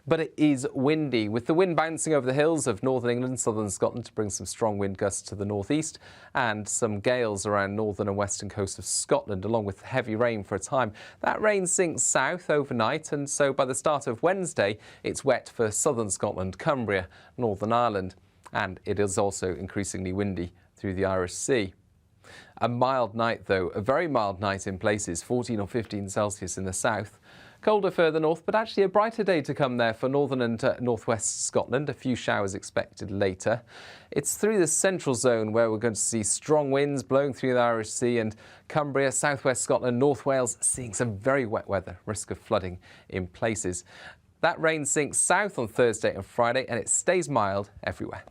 but it is windy, with the wind bouncing over the hills of northern England and southern Scotland to bring some strong wind gusts to the northeast and some gales around northern and western coast of Scotland, along with heavy rain for a time. That rain sinks south overnight, and so by the start of Wednesday, it's wet for southern Scotland, Cumbria, Northern Ireland, and it is also increasingly windy through the Irish Sea. A mild night, though, a very mild night in places, 14 or 15 Celsius in the south. Colder further north, but actually a brighter day to come there for northern and northwest Scotland. A few showers expected later. It's through the central zone where we're going to see strong winds blowing through the Irish Sea, and Cumbria, southwest Scotland, North Wales seeing some very wet weather, risk of flooding in places. That rain sinks south on Thursday and Friday, and it stays mild everywhere.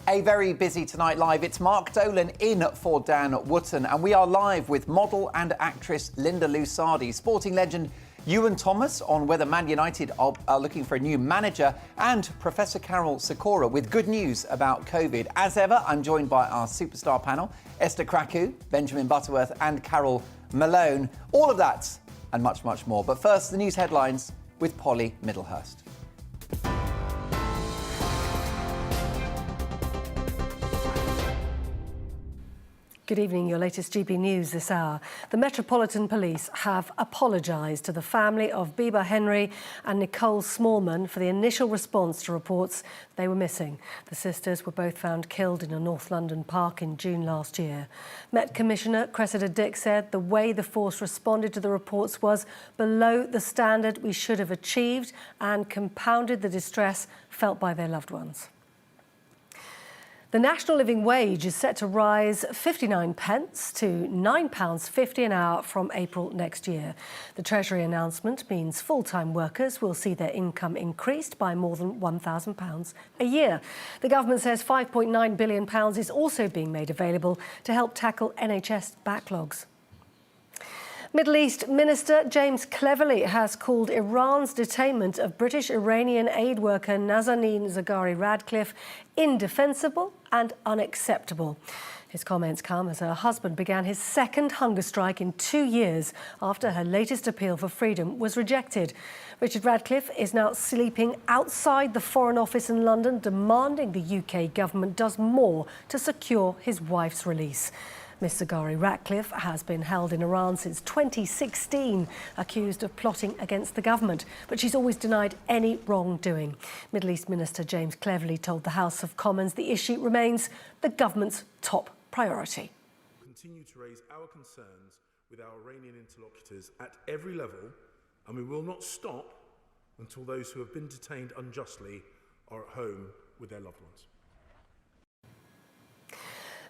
A very busy Tonight Live. It's Mark Dolan in for Dan Wootton, and we are live with model and actress Linda Lusardi, sporting legend Ewan Thomas on whether Man United are looking for a new manager, and Professor Carol Sikora with good news about COVID. As ever, I'm joined by our superstar panel, Esther Kraku, Benjamin Butterworth and Carol Malone. All of that and much, much more. But first, the news headlines with Polly Middlehurst. Good evening. Your latest GB News this hour. The Metropolitan Police have apologised to the family of Biba Henry and Nicole Smallman for the initial response to reports they were missing. The sisters were both found killed in a North London park in June last year. Met Commissioner Cressida Dick said the way the force responded to the reports was below the standard we should have achieved and compounded the distress felt by their loved ones. The national living wage is set to rise 59 pence to £9.50 an hour from April next year. The Treasury announcement means full-time workers will see their income increased by more than £1,000 a year. The government says £5.9 billion is also being made available to help tackle NHS backlogs. Middle East Minister James Cleverly has called Iran's detainment of British-Iranian aid worker Nazanin Zaghari-Ratcliffe indefensible and unacceptable. His comments come as her husband began his second hunger strike in 2 years after her latest appeal for freedom was rejected. Richard Radcliffe is now sleeping outside the Foreign Office in London, demanding the UK government does more to secure his wife's release. Miss Zaghari Ratcliffe has been held in Iran since 2016, accused of plotting against the government, but she's always denied any wrongdoing. Middle East Minister James Cleverly told the House of Commons the issue remains the government's top priority. We continue to raise our concerns with our Iranian interlocutors at every level, and we will not stop until those who have been detained unjustly are at home with their loved ones.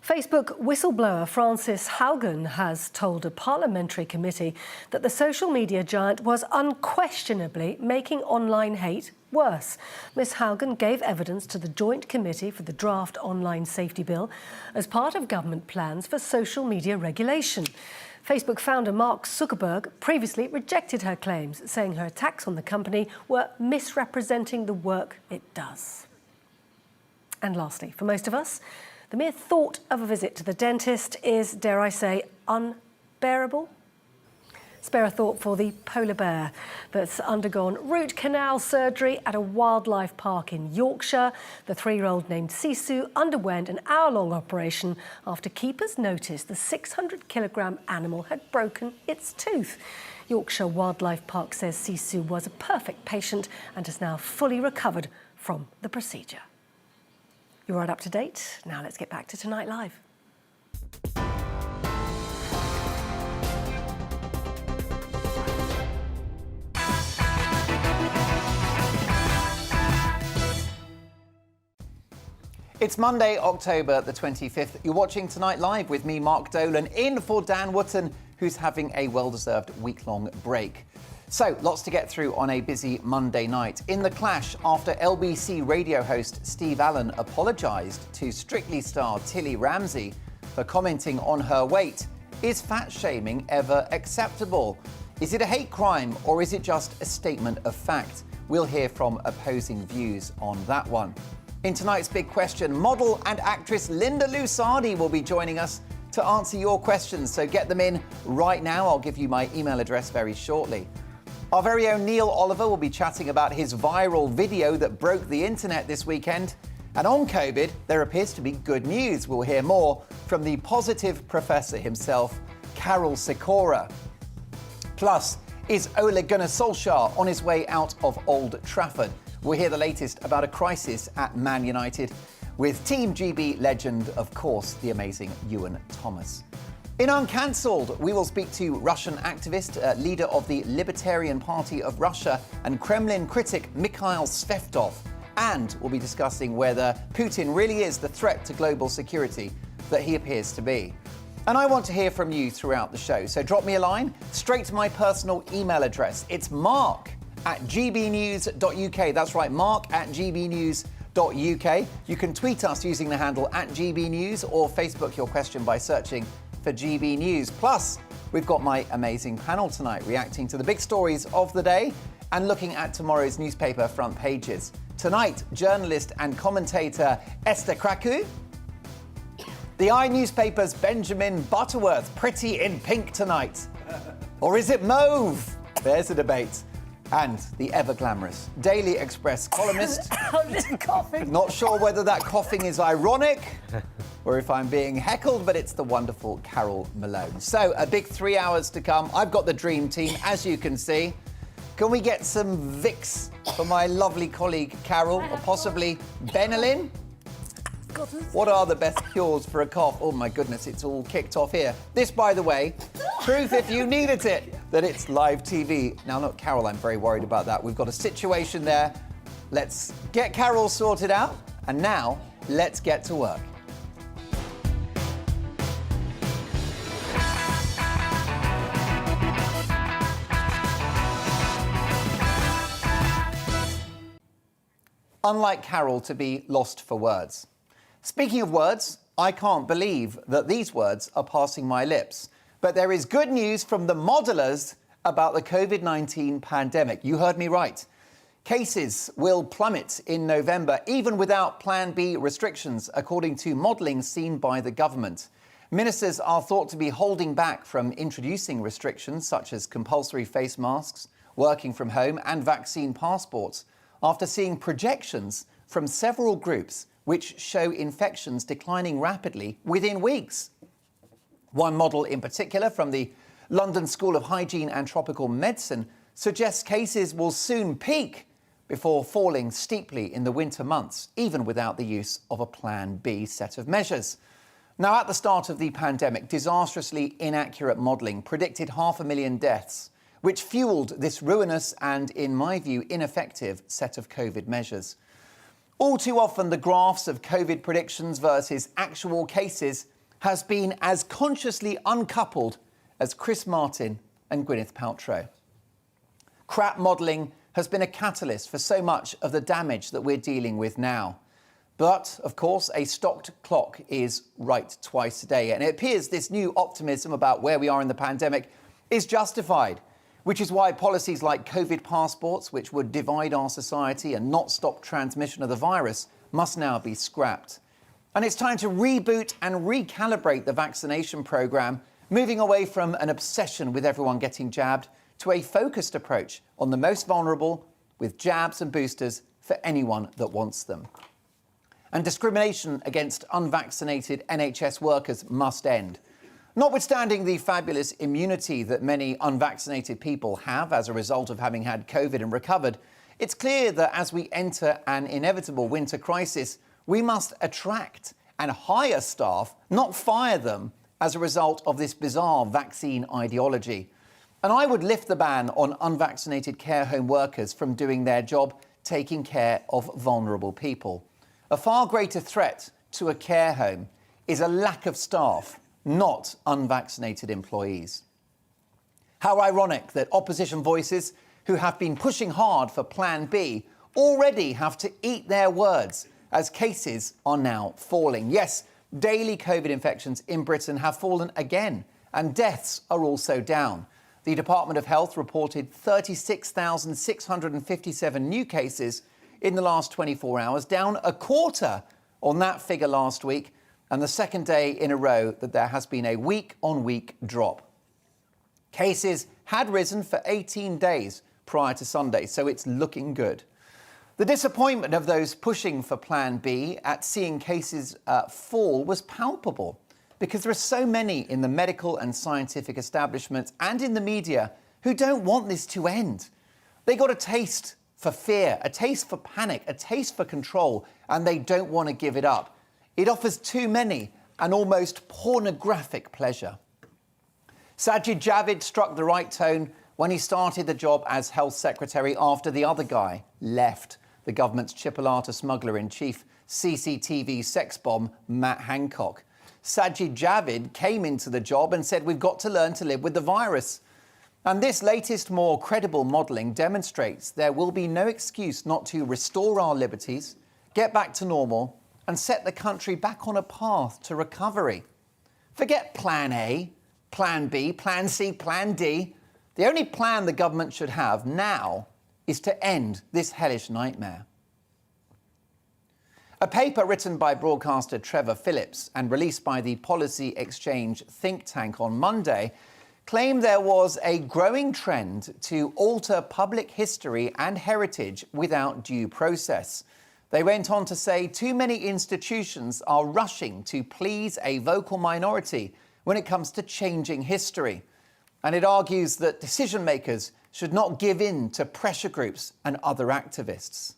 Facebook whistleblower Frances Haugen has told a parliamentary committee that the social media giant was unquestionably making online hate worse. Ms Haugen gave evidence to the Joint Committee for the Draft Online Safety Bill as part of government plans for social media regulation. Facebook founder Mark Zuckerberg previously rejected her claims, saying her attacks on the company were misrepresenting the work it does. And lastly, for most of us, the mere thought of a visit to the dentist is, dare I say, unbearable. Spare a thought for the polar bear that's undergone root canal surgery at a wildlife park in Yorkshire. The 3-year-old named Sisu underwent an hour-long operation after keepers noticed the 600-kilogram animal had broken its tooth. Yorkshire Wildlife Park says Sisu was a perfect patient and has now fully recovered from the procedure. You're right up to date. Now let's get back to Tonight Live. It's Monday, October the 25th. You're watching Tonight Live with me, Mark Dolan, in for Dan Wootton, who's having a well-deserved week-long break. So, lots to get through on a busy Monday night. In the clash, after LBC radio host Steve Allen apologised to Strictly star Tilly Ramsey for commenting on her weight, is fat-shaming ever acceptable? Is it a hate crime or is it just a statement of fact? We'll hear from opposing views on that one. In tonight's big question, model and actress Linda Lusardi will be joining us to answer your questions, so get them in right now. I'll give you my email address very shortly. Our very own Neil Oliver will be chatting about his viral video that broke the internet this weekend. And on COVID, there appears to be good news. We'll hear more from the positive professor himself, Carol Sikora. Plus, is Ole Gunnar Solskjaer on his way out of Old Trafford? We'll hear the latest about a crisis at Man United with Team GB legend, of course, the amazing Ewan Thomas. In Uncancelled, we will speak to Russian activist, leader of the Libertarian Party of Russia, and Kremlin critic Mikhail Svefdov. And we'll be discussing whether Putin really is the threat to global security that he appears to be. And I want to hear from you throughout the show, so drop me a line straight to my personal email address. It's mark@gbnews.uk. That's right, mark@gbnews.uk. You can tweet us using the handle @gbnews or Facebook your question by searching for GB News. Plus, we've got my amazing panel tonight reacting to the big stories of the day and looking at tomorrow's newspaper front pages. Tonight, journalist and commentator Esther Kraku. The iNewspaper's Benjamin Butterworth, pretty in pink tonight. Or is it mauve? There's a debate. And the ever-glamorous Daily Express columnist. Not sure whether that coughing is ironic or if I'm being heckled, but it's the wonderful Carol Malone. So, a big 3 hours to come. I've got the dream team, as you can see. Can we get some Vicks for my lovely colleague Carol, or possibly Benylin? What are the best cures for a cough? Oh my goodness, it's all kicked off here. This, by the way, proof if you needed it, that it's live TV. Now, look, Carol, I'm very worried about that. We've got a situation there. Let's get Carol sorted out. And now, let's get to work. Unlike Carol to be lost for words. Speaking of words, I can't believe that these words are passing my lips. But there is good news from the modelers about the COVID-19 pandemic. You heard me right. Cases will plummet in November, even without Plan B restrictions, according to modelling seen by the government. Ministers are thought to be holding back from introducing restrictions such as compulsory face masks, working from home and vaccine passports, after seeing projections from several groups which show infections declining rapidly within weeks. One model in particular from the London School of Hygiene and Tropical Medicine suggests cases will soon peak before falling steeply in the winter months, even without the use of a Plan B set of measures. Now, at the start of the pandemic, disastrously inaccurate modelling predicted 500,000 deaths, which fuelled this ruinous and, in my view, ineffective set of COVID measures. All too often, the graphs of COVID predictions versus actual cases has been as consciously uncoupled as Chris Martin and Gwyneth Paltrow. Crap modelling has been a catalyst for so much of the damage that we're dealing with now. But, of course, a stopped clock is right twice a day. And it appears this new optimism about where we are in the pandemic is justified, which is why policies like COVID passports, which would divide our society and not stop transmission of the virus, must now be scrapped. And it's time to reboot and recalibrate the vaccination programme, moving away from an obsession with everyone getting jabbed to a focused approach on the most vulnerable, with jabs and boosters for anyone that wants them. And discrimination against unvaccinated NHS workers must end. Notwithstanding the fabulous immunity that many unvaccinated people have as a result of having had COVID and recovered, it's clear that as we enter an inevitable winter crisis, we must attract and hire staff, not fire them, as a result of this bizarre vaccine ideology. And I would lift the ban on unvaccinated care home workers from doing their job, taking care of vulnerable people. A far greater threat to a care home is a lack of staff, not unvaccinated employees. How ironic that opposition voices who have been pushing hard for Plan B already have to eat their words as cases are now falling. Yes, daily COVID infections in Britain have fallen again, and deaths are also down. The Department of Health reported 36,657 new cases in the last 24 hours, down a quarter on that figure last week, and the second day in a row that there has been a week-on-week drop. Cases had risen for 18 days prior to Sunday, so it's looking good. The disappointment of those pushing for Plan B at seeing cases fall was palpable, because there are so many in the medical and scientific establishments and in the media who don't want this to end. They got a taste for fear, a taste for panic, a taste for control, and they don't want to give it up. It offers too many an almost pornographic pleasure. Sajid Javid struck the right tone when he started the job as Health Secretary after the other guy left, the government's chipolata smuggler-in-chief, CCTV sex bomb Matt Hancock. Sajid Javid came into the job and said, we've got to learn to live with the virus. And this latest, more credible modelling demonstrates there will be no excuse not to restore our liberties, get back to normal, and set the country back on a path to recovery. Forget Plan A, Plan B, Plan C, Plan D. The only plan the government should have now is to end this hellish nightmare. A paper written by broadcaster Trevor Phillips and released by the Policy Exchange think tank on Monday claimed there was a growing trend to alter public history and heritage without due process. They went on to say too many institutions are rushing to please a vocal minority when it comes to changing history. And it argues that decision makers should not give in to pressure groups and other activists.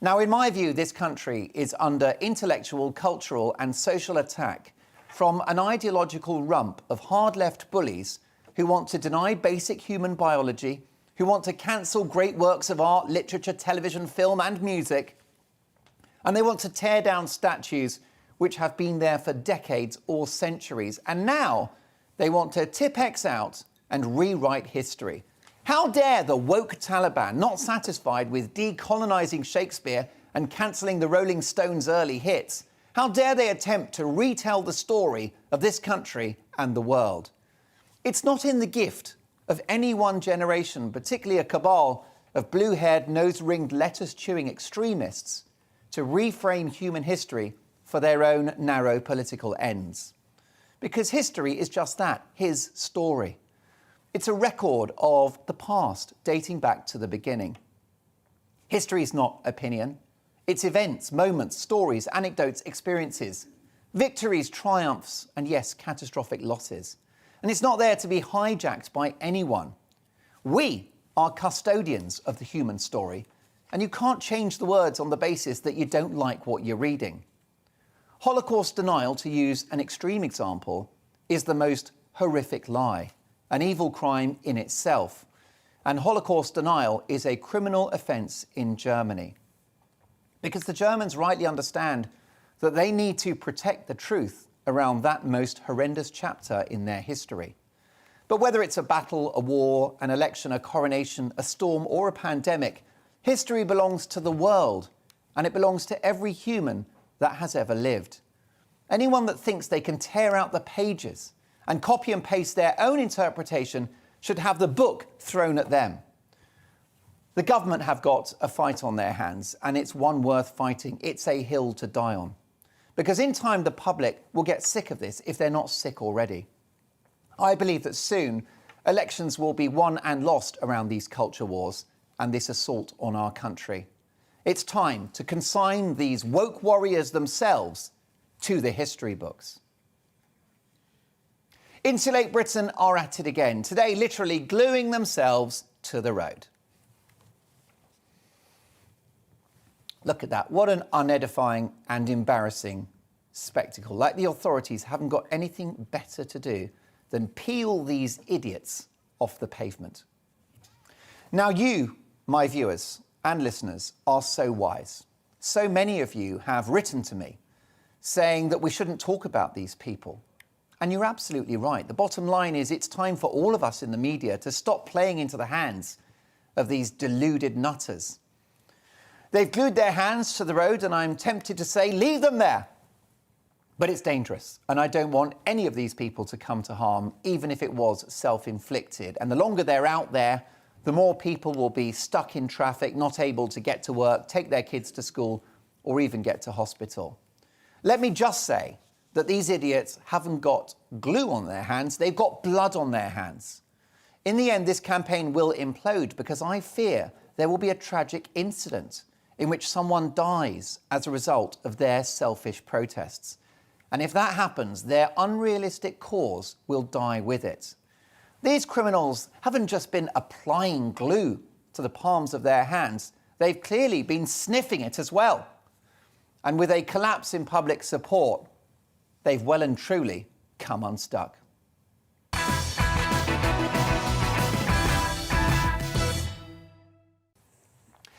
Now, in my view, this country is under intellectual, cultural and social attack from an ideological rump of hard-left bullies who want to deny basic human biology, who want to cancel great works of art, literature, television, film and music, and they want to tear down statues which have been there for decades or centuries. And now they want to tip X out and rewrite history. How dare the woke Taliban, not satisfied with decolonising Shakespeare and cancelling the Rolling Stones' early hits, how dare they attempt to retell the story of this country and the world? It's not in the gift of any one generation, particularly a cabal of blue-haired, nose-ringed, lettuce-chewing extremists, to reframe human history for their own narrow political ends. Because history is just that, his story. It's a record of the past dating back to the beginning. History is not opinion. It's events, moments, stories, anecdotes, experiences. Victories, triumphs, and yes, catastrophic losses. And it's not there to be hijacked by anyone. We are custodians of the human story, and you can't change the words on the basis that you don't like what you're reading. Holocaust denial, to use an extreme example, is the most horrific lie, an evil crime in itself. And Holocaust denial is a criminal offence in Germany. Because the Germans rightly understand that they need to protect the truth around that most horrendous chapter in their history. But whether it's a battle, a war, an election, a coronation, a storm, or a pandemic, history belongs to the world, and it belongs to every human that has ever lived. Anyone that thinks they can tear out the pages and copy and paste their own interpretation should have the book thrown at them. The government have got a fight on their hands, and it's one worth fighting. It's a hill to die on. Because in time, the public will get sick of this if they're not sick already. I believe that soon elections will be won and lost around these culture wars and this assault on our country. It's time to consign these woke warriors themselves to the history books. Insulate Britain are at it again, today literally gluing themselves to the road. Look at that. What an unedifying and embarrassing spectacle. Like the authorities haven't got anything better to do than peel these idiots off the pavement. Now you, my viewers and listeners, are so wise. So many of you have written to me saying that we shouldn't talk about these people. And you're absolutely right. The bottom line is it's time for all of us in the media to stop playing into the hands of these deluded nutters. They've glued their hands to the road, and I'm tempted to say, leave them there. But it's dangerous, and I don't want any of these people to come to harm, even if it was self-inflicted. And the longer they're out there, the more people will be stuck in traffic, not able to get to work, take their kids to school, or even get to hospital. Let me just say that these idiots haven't got glue on their hands, they've got blood on their hands. In the end, this campaign will implode because I fear there will be a tragic incident in which someone dies as a result of their selfish protests. And if that happens, their unrealistic cause will die with it. These criminals haven't just been applying glue to the palms of their hands, they've clearly been sniffing it as well. And with a collapse in public support, they've well and truly come unstuck.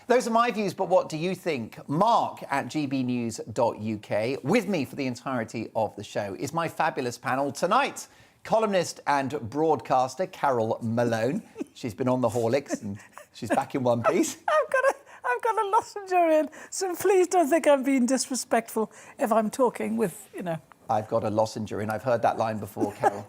Those are my views, but what do you think? Mark at GBNews.uk. With me for the entirety of the show is my fabulous panel tonight. Columnist and broadcaster Carol Malone. She's been on the Horlicks and she's back in one piece. I've got a lozenge in, so please don't think I'm being disrespectful if I'm talking with, I've got a lozenge in. I've heard that line before, Carol.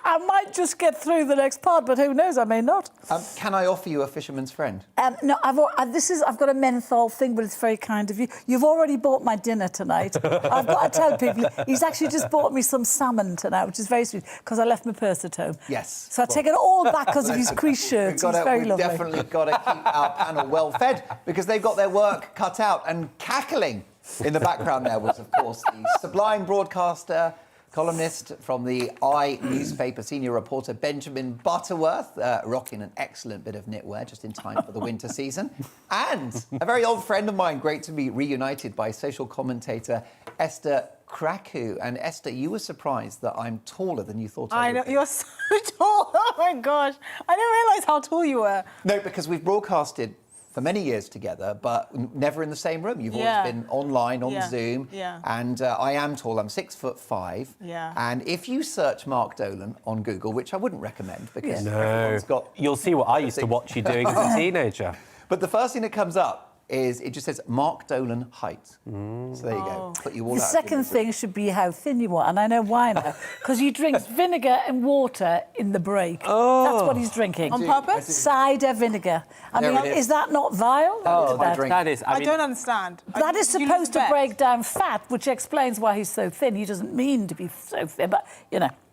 I might just get through the next part, but who knows? I may not. Can I offer you a fisherman's friend? No, I've got a menthol thing, but it's very kind of you. You've already bought my dinner tonight. I've got to tell people, he's actually just bought me some salmon tonight, which is very sweet, because I left my purse at home. Yes. So I take it all back because of his crease shirts. He's very lovely. We've definitely got to keep our panel well fed, because they've got their work cut out. And cackling in the background there was, of course, the sublime broadcaster, columnist from the I newspaper, senior reporter Benjamin Butterworth, rocking an excellent bit of knitwear just in time for the winter season. And a very old friend of mine, great to be reunited by social commentator Esther Kraku. And Esther, you were surprised that I'm taller than you thought I would. I know, you're so tall. Oh my gosh. I didn't realise how tall you were. No, because we've broadcasted for many years together, but never in the same room. You've always been online, on Zoom. Yeah. And I am tall, I'm 6'5". Yeah. And if you search Mark Dolan on Google, which I wouldn't recommend because No, everyone's got... you'll see what I used to watch you doing as a teenager. But the first thing that comes up is it just says Mark Dolan height. So there you go. Put you all The out second thing should be how thin you are, and I know why now. Because he drinks vinegar and water in the break. Oh. That's what he's drinking. On purpose? Cider vinegar. I There mean, it is. is that not vile? Oh, my drink. That is, I mean, don't understand. That is supposed to break down fat, which explains why he's so thin. He doesn't mean to be so thin, but,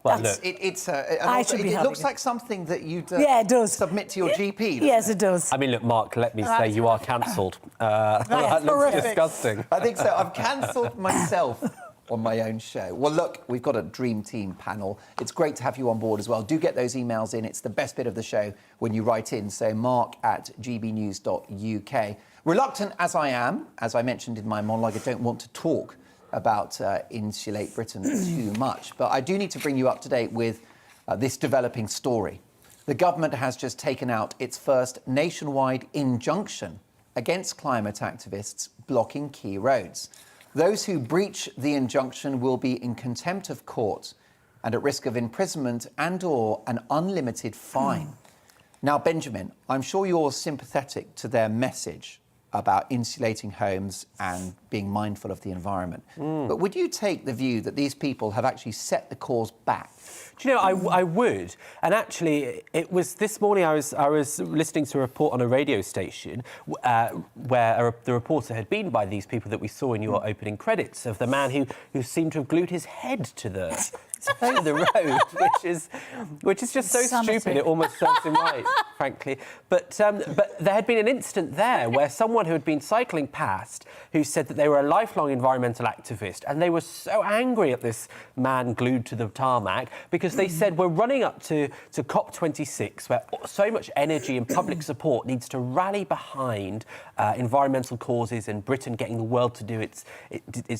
Well, That's- look, it looks like something that you'd Yeah, it does. submit to your GP. Yes, it does. I mean, look, Mark, let me say you are cancelled. That looks horrific. disgusting. I think so. I've cancelled myself on my own show. Well, look, we've got a dream team panel. It's great to have you on board as well. Do get those emails in. It's the best bit of the show when you write in. So mark@gbnews.uk. Reluctant as I am, as I mentioned in my monologue, I don't want to talk about Insulate Britain too much. But I do need to bring you up to date with this developing story. The government has just taken out its first nationwide injunction against climate activists blocking key roads. Those who breach the injunction will be in contempt of court and at risk of imprisonment and/or an unlimited fine. Now, Benjamin, I'm sure you're sympathetic to their message about insulating homes and being mindful of the environment. But would you take the view that these people have actually set the cause back? Do you know, I would. And actually, it was this morning I was listening to a report on a radio station where the reporter had been by these people that we saw in your opening credits, of the man who seemed to have glued his head to the road, which is just so stupid. It almost serves him right, frankly. But there had been an incident there where someone who had been cycling past, who said that they were a lifelong environmental activist, and they were so angry at this man glued to the tarmac because they said, we're running up to COP26, where so much energy and public support needs to rally behind environmental causes and Britain getting the world to do its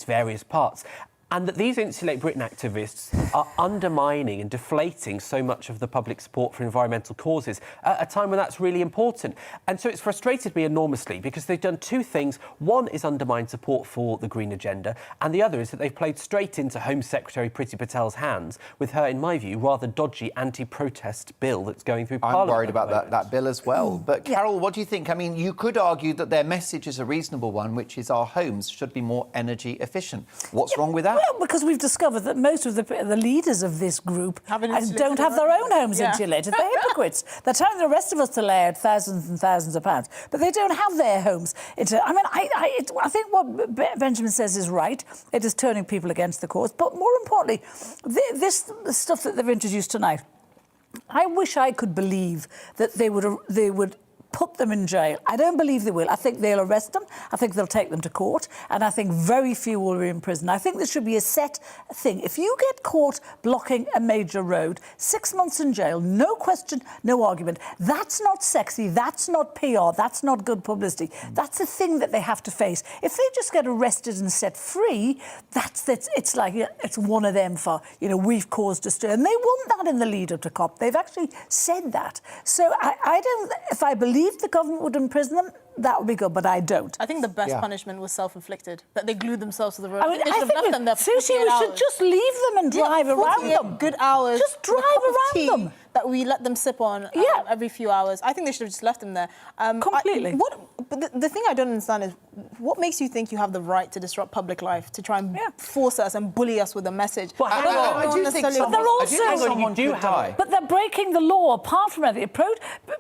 various parts. And that these Insulate Britain activists are undermining and deflating so much of the public support for environmental causes at a time when that's really important. And so it's frustrated me enormously because they've done two things. One is undermine support for the green agenda, and the other is that they've played straight into Home Secretary Priti Patel's hands with her, in my view, rather dodgy anti-protest bill that's going through Parliament. I'm worried about that bill as well. But Carol, what do you think? I mean, you could argue that their message is a reasonable one, which is our homes should be more energy efficient. What's wrong with that? Well, because we've discovered that most of the leaders of this group don't have their own homes insulated. They're hypocrites. They're telling the rest of us to lay out thousands and thousands of pounds, but they don't have their homes. I think what Benjamin says is right. It is turning people against the cause. But more importantly, this stuff that they've introduced tonight, I wish I could believe that they would put them in jail. I don't believe they will. I think they'll arrest them. I think they'll take them to court. And I think very few will be in prison. I think there should be a set thing. If you get caught blocking a major road, 6 months in jail, no question, no argument. That's not sexy. That's not PR. That's not good publicity. That's a thing that they have to face. If they just get arrested and set free, it's like it's one of them for, we've caused a stir. And they want that in the lead up to COP. They've actually said that. So I don't, if I believe the government would imprison them, that would be good, but I don't. I think the best punishment was self-inflicted, that they glued themselves to the road. I mean, they should have left them there for 48 seriously, we hours. should just leave them and drive around them. Good hours. Just drive around them. That we let them sip on every few hours. I think they should have just left them there. Completely. But the thing I don't understand is, what makes you think you have the right to disrupt public life, to try and force us and bully us with a message? But I do think someone could die. But they're breaking the law, apart from everything.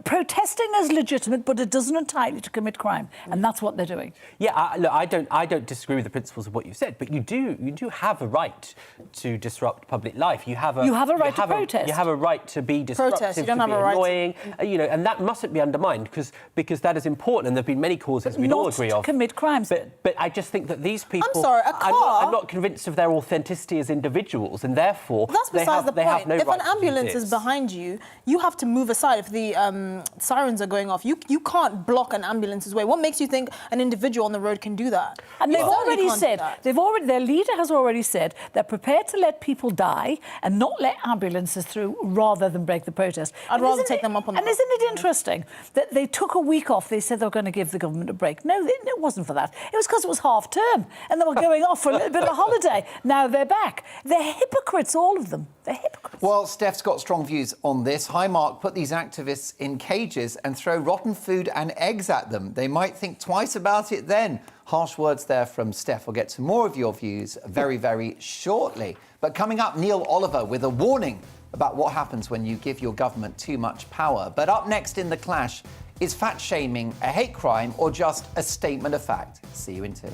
Protesting is legitimate, but it doesn't entitle you to commit crime. And that's what they're doing. Yeah, look, I don't disagree with the principles of what you said, but you do have a right to disrupt public life. You have a right to protest. You have a right to be disruptive, you don't to have be a right annoying, and that mustn't be undermined because that is important, and there have been many causes we'd all agree not of. to commit crimes. But I just think that these people. I'm sorry, I'm not convinced of their authenticity as individuals, and therefore that's besides the point. They have no if right an ambulance to do is this. behind you, you have to move aside. If the sirens are going off, you can't block an ambulance's way. What makes you think an individual on the road can do that? And they've already said, their leader has already said they're prepared to let people die and not let ambulances through rather than break the protest. I'd rather take them up on the And isn't it interesting that they took a week off? They said they were going to give the government a break. No, it wasn't for that. It was because it was half term and they were going off for a little bit of a holiday. Now they're back. They're hypocrites, all of them. They're hypocrites. Well, Steph's got strong views on this. Hi, Mark, put these activists in cages and throw rotten food and eggs at them. They might think twice about it then. Harsh words there from Steph. We'll get to more of your views very, very shortly. But coming up, Neil Oliver with a warning about what happens when you give your government too much power. But up next in The Clash, is fat shaming a hate crime or just a statement of fact? See you in 2.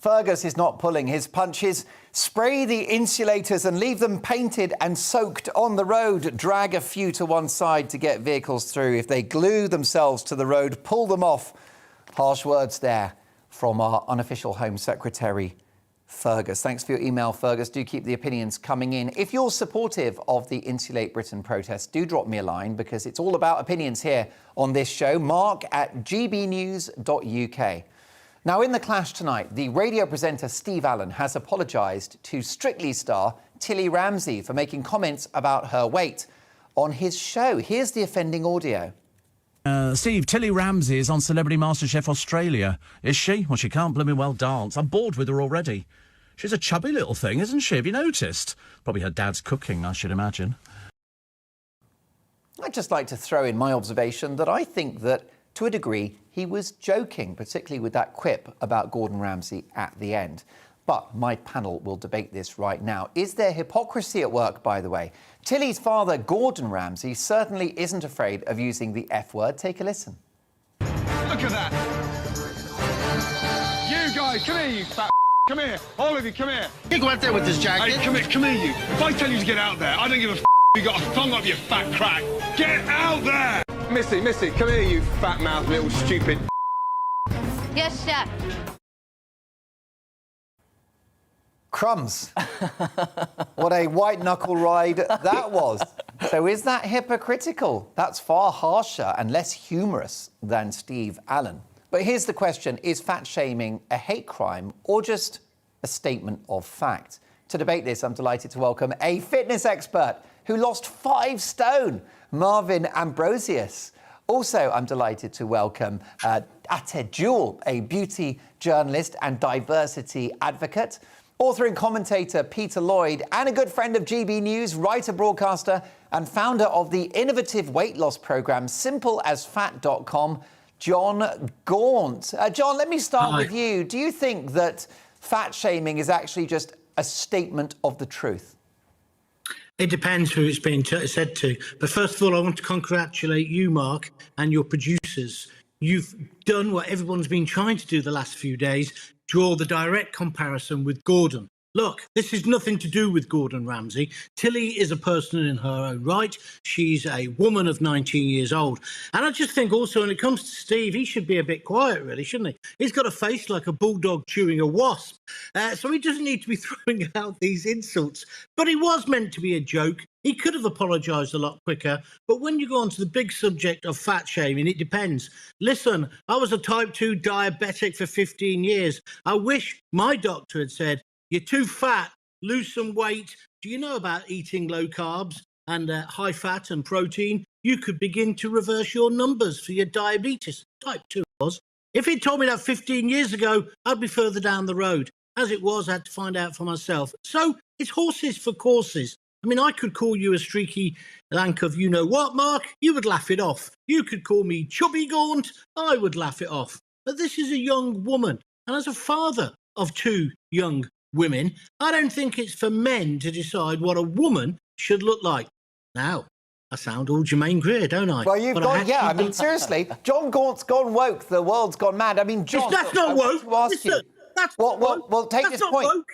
Fergus is not pulling his punches. Spray the insulators and leave them painted and soaked on the road. Drag a few to one side to get vehicles through. If they glue themselves to the road, pull them off. Harsh words there from our unofficial Home Secretary, Fergus. Thanks for your email, Fergus. Do keep the opinions coming in. If you're supportive of the Insulate Britain protest, do drop me a line, because it's all about opinions here on this show. mark@gbnews.uk. Now, in the clash tonight, the radio presenter Steve Allen has apologised to Strictly star Tilly Ramsay for making comments about her weight on his show. Here's the offending audio. Steve, Tilly Ramsay is on Celebrity MasterChef Australia. Is she? Well, she can't blooming well dance. I'm bored with her already. She's a chubby little thing, isn't she? Have you noticed? Probably her dad's cooking, I should imagine. I'd just like to throw in my observation that I think that, to a degree, he was joking, particularly with that quip about Gordon Ramsay at the end. But my panel will debate this right now. Is there hypocrisy at work, by the way? Tilly's father, Gordon Ramsay, certainly isn't afraid of using the F word. Take a listen. Look at that. You guys, come here, you fat. Come here. All of you, come here. You go out there with this jacket. Hey, come here, you. If I tell you to get out there, I don't give a you got a thumb up, you fat crack. Get out there. Missy, come here, you fat mouth little stupid. Yes, chef. Crumbs. What a white-knuckle ride that was. So is that hypocritical? That's far harsher and less humorous than Steve Allen. But here's the question. Is fat-shaming a hate crime or just a statement of fact? To debate this, I'm delighted to welcome a fitness expert who lost 5 stone, Marvin Ambrosius. Also, I'm delighted to welcome Ate Jewel, a beauty journalist and diversity advocate. Author and commentator Peter Lloyd, and a good friend of GB News, writer, broadcaster, and founder of the innovative weight loss programme simpleasfat.com, John Gaunt. John, let me start with you. Do you think that fat shaming is actually just a statement of the truth? It depends who it's being said to. But first of all, I want to congratulate you, Mark, and your producers. You've done what everyone's been trying to do the last few days, draw the direct comparison with Gordon. Look, this is nothing to do with Gordon Ramsay. Tilly is a person in her own right. She's a woman of 19 years old. And I just think also when it comes to Steve, he should be a bit quiet, really, shouldn't he? He's got a face like a bulldog chewing a wasp. So he doesn't need to be throwing out these insults. But it was meant to be a joke. He could have apologised a lot quicker. But when you go on to the big subject of fat shaming, it depends. Listen, I was a type 2 diabetic for 15 years. I wish my doctor had said, you're too fat, lose some weight. Do you know about eating low carbs and high fat and protein? You could begin to reverse your numbers for your diabetes. Type 2 was. If he'd told me that 15 years ago, I'd be further down the road. As it was, I had to find out for myself. So it's horses for courses. I mean, I could call you a streaky lank of you-know-what, Mark. You would laugh it off. You could call me chubby gaunt. I would laugh it off. But this is a young woman. And as a father of 2 young women, I don't think it's for men to decide what a woman should look like. Now, I sound all Jermaine Greer, don't I? Well, you've gone, yeah, I mean, seriously, John Gaunt's gone woke, the world's gone mad. I mean, John... That's not woke. Listen, that's not woke. Well, take this point. Woke.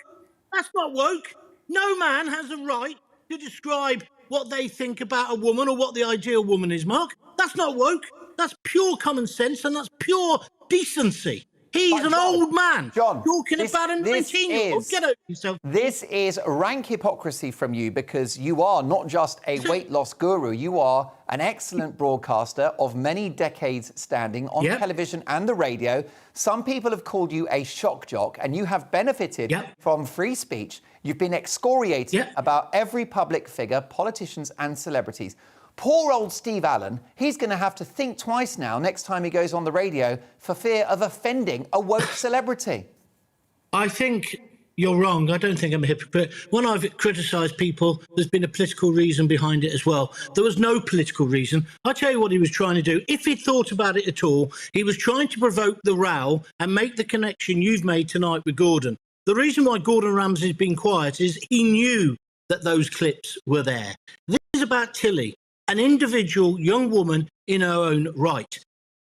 That's not woke. No man has a right to describe what they think about a woman or what the ideal woman is, Mark. That's not woke. That's pure common sense and that's pure decency. He's an old man talking about a 19-year-old. Get over yourself. This is rank hypocrisy from you, because you are not just a weight loss guru. You are an excellent broadcaster of many decades standing on television and the radio. Some people have called you a shock jock, and you have benefited from free speech. You've been excoriated about every public figure, politicians and celebrities. Poor old Steve Allen, he's going to have to think twice now next time he goes on the radio for fear of offending a woke celebrity. I think you're wrong. I don't think I'm a hypocrite. When I've criticised people, there's been a political reason behind it as well. There was no political reason. I'll tell you what he was trying to do. If he'd thought about it at all, he was trying to provoke the row and make the connection you've made tonight with Gordon. The reason why Gordon Ramsay's been quiet is he knew that those clips were there. This is about Tilly, an individual young woman in her own right.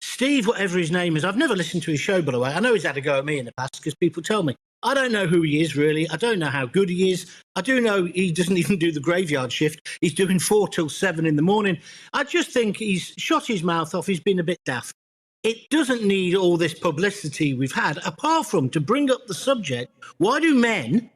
Steve, whatever his name is, I've never listened to his show, by the way. I know he's had a go at me in the past because people tell me. I don't know who he is, really. I don't know how good he is. I do know he doesn't even do the graveyard shift. He's doing 4 till 7 in the morning. I just think he's shot his mouth off. He's been a bit daft. It doesn't need all this publicity we've had, apart from to bring up the subject. Why do men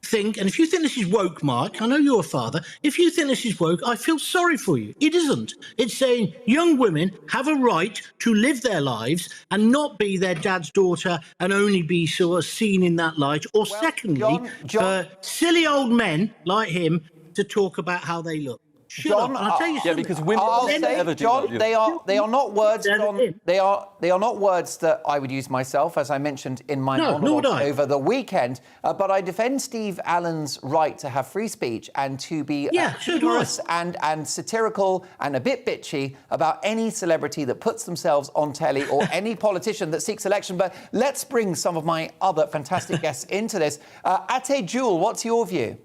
think, and if you think this is woke, Mark, I know you're a father, if you think this is woke, I feel sorry for you. It isn't. It's saying young women have a right to live their lives and not be their dad's daughter and only be sort of seen in that light. Or well, secondly, for silly old men like him to talk about how they look. John, I'll tell you something. Yeah, because women never do John, that. they are not words. John, they are not words that I would use myself, as I mentioned in my monologue over the weekend. But I defend Steve Allen's right to have free speech and to be humorous and satirical and a bit bitchy about any celebrity that puts themselves on telly or any politician that seeks election. But let's bring some of my other fantastic guests into this. Ate Jewel, what's your view?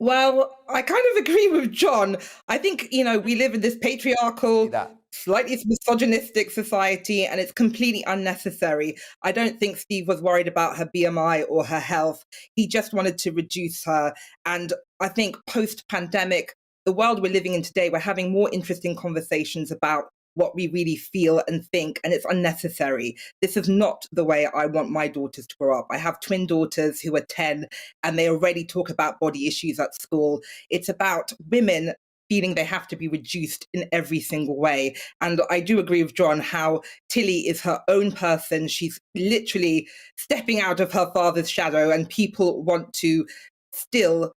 Well, I kind of agree with John. I think, we live in this patriarchal, slightly misogynistic society, and it's completely unnecessary. I don't think Steve was worried about her BMI or her health. He just wanted to reduce her. And I think post-pandemic, the world we're living in today, we're having more interesting conversations about what we really feel and think, and it's unnecessary. This is not the way I want my daughters to grow up. I have twin daughters who are 10, and they already talk about body issues at school. It's about women feeling they have to be reduced in every single way. And I do agree with John how Tilly is her own person. She's literally stepping out of her father's shadow, and people want to still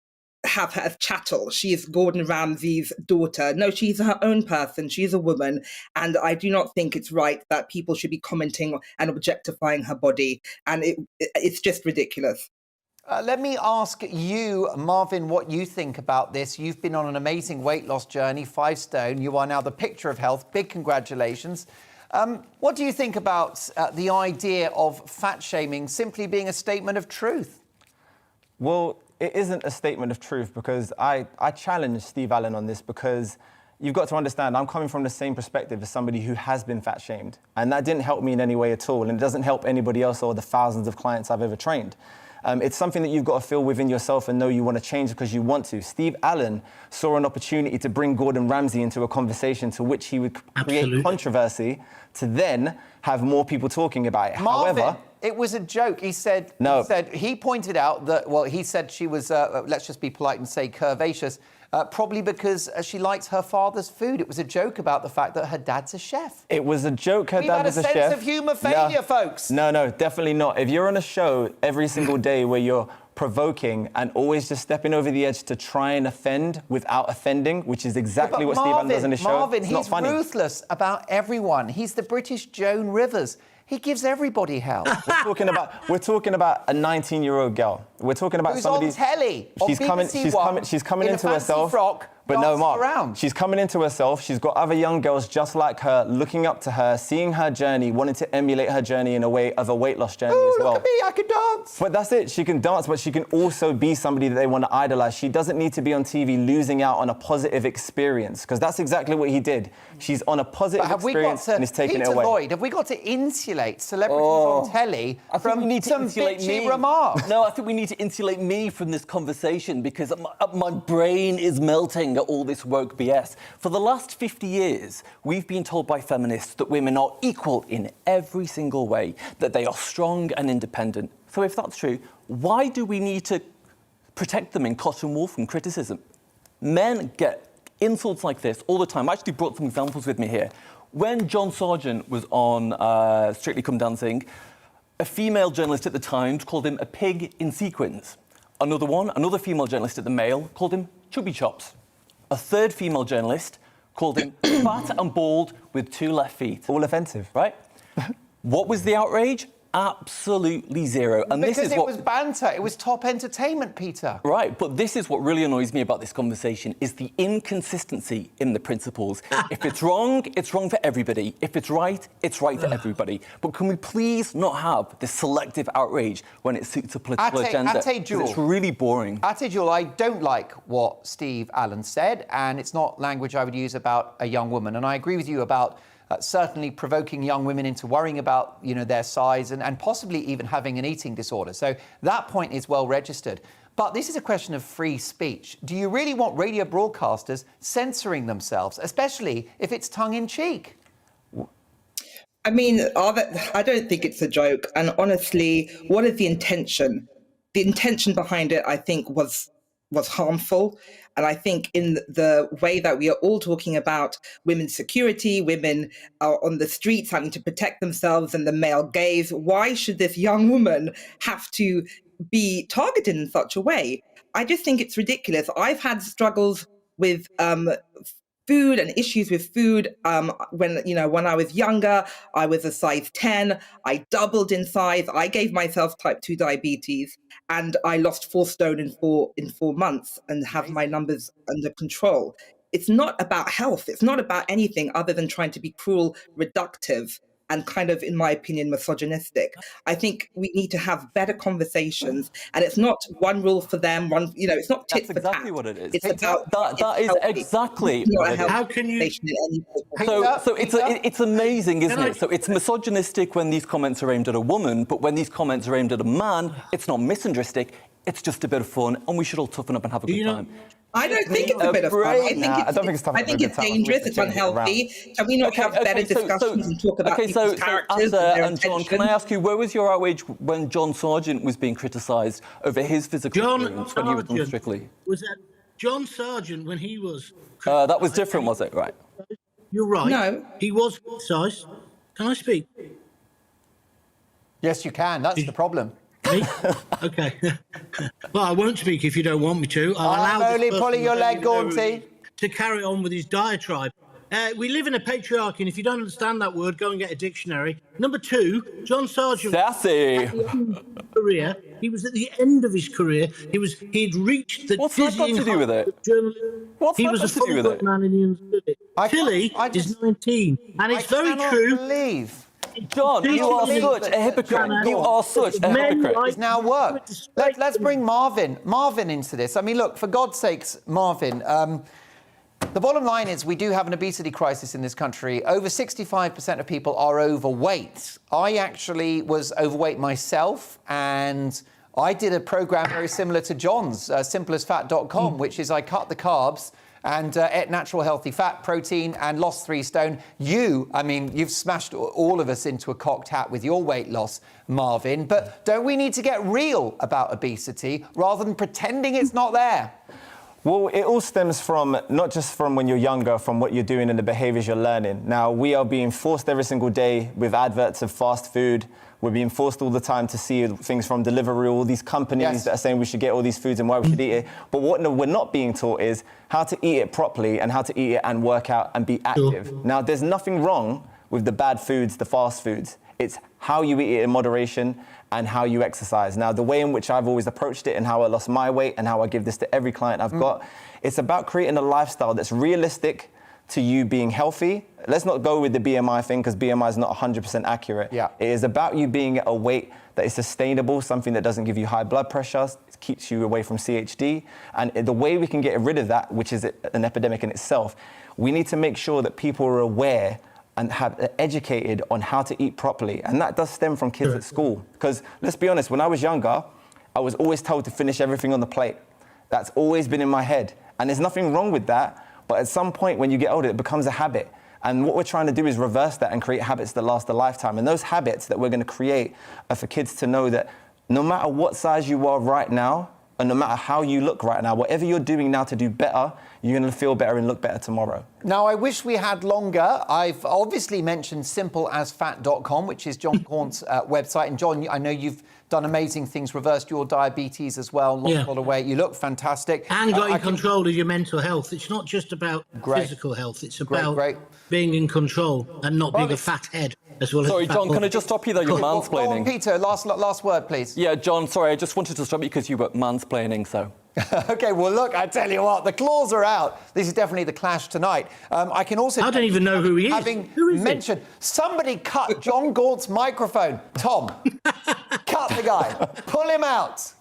have her as chattel. She is Gordon Ramsay's daughter. No, she's her own person. She's a woman. And I do not think it's right that people should be commenting and objectifying her body. And it's just ridiculous. Let me ask you, Marvin, what you think about this. You've been on an amazing weight loss journey, 5 stone. You are now the picture of health. Big congratulations. What do you think about the idea of fat shaming simply being a statement of truth? Well, it isn't a statement of truth because I challenge Steve Allen on this because you've got to understand I'm coming from the same perspective as somebody who has been fat shamed. And that didn't help me in any way at all. And it doesn't help anybody else or the thousands of clients I've ever trained. It's something that you've got to feel within yourself and know you want to change because you want to. Steve Allen saw an opportunity to bring Gordon Ramsay into a conversation to which he would create controversy to then have more people talking about it. Marvin, however, it was a joke. He said, he pointed out that, he said she was, let's just be polite and say curvaceous, probably because she likes her father's food. It was a joke about the fact that her dad's a chef. It was a joke her dad was a chef. We've had a sense of humour failure, folks. No, definitely not. If you're on a show every single day where you're provoking and always just stepping over the edge to try and offend without offending, which is exactly what Steve Allen does in his show, it's not funny. Marvin, he's ruthless about everyone. He's the British Joan Rivers. He gives everybody hell. We're talking about a 19-year-old girl. We're talking about somebody who's on telly. She's coming into herself. But no, Mark, she's coming into herself. She's got other young girls just like her, looking up to her, seeing her journey, wanting to emulate her journey in a way of a weight loss journey as well. Look at me, I can dance. But that's it. She can dance, but she can also be somebody that they want to idolize. She doesn't need to be on TV losing out on a positive experience, because that's exactly what he did. She's on a positive experience and is taking it away. Lloyd, have we got to insulate celebrities on telly from some bitchy remarks? No, I think we need to insulate me from this conversation because my brain is melting at all this woke BS. For the last 50 years, we've been told by feminists that women are equal in every single way, that they are strong and independent. So if that's true, why do we need to protect them in cotton wool from criticism? Men get insults like this all the time. I actually brought some examples with me here. When John Sargent was on Strictly Come Dancing, a female journalist at the Times called him a pig in sequins. Another female journalist at the Mail called him chubby chops. A third female journalist called him fat and bald with 2 left feet. All offensive. Right? What was the outrage? Absolutely zero. And because this is it was banter. It was top entertainment, Peter. Right, but this is what really annoys me about this conversation, is the inconsistency in the principles. If it's wrong for everybody. If it's right for everybody. But can we please not have this selective outrage when it suits a political agenda? It's really boring. Ate Jewel, I don't like what Steve Allen said, and it's not language I would use about a young woman. And I agree with you about certainly provoking young women into worrying about, you know, their size and possibly even having an eating disorder. So that point is well registered. But this is a question of free speech. Do you really want radio broadcasters censoring themselves, especially if it's tongue-in-cheek? I mean, I don't think it's a joke. And honestly, what is the intention? The intention behind it, I think, was harmful. And I think in the way that we are all talking about women's security, women are on the streets having to protect themselves and the male gaze, why should this young woman have to be targeted in such a way? I just think it's ridiculous. I've had struggles with food and issues with food. When I was younger, I was a size 10. I doubled in size. I gave myself type 2 diabetes, and I lost 4 stone in 4 months and have my numbers under control. It's not about health. It's not about anything other than trying to be cruel, reductive, and kind of, in my opinion, misogynistic. I think we need to have better conversations, and it's not one rule for them. It's not tit for tat. That's exactly what it is. It's about that is exactly what it is. How can you? So it's amazing, isn't it? So it's misogynistic when these comments are aimed at a woman, but when these comments are aimed at a man, it's not misogynistic. It's just a bit of fun, and we should all toughen up and have a good time. I don't think it's a bit of fun. I think it's dangerous. It's unhealthy. Can we not have better discussions and talk about people's characters and their and John, can I ask you, where was your outrage when John Sargent was being criticised over his physical appearance when he was on Strictly? Was that John Sargent when he was? That was different, was it? Right. You're right. No. He was criticised. Can I speak? Yes, you can. That's the problem. Me? Okay. Well, I won't speak if you don't want me to. I'm only pulling your leg, Gaunty. To carry on with his diatribe. We live in a patriarchy, and if you don't understand that word, go and get a dictionary. Number 2, John Sargent. Sassy. Career. He was at the end of his career. He'd reached the What's that got to do with it? What's he that was got a to do with it? man and he understood it. Tilly is 19, and it's very true. Believe. John, you are such a hypocrite. You are such a hypocrite. It's now worked. Let's bring Marvin into this. I mean, look, for God's sakes, Marvin, the bottom line is we do have an obesity crisis in this country. Over 65% of people are overweight. I actually was overweight myself, and I did a program very similar to John's, simpleasfat.com, which is I cut the carbs and ate natural healthy fat, protein, and lost 3 stone. You've smashed all of us into a cocked hat with your weight loss, Marvin. But don't we need to get real about obesity rather than pretending it's not there? Well, it all stems from, not just from when you're younger, from what you're doing and the behaviours you're learning. Now, we are being forced every single day with adverts of fast food. We're being forced all the time to see things from Deliveroo, all these companies that are saying we should get all these foods and why we should eat it. But what we're not being taught is how to eat it properly and how to eat it and work out and be active. Now, there's nothing wrong with the bad foods, the fast foods. It's how you eat it in moderation and how you exercise. Now, the way in which I've always approached it and how I lost my weight and how I give this to every client I've got, it's about creating a lifestyle that's realistic to you being healthy. Let's not go with the BMI thing because BMI is not 100% accurate. Yeah. It is about you being at a weight that is sustainable, something that doesn't give you high blood pressure, keeps you away from CHD. And the way we can get rid of that, which is an epidemic in itself, we need to make sure that people are aware and have educated on how to eat properly. And that does stem from kids at school. Because let's be honest, when I was younger, I was always told to finish everything on the plate. That's always been in my head. And there's nothing wrong with that. But at some point when you get older, it becomes a habit. And what we're trying to do is reverse that and create habits that last a lifetime. And those habits that we're going to create are for kids to know that no matter what size you are right now, and no matter how you look right now, whatever you're doing now to do better, you're going to feel better and look better tomorrow. Now, I wish we had longer. I've obviously mentioned simpleasfat.com, which is John Gaunt's website. And John, I know you've done amazing things, reversed your diabetes as well, lost a lot of weight. You look fantastic. And got in control of your mental health. It's not just about physical health. It's about being in control and not being a fat head. Sorry, John, can I just stop you there? You're mansplaining. Go on, Peter, last word, please. Yeah, John, sorry, I just wanted to stop you because you were mansplaining, so... OK, well, look, I tell you what, the claws are out. This is definitely the clash tonight. I can also... I don't even know who he is. Having mentioned... Somebody cut John Gaunt's microphone. Tom, cut the guy. Pull him out.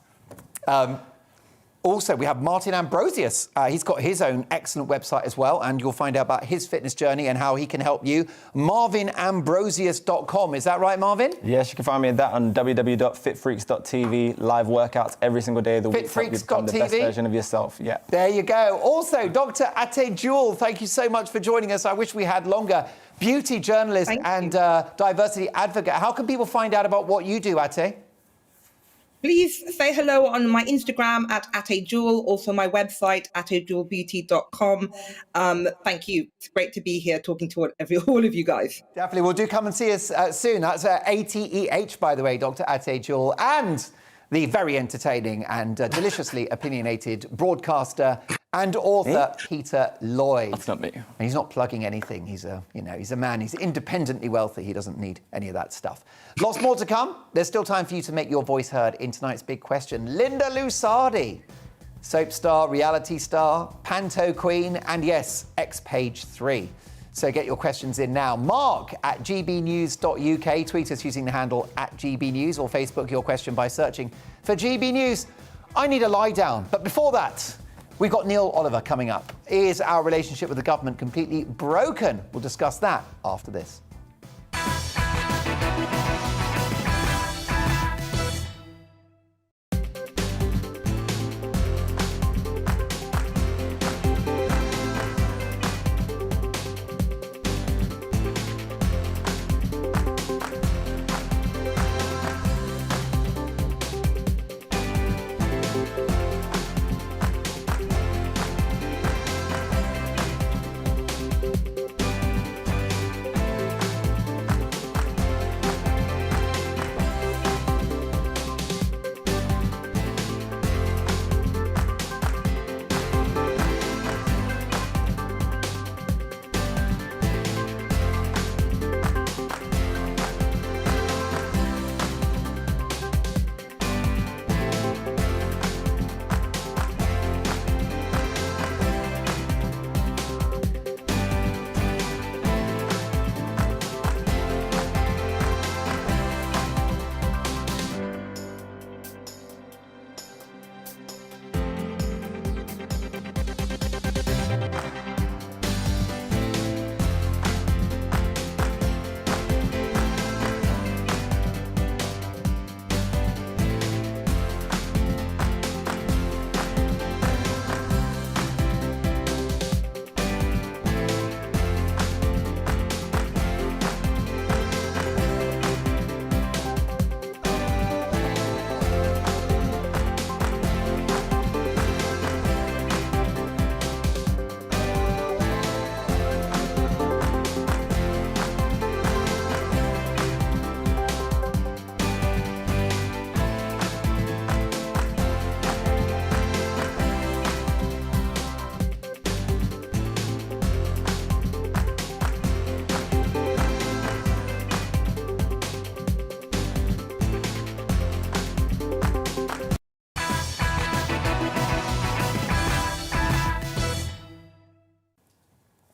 Also, we have Martin Ambrosius. He's got his own excellent website as well, and you'll find out about his fitness journey and how he can help you. MarvinAmbrosius.com. Is that right, Marvin? Yes, you can find me at that on www.fitfreaks.tv. Live workouts every single day of the week. Fitfreaks.tv. Become the best version of yourself. Yeah. There you go. Also, Dr. Ate Jewel, thank you so much for joining us. I wish we had longer. Beauty journalist and diversity advocate. How can people find out about what you do, Ate? Please say hello on my Instagram at @ajewel, also my website, atejewelbeauty.com. Thank you. It's great to be here talking to all of you guys. Definitely. Well, do come and see us soon. That's ATEH, by the way, Dr. Ate Jewel, and the very entertaining and deliciously opinionated broadcaster and author Peter Lloyd. That's not me. And he's not plugging anything. He's a man. He's independently wealthy. He doesn't need any of that stuff. Lots more to come. There's still time for you to make your voice heard in tonight's big question. Linda Lusardi, soap star, reality star, panto queen, and yes, ex-Page 3. So get your questions in now. Mark at gbnews.uk. Tweet us using the handle @GBNews or Facebook your question by searching for GB News. I need a lie down. But before that, we've got Neil Oliver coming up. Is our relationship with the government completely broken? We'll discuss that after this.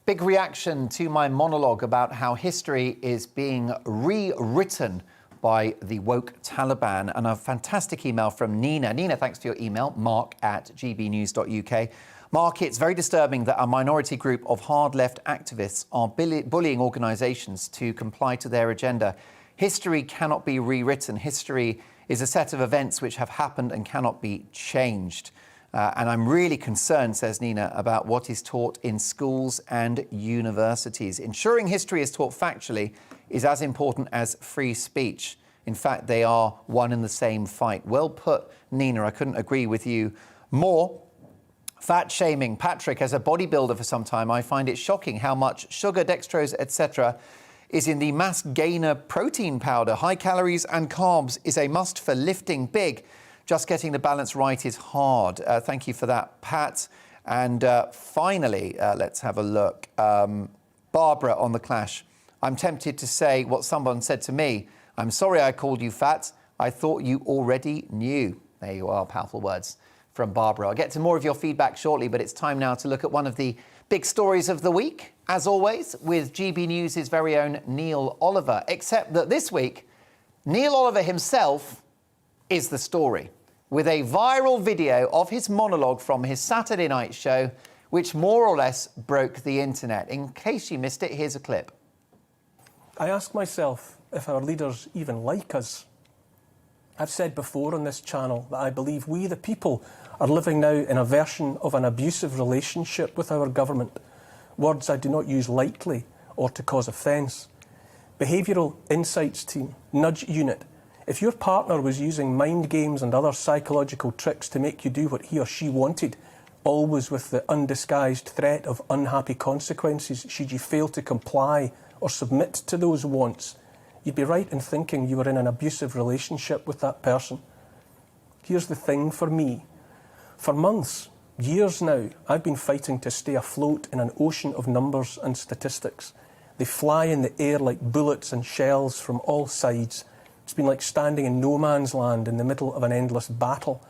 Big reaction to my monologue about how history is being rewritten by the woke Taliban, and a fantastic email from Nina. Nina, thanks for your email, mark@gbnews.uk. Mark, it's very disturbing that a minority group of hard-left activists are bullying organisations to comply to their agenda. History cannot be rewritten. History is a set of events which have happened and cannot be changed. And I'm really concerned, says Nina, about what is taught in schools and universities. Ensuring history is taught factually is as important as free speech. In fact, they are one and the same fight. Well put, Nina. I couldn't agree with you more. Fat shaming. Patrick, as a bodybuilder for some time, I find it shocking how much sugar, dextrose, etc. is in the mass gainer protein powder. High calories and carbs is a must for lifting big. Just getting the balance right is hard. Thank you for that, Pat. And finally, let's have a look. Barbara on The Clash. I'm tempted to say what someone said to me. I'm sorry I called you fat. I thought you already knew. There you are, powerful words from Barbara. I'll get to more of your feedback shortly, but it's time now to look at one of the big stories of the week, as always, with GB News' very own Neil Oliver. Except that this week, Neil Oliver himself is the story. with a viral video of his monologue from his Saturday night show, which more or less broke the internet. In case you missed it, here's a clip. I ask myself if our leaders even like us. I've said before on this channel that I believe we, the people, are living now in a version of an abusive relationship with our government. Words I do not use lightly or to cause offence. Behavioural Insights Team, Nudge Unit. If your partner was using mind games and other psychological tricks to make you do what he or she wanted, always with the undisguised threat of unhappy consequences should you fail to comply or submit to those wants, you'd be right in thinking you were in an abusive relationship with that person. Here's the thing for me. For months, years now, I've been fighting to stay afloat in an ocean of numbers and statistics. They fly in the air like bullets and shells from all sides. It's been like standing in no man's land in the middle of an endless battle.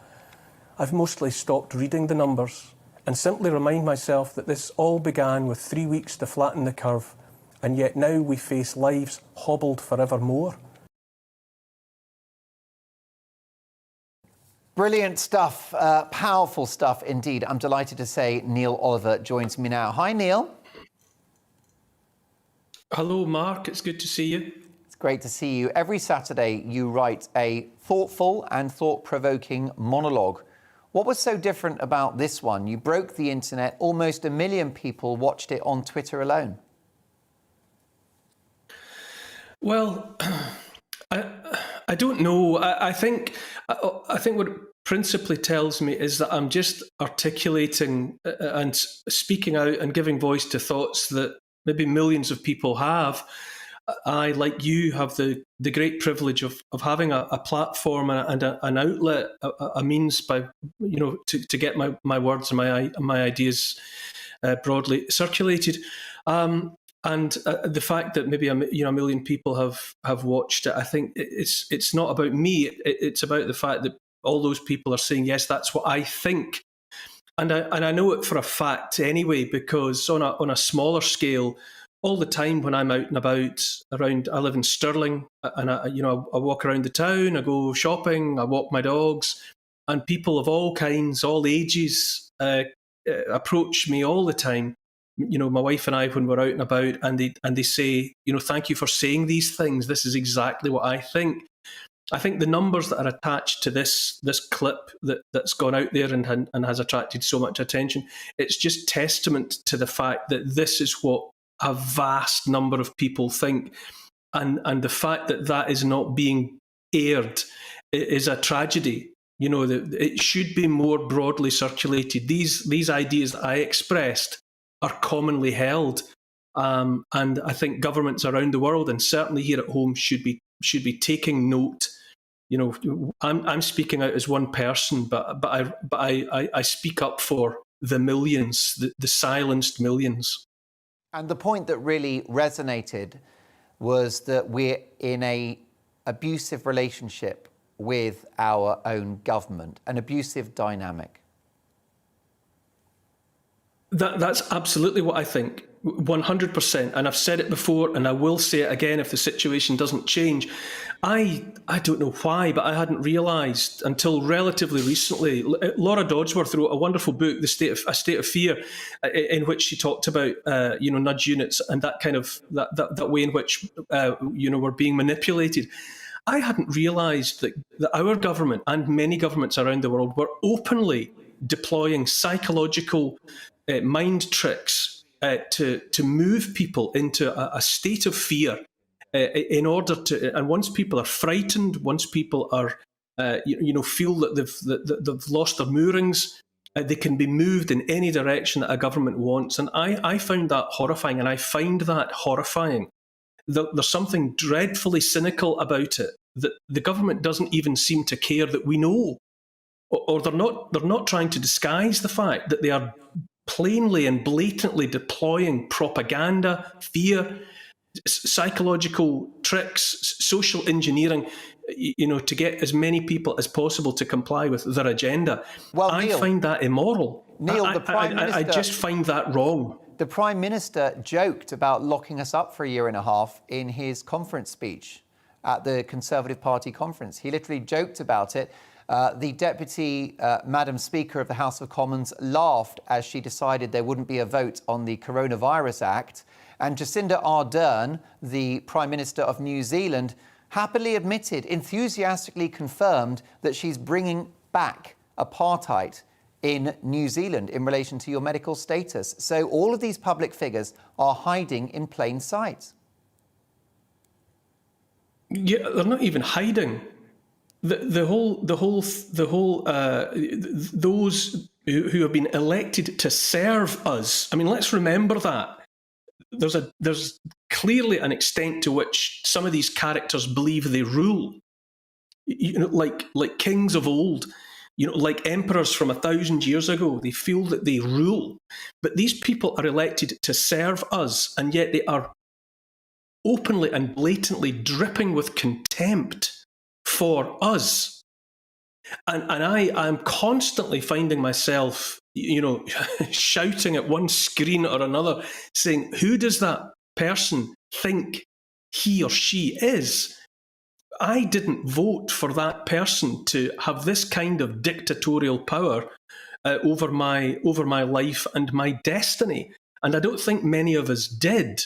I've mostly stopped reading the numbers and simply remind myself that this all began with 3 weeks to flatten the curve, and yet now we face lives hobbled forevermore. Brilliant stuff, powerful stuff indeed. I'm delighted to say Neil Oliver joins me now. Hi, Neil. Hello, Mark. It's good to see you. It's great to see you. Every Saturday, you write a thoughtful and thought-provoking monologue. What was so different about this one? You broke the internet. Almost 1 million people watched it on Twitter alone. Well, I don't know. I think what it principally tells me is that I'm just articulating and speaking out and giving voice to thoughts that maybe millions of people have. I, like you, have the great privilege of having a platform and an outlet, a means by to get my words and my ideas broadly circulated. And the fact that maybe 1 million people have watched it, I think it's not about me. It's about the fact that all those people are saying, yes, that's what I think. And I know it for a fact anyway, because on a smaller scale, all the time when I'm out and about around, I live in Stirling, and I walk around the town, I go shopping, I walk my dogs, and people of all kinds, all ages, approach me all the time. My wife and I, when we're out and about, and they say, thank you for saying these things. This is exactly what I think. I think the numbers that are attached to this clip that's gone out there and has attracted so much attention, it's just testament to the fact that this is what a vast number of people think. And the fact that is not being aired is a tragedy. It should be more broadly circulated. These ideas that I expressed are commonly held. And I think governments around the world, and certainly here at home, should be taking note. I'm speaking out as one person, but I speak up for the millions, the silenced millions. And the point that really resonated was that we're in an abusive relationship with our own government, an abusive dynamic. That's absolutely what I think, 100%. And I've said it before, and I will say it again if the situation doesn't change. I don't know why, but I hadn't realised until relatively recently. Laura Dodsworth wrote a wonderful book, A State of Fear, in which she talked about nudge units and that kind of that way in which we're being manipulated. I hadn't realised that our government and many governments around the world were openly deploying psychological mind tricks to move people into a state of fear in order to, and once people are frightened, once people are feel that they've lost their moorings, they can be moved in any direction that a government wants. And I found that horrifying, and I find that horrifying. There's something dreadfully cynical about it, that the government doesn't even seem to care that we know, or they're not trying to disguise the fact that they are plainly and blatantly deploying propaganda, fear, psychological tricks, social engineering, to get as many people as possible to comply with their agenda. Well, I find that immoral. Neil, the Prime Minister, I just find that wrong. The Prime Minister joked about locking us up for a year and a half in his conference speech at the Conservative Party conference. He literally joked about it. The Deputy Madam Speaker of the House of Commons laughed as she decided there wouldn't be a vote on the Coronavirus Act. And Jacinda Ardern, the Prime Minister of New Zealand, happily admitted, enthusiastically confirmed that she's bringing back apartheid in New Zealand in relation to your medical status. So all of these public figures are hiding in plain sight. Yeah, they're not even hiding. Those who have been elected to serve us. I mean, let's remember that there's clearly an extent to which some of these characters believe they rule. You know, like kings of old. You know, like emperors from 1,000 years ago, they feel that they rule. But these people are elected to serve us, and yet they are openly and blatantly dripping with contempt for us. And I'm constantly finding myself, you know, shouting at one screen or another, saying, who does that person think he or she is? I didn't vote for that person to have this kind of dictatorial power over my life and my destiny, and I don't think many of us did.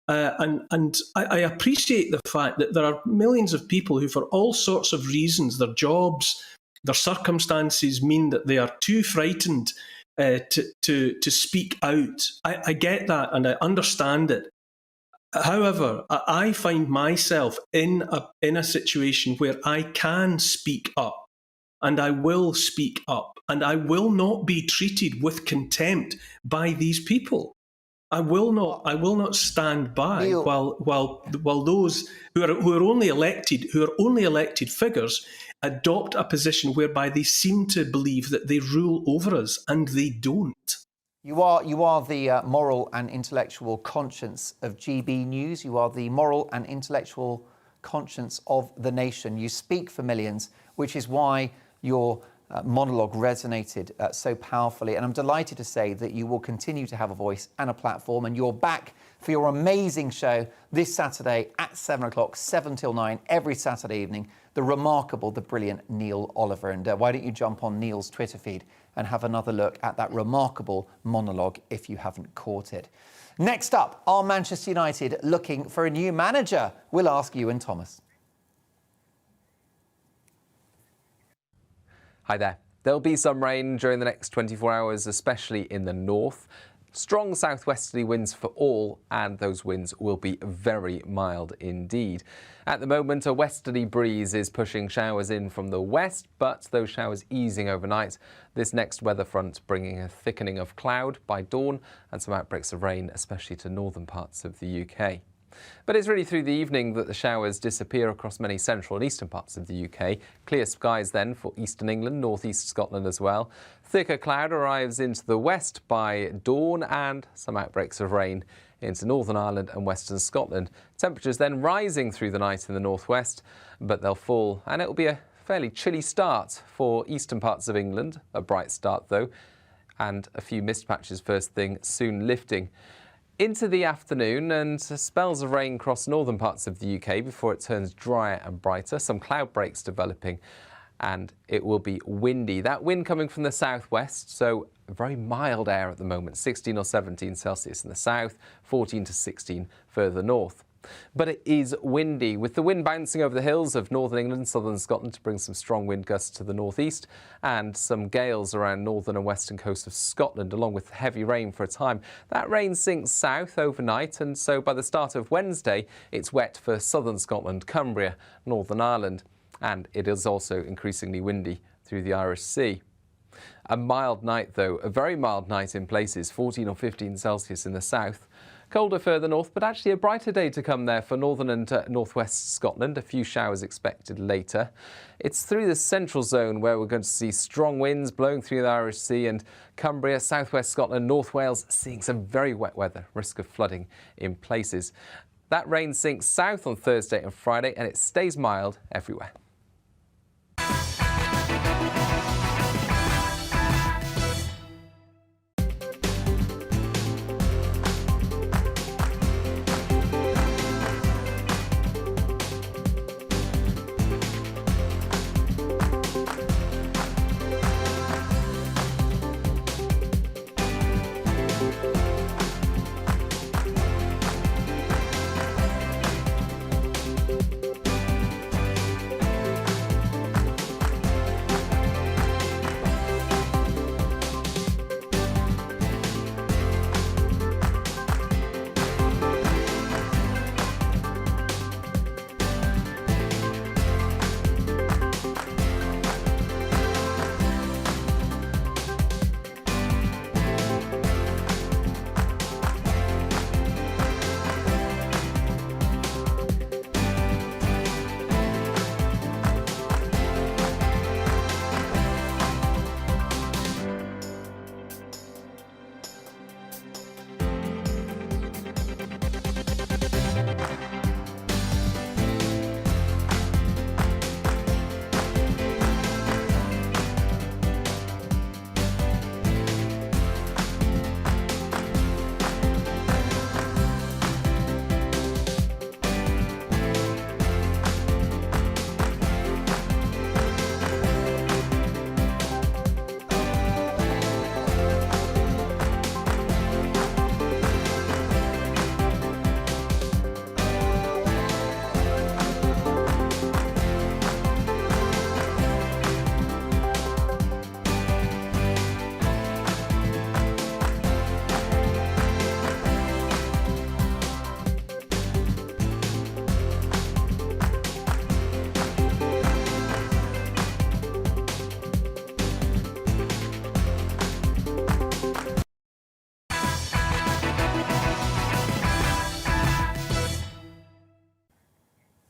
And I appreciate the fact that there are millions of people who, for all sorts of reasons, their jobs, their circumstances mean that they are too frightened to speak out. I get that and I understand it. However, I find myself in a situation where I can speak up, and I will speak up, and I will not be treated with contempt by these people. I will not stand by while those who are only elected figures adopt a position whereby they seem to believe that they rule over us, and they don't. You are the moral and intellectual conscience of GB News. You are the moral and intellectual conscience of the nation. You speak for millions, which is why your monologue resonated so powerfully. And I'm delighted to say that you will continue to have a voice and a platform. And you're back for your amazing show this Saturday at 7 o'clock, 7 till 9, every Saturday evening. The remarkable, the brilliant Neil Oliver. And why don't you jump on Neil's Twitter feed and have another look at that remarkable monologue if you haven't caught it. Next up, are Manchester United looking for a new manager? We'll ask Ewan Thomas. Hi there. There'll be some rain during the next 24 hours, especially in the north. Strong southwesterly winds for all, and those winds will be very mild indeed. At the moment, a westerly breeze is pushing showers in from the west, but those showers easing overnight. This next weather front bringing a thickening of cloud by dawn and some outbreaks of rain, especially to northern parts of the UK. But it's really through the evening that the showers disappear across many central and eastern parts of the UK. Clear skies then for eastern England, northeast Scotland as well. Thicker cloud arrives into the west by dawn and some outbreaks of rain into Northern Ireland and western Scotland. Temperatures then rising through the night in the northwest, but they'll fall and it'll be a fairly chilly start for eastern parts of England. A bright start though, and a few mist patches first thing, soon lifting into the afternoon, and spells of rain across northern parts of the UK before it turns drier and brighter. Some cloud breaks developing, and it will be windy. That wind coming from the southwest, so very mild air at the moment, 16 or 17 Celsius in the south, 14 to 16 further north. But it is windy, with the wind bouncing over the hills of northern England and southern Scotland to bring some strong wind gusts to the northeast and some gales around northern and western coast of Scotland, along with heavy rain for a time. That rain sinks south overnight, and so by the start of Wednesday, it's wet for southern Scotland, Cumbria, Northern Ireland, and it is also increasingly windy through the Irish Sea. A mild night, though, a very mild night in places, 14 or 15 Celsius in the south. Colder further north, but actually a brighter day to come there for northern and northwest Scotland. A few showers expected later. It's through the central zone where we're going to see strong winds blowing through the Irish Sea, and Cumbria, southwest Scotland, North Wales seeing some very wet weather, risk of flooding in places. That rain sinks south on Thursday and Friday, and it stays mild everywhere.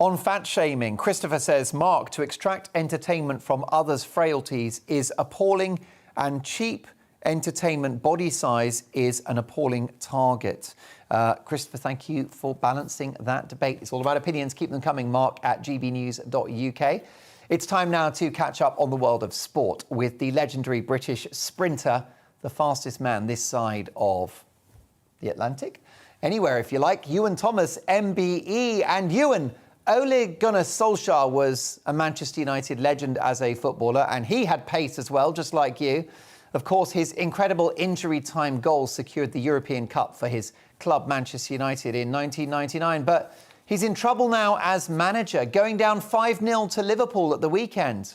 On fat shaming, Christopher says, Mark, to extract entertainment from others' frailties is appalling, and cheap entertainment body size is an appalling target. Christopher, thank you for balancing that debate. It's all about opinions. Keep them coming, Mark at gbnews.uk. It's time now to catch up on the world of sport with the legendary British sprinter, the fastest man this side of the Atlantic. Anywhere, if you like. Ewan Thomas, MBE. And Ewan, Ole Gunnar Solskjaer was a Manchester United legend as a footballer, and he had pace as well, just like you. Of course, his incredible injury time goal secured the European Cup for his club, Manchester United, in 1999. But he's in trouble now as manager, going down 5-0 to Liverpool at the weekend.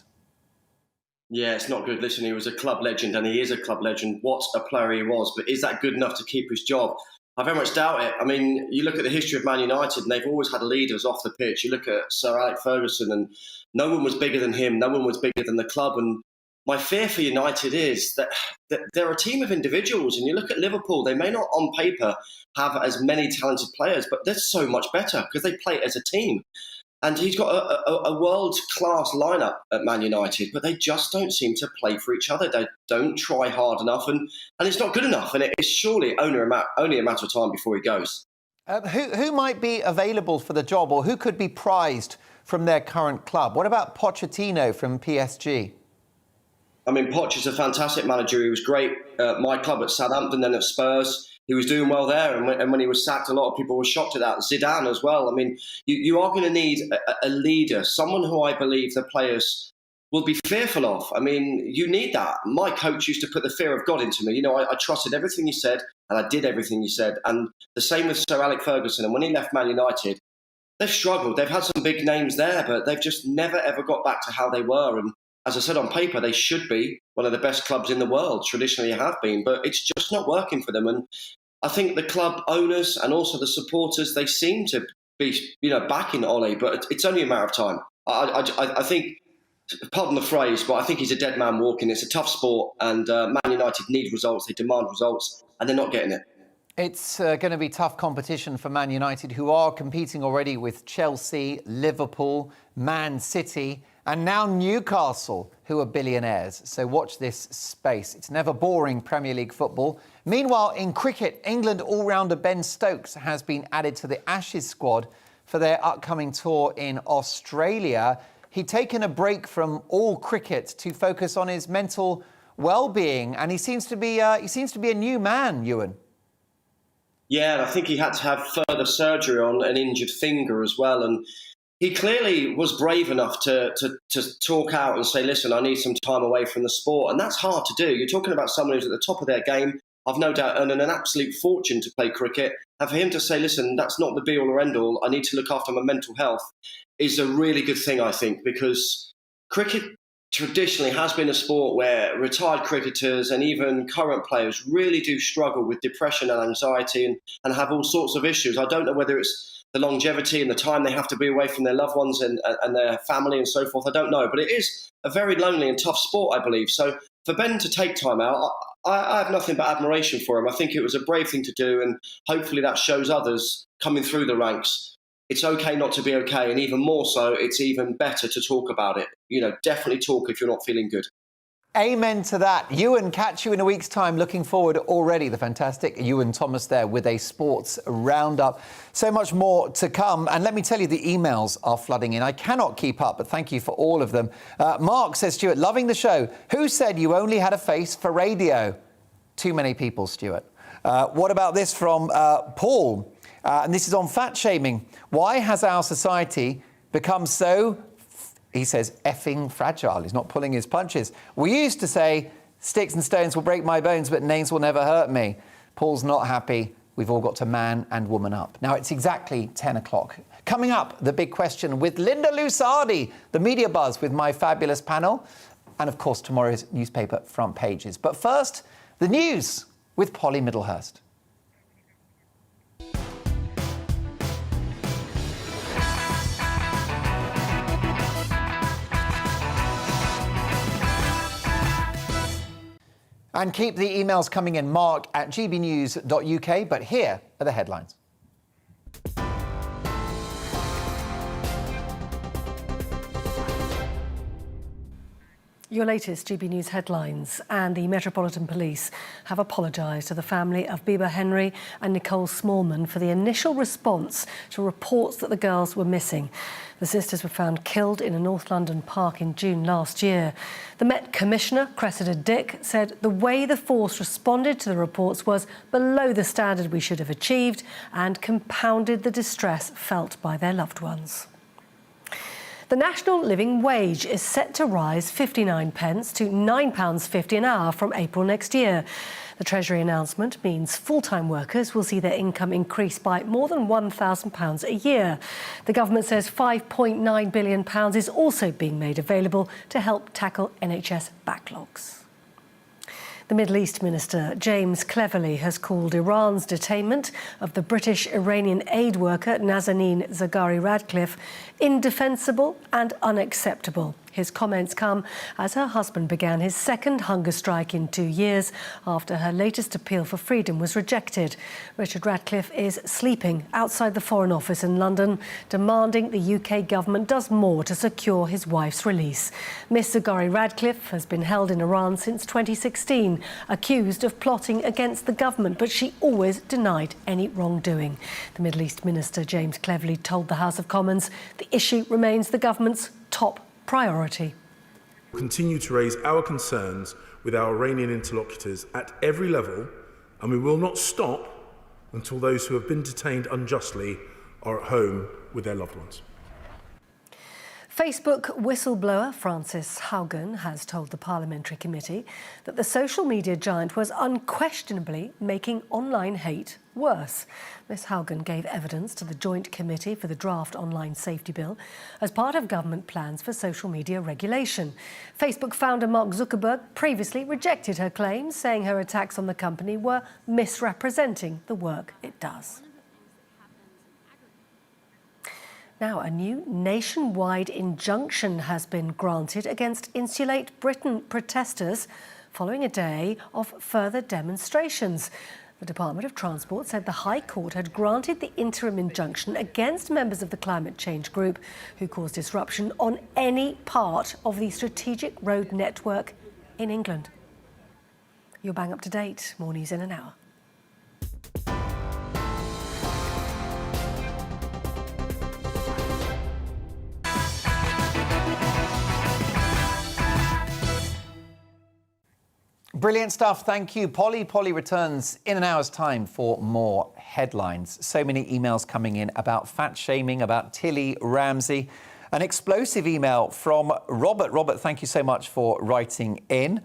Yeah, it's not good. Listen, he was a club legend, and he is a club legend. What a player he was. But is that good enough to keep his job? I very much doubt it. I mean, you look at the history of Man United, and they've always had leaders off the pitch. You look at Sir Alex Ferguson, and no one was bigger than him. No one was bigger than the club. And my fear for United is that they're a team of individuals. And you look at Liverpool, they may not on paper have as many talented players, but they're so much better because they play as a team. And he's got a world-class lineup at Man United, but they just don't seem to play for each other. They don't try hard enough, and it's not good enough. And it's surely only a matter of time before he goes. Who might be available for the job, or who could be prized from their current club? What about Pochettino from PSG? I mean, Poch is a fantastic manager. He was great at my club at Southampton, then at Spurs. He was doing well there, and when he was sacked, a lot of people were shocked at that. Zidane as well. I mean, you are going to need a leader, someone who I believe the players will be fearful of. I mean, you need that. My coach used to put the fear of God into me. You know, I trusted everything he said, and I did everything he said. And the same with Sir Alex Ferguson. And when he left Man United, they've struggled. They've had some big names there, but they've just never, ever got back to how they were. And as I said, on paper, they should be one of the best clubs in the world, traditionally have been, but it's just not working for them. And I think the club owners and also the supporters, they seem to be, backing Ole, but it's only a matter of time. I think, pardon the phrase, but I think he's a dead man walking. It's a tough sport, and Man United need results. They demand results, and they're not getting it. It's going to be tough competition for Man United, who are competing already with Chelsea, Liverpool, Man City, and now Newcastle, who are billionaires. So watch this space. It's never boring Premier League football. Meanwhile, in cricket, England all-rounder Ben Stokes has been added to the Ashes squad for their upcoming tour in Australia. He'd taken a break from all cricket to focus on his mental well-being, and he seems to be a new man, Ewan. Yeah, and I think he had to have further surgery on an injured finger as well. And he clearly was brave enough to talk out and say, listen, I need some time away from the sport. And that's hard to do. You're talking about someone who's at the top of their game. I've no doubt earning an absolute fortune to play cricket. And for him to say, listen, that's not the be-all or end-all, I need to look after my mental health, is a really good thing, I think, because cricket traditionally has been a sport where retired cricketers and even current players really do struggle with depression and anxiety and have all sorts of issues. I don't know whether it's the longevity and the time they have to be away from their loved ones and their family and so forth. I don't know. But it is a very lonely and tough sport, I believe. So for Ben to take time out, I have nothing but admiration for him. I think it was a brave thing to do, and hopefully that shows others coming through the ranks it's okay not to be okay, and even more so, it's even better to talk about it. You know, definitely talk if you're not feeling good. Amen to that. Ewan, catch you in a week's time. Looking forward already. The fantastic Ewan Thomas there with a sports roundup. So much more to come. And let me tell you, the emails are flooding in. I cannot keep up, but thank you for all of them. Mark says, Stuart, loving the show. Who said you only had a face for radio? Too many people, Stuart. What about this from Paul? And this is on fat shaming. Why has our society become so, he says, effing fragile? He's not pulling his punches. We used to say, sticks and stones will break my bones, but names will never hurt me. Paul's not happy. We've all got to man and woman up. Now, it's exactly 10 o'clock. Coming up, the big question with Linda Lusardi, the media buzz with my fabulous panel, and, of course, tomorrow's newspaper front pages. But first, the news with Polly Middlehurst. And keep the emails coming in, Mark at gbnews.uk. But here are the headlines. Your latest GB News headlines. And the Metropolitan Police have apologised to the family of Biba Henry and Nicole Smallman for the initial response to reports that the girls were missing. The sisters were found killed in a North London park in June last year. The Met Commissioner, Cressida Dick, said the way the force responded to the reports was below the standard we should have achieved and compounded the distress felt by their loved ones. The national living wage is set to rise 59 pence to £9.50 an hour from April next year. The Treasury announcement means full-time workers will see their income increase by more than £1,000 a year. The government says £5.9 billion is also being made available to help tackle NHS backlogs. The Middle East Minister, James Cleverly, has called Iran's detainment of the British-Iranian aid worker Nazanin Zaghari-Ratcliffe indefensible and unacceptable. His comments come as her husband began his second hunger strike in 2 years after her latest appeal for freedom was rejected. Richard Ratcliffe is sleeping outside the Foreign Office in London, demanding the UK government does more to secure his wife's release. Miss Zaghari-Ratcliffe has been held in Iran since 2016, accused of plotting against the government, but she always denied any wrongdoing. The Middle East Minister, James Cleverly, told the House of Commons the issue remains the government's top priority. We continue to raise our concerns with our Iranian interlocutors at every level, and we will not stop until those who have been detained unjustly are at home with their loved ones. Facebook whistleblower Frances Haugen has told the Parliamentary Committee that the social media giant was unquestionably making online hate worse. Ms Haugen gave evidence to the Joint Committee for the Draft Online Safety Bill as part of government plans for social media regulation. Facebook founder Mark Zuckerberg previously rejected her claims, saying her attacks on the company were misrepresenting the work it does. Now, a new nationwide injunction has been granted against Insulate Briton protesters following a day of further demonstrations. The Department of Transport said the High Court had granted the interim injunction against members of the climate change group who caused disruption on any part of the strategic road network in England. You're bang up to date. More news in an hour. Brilliant stuff. Thank you, Polly. Polly returns in an hour's time for more headlines. So many emails coming in about fat shaming, about Tilly Ramsay. An explosive email from Robert. Robert, thank you so much for writing in.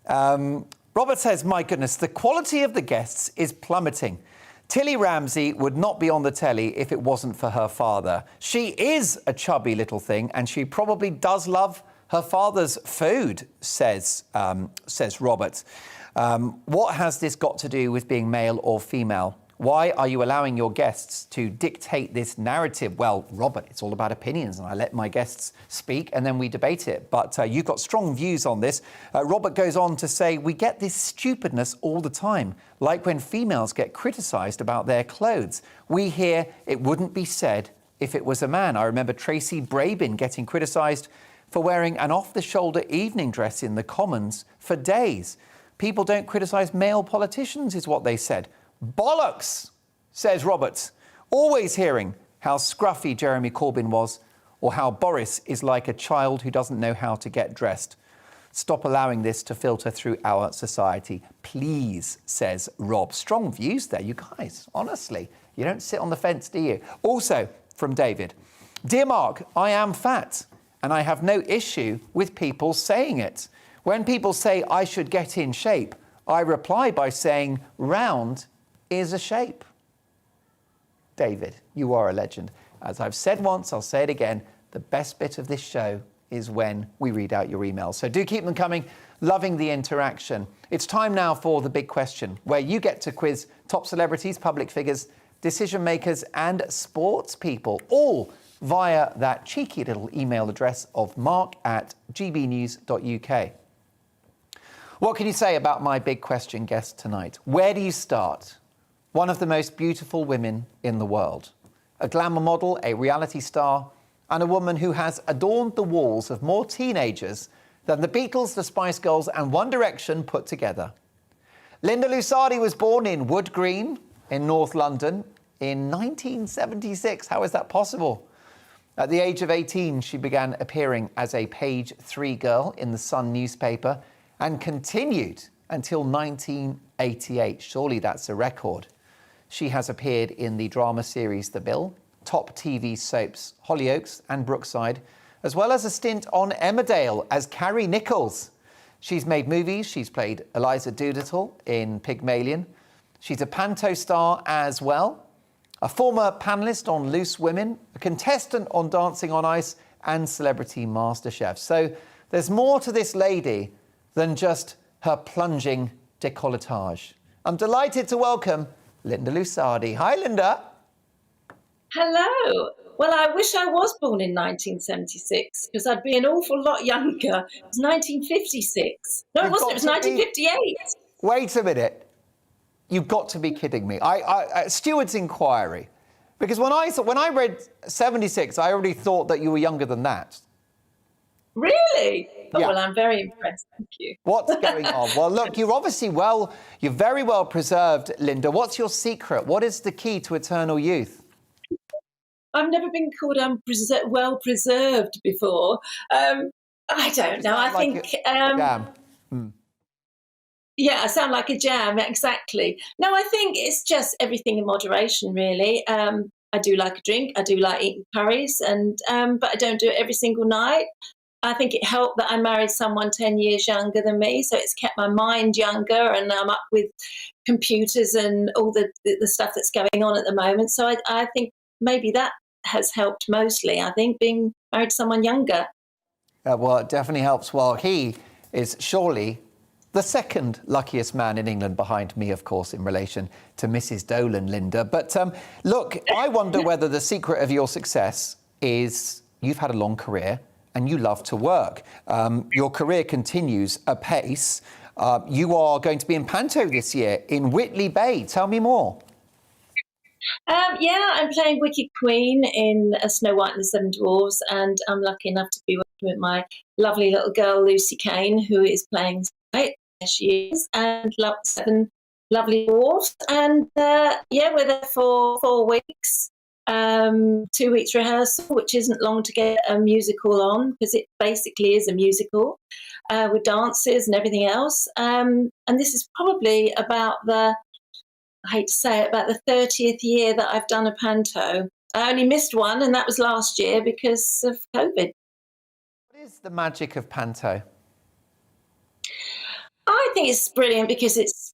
Robert says, my goodness, the quality of the guests is plummeting. Tilly Ramsay would not be on the telly if it wasn't for her father. She is a chubby little thing, and she probably does love her father's food, says Robert. What has this got to do with being male or female? Why are you allowing your guests to dictate this narrative? Well, Robert, it's all about opinions, and I let my guests speak and then we debate it. But you've got strong views on this. Robert goes on to say, we get this stupidness all the time, like when females get criticised about their clothes. We hear it wouldn't be said if it was a man. I remember Tracy Brabin getting criticised for wearing an off-the-shoulder evening dress in the Commons for days. People don't criticise male politicians, is what they said. Bollocks, says Roberts. Always hearing how scruffy Jeremy Corbyn was, or how Boris is like a child who doesn't know how to get dressed. Stop allowing this to filter through our society, please, says Rob. Strong views there, you guys, honestly. You don't sit on the fence, do you? Also, from David. Dear Mark, I am fat, and I have no issue with people saying it. When people say I should get in shape, I reply by saying round is a shape. David, you are a legend. As I've said once, I'll say it again, the best bit of this show is when we read out your emails. So do keep them coming. Loving the interaction. It's time now for the big question, where you get to quiz top celebrities, public figures, decision makers and sports people, all via that cheeky little email address of mark@gbnews.uk. What can you say about my big question guest tonight? Where do you start? One of the most beautiful women in the world. A glamour model, a reality star, and a woman who has adorned the walls of more teenagers than the Beatles, the Spice Girls and One Direction put together. Linda Lusardi was born in Wood Green in North London in 1976. How is that possible? At the age of 18, she began appearing as a page 3 girl in the Sun newspaper and continued until 1988. Surely that's a record. She has appeared in the drama series The Bill, top TV soaps Hollyoaks and Brookside, as well as a stint on Emmerdale as Carrie Nichols. She's made movies. She's played Eliza Doolittle in Pygmalion. She's a panto star as well, a former panellist on Loose Women, a contestant on Dancing on Ice and Celebrity MasterChef. So there's more to this lady than just her plunging décolletage. I'm delighted to welcome Linda Lusardi. Hi, Linda. Hello. Well, I wish I was born in 1976 because I'd be an awful lot younger. It was 1956. No, it wasn't. It was 1958. Wait a minute. You've got to be kidding me. Steward's inquiry. Because when I read 76, I already thought that you were younger than that. Really? Oh, Yeah. well, I'm very impressed. Thank you. What's going on? Well, look, you're very well preserved, Linda. What's your secret? What is the key to eternal youth? I've never been called well preserved before. I don't know. I think. Jam. Yeah, I sound like a jam, exactly. No, I think it's just everything in moderation, really. I do like a drink. I do like eating curries, but I don't do it every single night. I think it helped that I married someone 10 years younger than me, so it's kept my mind younger, and I'm up with computers and all the stuff that's going on at the moment. So I think maybe that has helped mostly, I think, being married to someone younger. Well, it definitely helps. Well, he is surely the second luckiest man in England behind me, of course, in relation to Mrs. Dolan, Linda. But look, I wonder whether the secret of your success is you've had a long career and you love to work. Your career continues apace. You are going to be in Panto this year in Whitley Bay. Tell me more. Yeah, I'm playing Wicked Queen in Snow White and the Seven Dwarfs, and I'm lucky enough to be working with my lovely little girl, Lucy Kane, who is playing There she is, and 7 lovely dwarfs. And yeah, we're there for 4 weeks, 2 weeks rehearsal, which isn't long to get a musical on, because it basically is a musical with dances and everything else. And this is probably about I hate to say it, about the 30th year that I've done a panto. I only missed one, and that was last year because of COVID. What is the magic of panto? I think it's brilliant because it's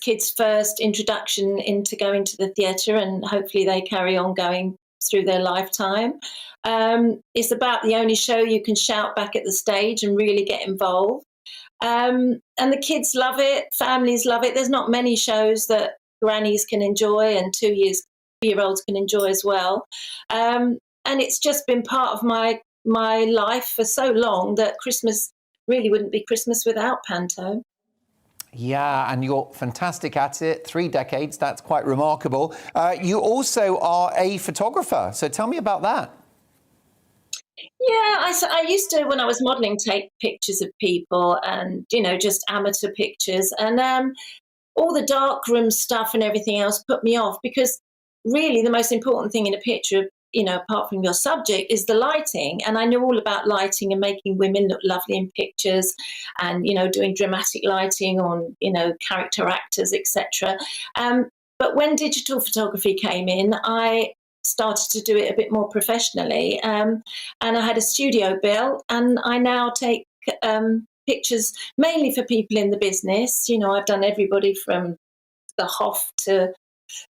kids' first introduction into going to the theatre, and hopefully they carry on going through their lifetime. It's about the only show you can shout back at the stage and really get involved. And the kids love it, families love it. There's not many shows that grannies can enjoy and 2-year-olds can enjoy as well. And it's just been part of my life for so long that Christmas really wouldn't be Christmas without panto. Yeah, and you're fantastic at it. 3 decades, that's quite remarkable. You also are a photographer, so tell me about that. Yeah, I used to, when I was modelling, take pictures of people and, just amateur pictures. And all the darkroom stuff and everything else put me off, because really the most important thing in a picture, apart from your subject, is the lighting. And I know all about lighting and making women look lovely in pictures and, doing dramatic lighting on, character actors, etc. But when digital photography came in, I started to do it a bit more professionally. And I had a studio built, and I now take pictures mainly for people in the business. I've done everybody from the Hoff to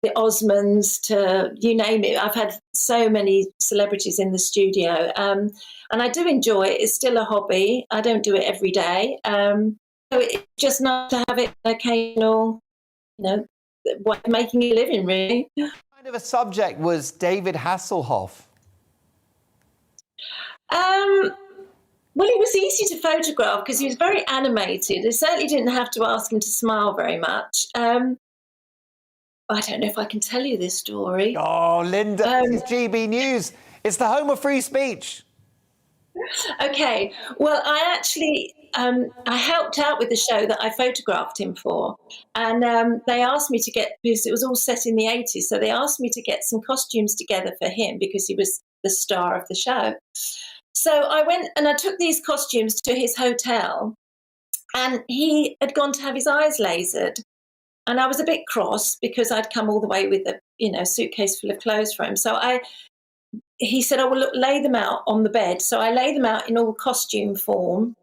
the Osmonds to you name it. I've had so many celebrities in the studio, and I do enjoy it. It's still a hobby. I don't do it every day. So it's just nice to have it occasional, making a living, really. What kind of a subject was David Hasselhoff? Well, he was easy to photograph because he was very animated. I certainly didn't have to ask him to smile very much. I don't know if I can tell you this story. Oh, Linda, this is GB News. It's the home of free speech. Okay, well, I actually I helped out with the show that I photographed him for, and they asked me to get, because it was all set in the 80s, so they asked me to get some costumes together for him because he was the star of the show. So I went and I took these costumes to his hotel, and he had gone to have his eyes lasered, and I was a bit cross because I'd come all the way with a suitcase full of clothes for him. So he said, "Oh, well, look, lay them out on the bed." So I lay them out in all costume form,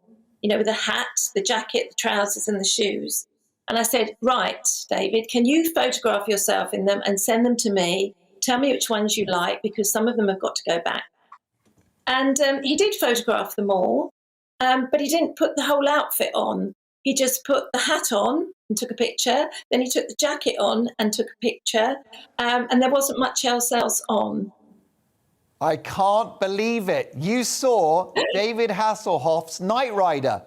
with the hat, the jacket, the trousers, and the shoes. And I said, "Right, David, can you photograph yourself in them and send them to me? Tell me which ones you like, because some of them have got to go back." And he did photograph them all, but he didn't put the whole outfit on. He just put the hat on and took a picture. Then he took the jacket on and took a picture. And there wasn't much else on. I can't believe it. You saw David Hasselhoff's Knight Rider.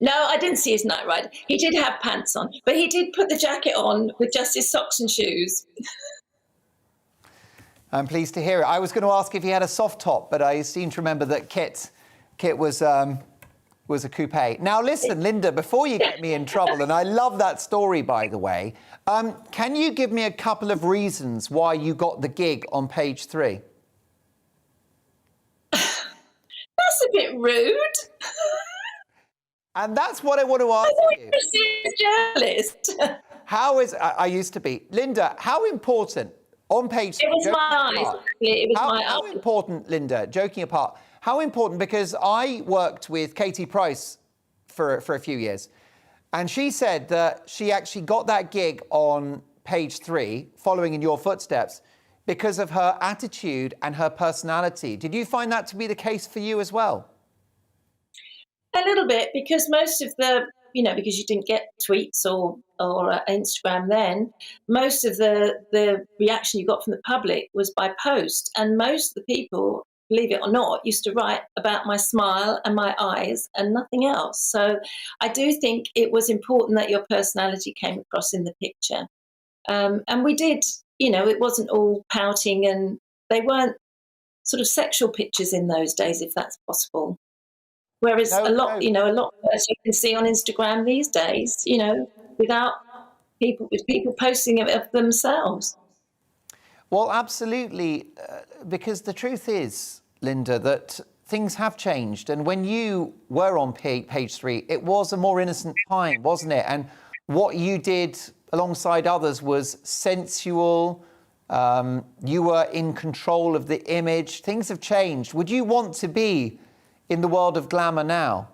No, I didn't see his Knight Rider. He did have pants on, but he did put the jacket on with just his socks and shoes. I'm pleased to hear it. I was going to ask if he had a soft top, but I seem to remember that Kit was a coupe. Now, listen, Linda, before you get me in trouble, and I love that story, by the way, can you give me a couple of reasons why you got the gig on Page 3? That's a bit rude. And that's what I want to ask you. You're a journalist. I used to be. Linda, how important, on Page 3... It was my eyes. It was my eyes. How important, Linda, joking apart, how important, because I worked with Katie Price for a few years, and she said that she actually got that gig on Page 3, following in your footsteps, because of her attitude and her personality. Did you find that to be the case for you as well? A little bit, because most of the, because you didn't get tweets or Instagram then, most of the reaction you got from the public was by post. And most of the people, believe it or not, used to write about my smile and my eyes and nothing else. So I do think it was important that your personality came across in the picture. And we did, it wasn't all pouting, and they weren't sort of sexual pictures in those days, if that's possible. Whereas a lot as you can see on Instagram these days, with people posting it of themselves. Well, absolutely, because the truth is, Linda, that things have changed. And when you were on Page 3, it was a more innocent time, wasn't it? And what you did alongside others was sensual. You were in control of the image. Things have changed. Would you want to be in the world of glamour now?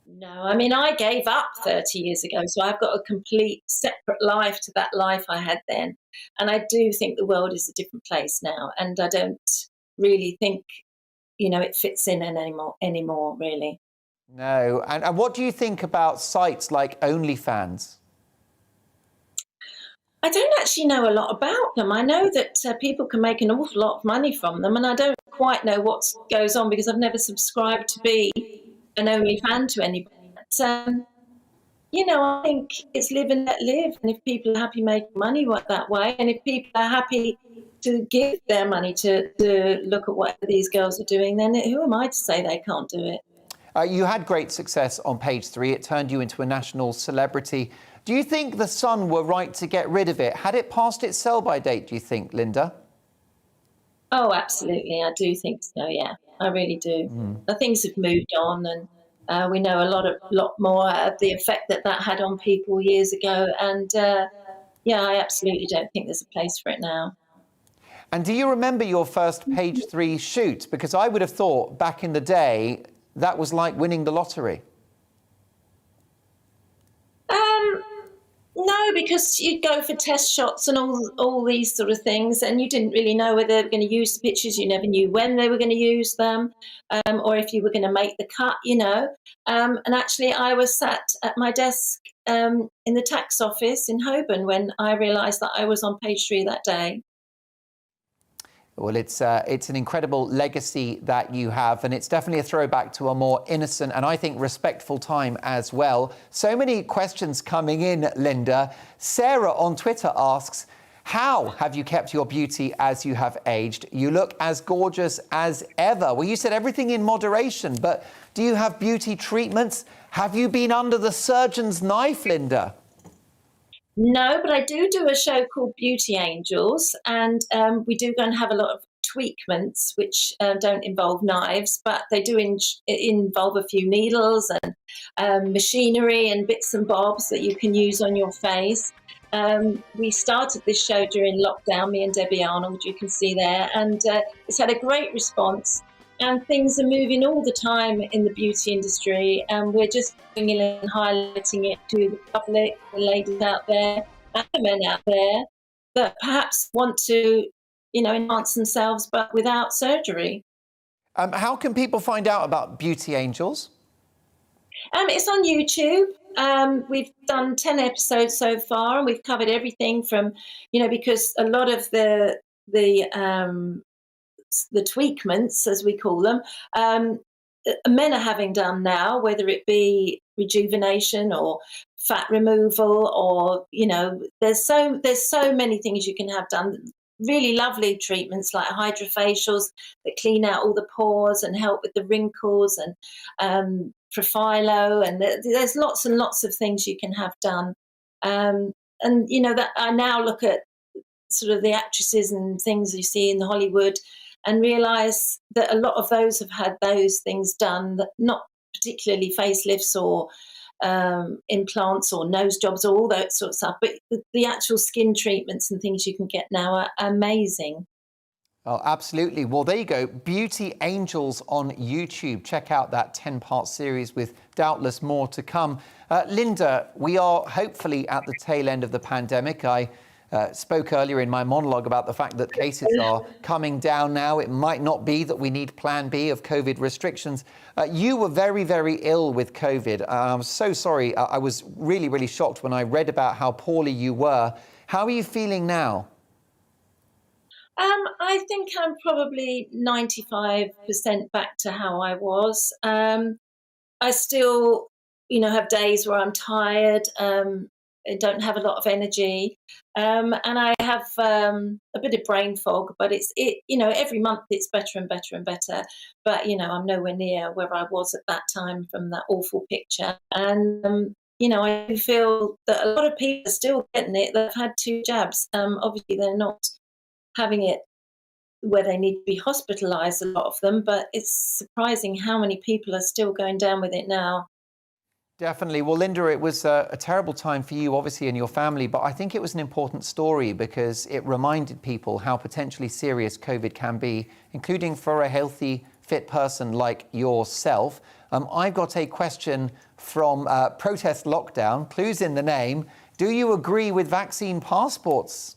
No, I mean, I gave up 30 years ago, so I've got a complete separate life to that life I had then. And I do think the world is a different place now, and I don't really think, it fits in anymore, really. No. And what do you think about sites like OnlyFans? I don't actually know a lot about them. I know that people can make an awful lot of money from them, and I don't quite know what goes on because I've never subscribed to be an OnlyFan to anybody. But, I think it's live and let live, and if people are happy making money that way, and if people are happy to give their money to look at what these girls are doing, then who am I to say they can't do it? You had great success on Page 3. It turned you into a national celebrity. Do you think The Sun were right to get rid of it? Had it passed its sell-by date, do you think, Linda? Oh, absolutely. I do think so, yeah. I really do. Things have moved on, and we know a lot more of the effect that had on people years ago. And, I absolutely don't think there's a place for it now. And do you remember your first Page 3 shoot? Because I would have thought back in the day that was like winning the lottery. No, because you'd go for test shots and all these sort of things, and you didn't really know whether they were going to use the pictures. You never knew when they were going to use them, or if you were going to make the cut, And actually, I was sat at my desk in the tax office in Holborn when I realised that I was on Page 3 that day. Well, it's an incredible legacy that you have, and it's definitely a throwback to a more innocent and, I think, respectful time as well. So many questions coming in, Linda. Sarah on Twitter asks, How have you kept your beauty as you have aged? You look as gorgeous as ever. Well, you said everything in moderation, but do you have beauty treatments? Have you been under the surgeon's knife, Linda? No, but I do a show called Beauty Angels, and we do go and have a lot of tweakments, which don't involve knives, but they do involve a few needles and machinery and bits and bobs that you can use on your face. We started this show during lockdown, me and Debbie Arnold, you can see there, and it's had a great response. And things are moving all the time in the beauty industry, and we're just bringing and highlighting it to the public, the ladies out there, and the men out there that perhaps want to, enhance themselves, but without surgery. How can people find out about Beauty Angels? It's on YouTube. We've done 10 episodes so far, and we've covered everything from, because a lot of the tweakments, as we call them, men are having done now, whether it be rejuvenation or fat removal, or there's so many things you can have done. Really lovely treatments like hydrofacials that clean out all the pores and help with the wrinkles, and Profilo, and there's lots and lots of things you can have done. And that I now look at sort of the actresses and things you see in Hollywood, and realise that a lot of those have had those things done, that not particularly facelifts or implants or nose jobs or all that sort of stuff, but the actual skin treatments and things you can get now are amazing. Oh, absolutely. Well, there you go. Beauty Angels on YouTube. Check out that 10-part series with doubtless more to come. Linda, we are hopefully at the tail end of the pandemic. I spoke earlier in my monologue about the fact that cases are coming down now. It might not be that we need plan B of COVID restrictions. You were very, very ill with COVID. I'm so sorry. I was really, really shocked when I read about how poorly you were. How are you feeling now? I think I'm probably 95% back to how I was. I still, have days where I'm tired. I don't have a lot of energy, and I have a bit of brain fog. But every month it's better and better and better. But I'm nowhere near where I was at that time from that awful picture. And I feel that a lot of people are still getting it. They've had 2 jabs. Obviously, they're not having it where they need to be hospitalised, a lot of them. But it's surprising how many people are still going down with it now. Definitely. Well, Linda, it was a terrible time for you, obviously, and your family, but I think it was an important story because it reminded people how potentially serious COVID can be, including for a healthy, fit person like yourself. I've got a question from Protest Lockdown. Clues in the name. Do you agree with vaccine passports?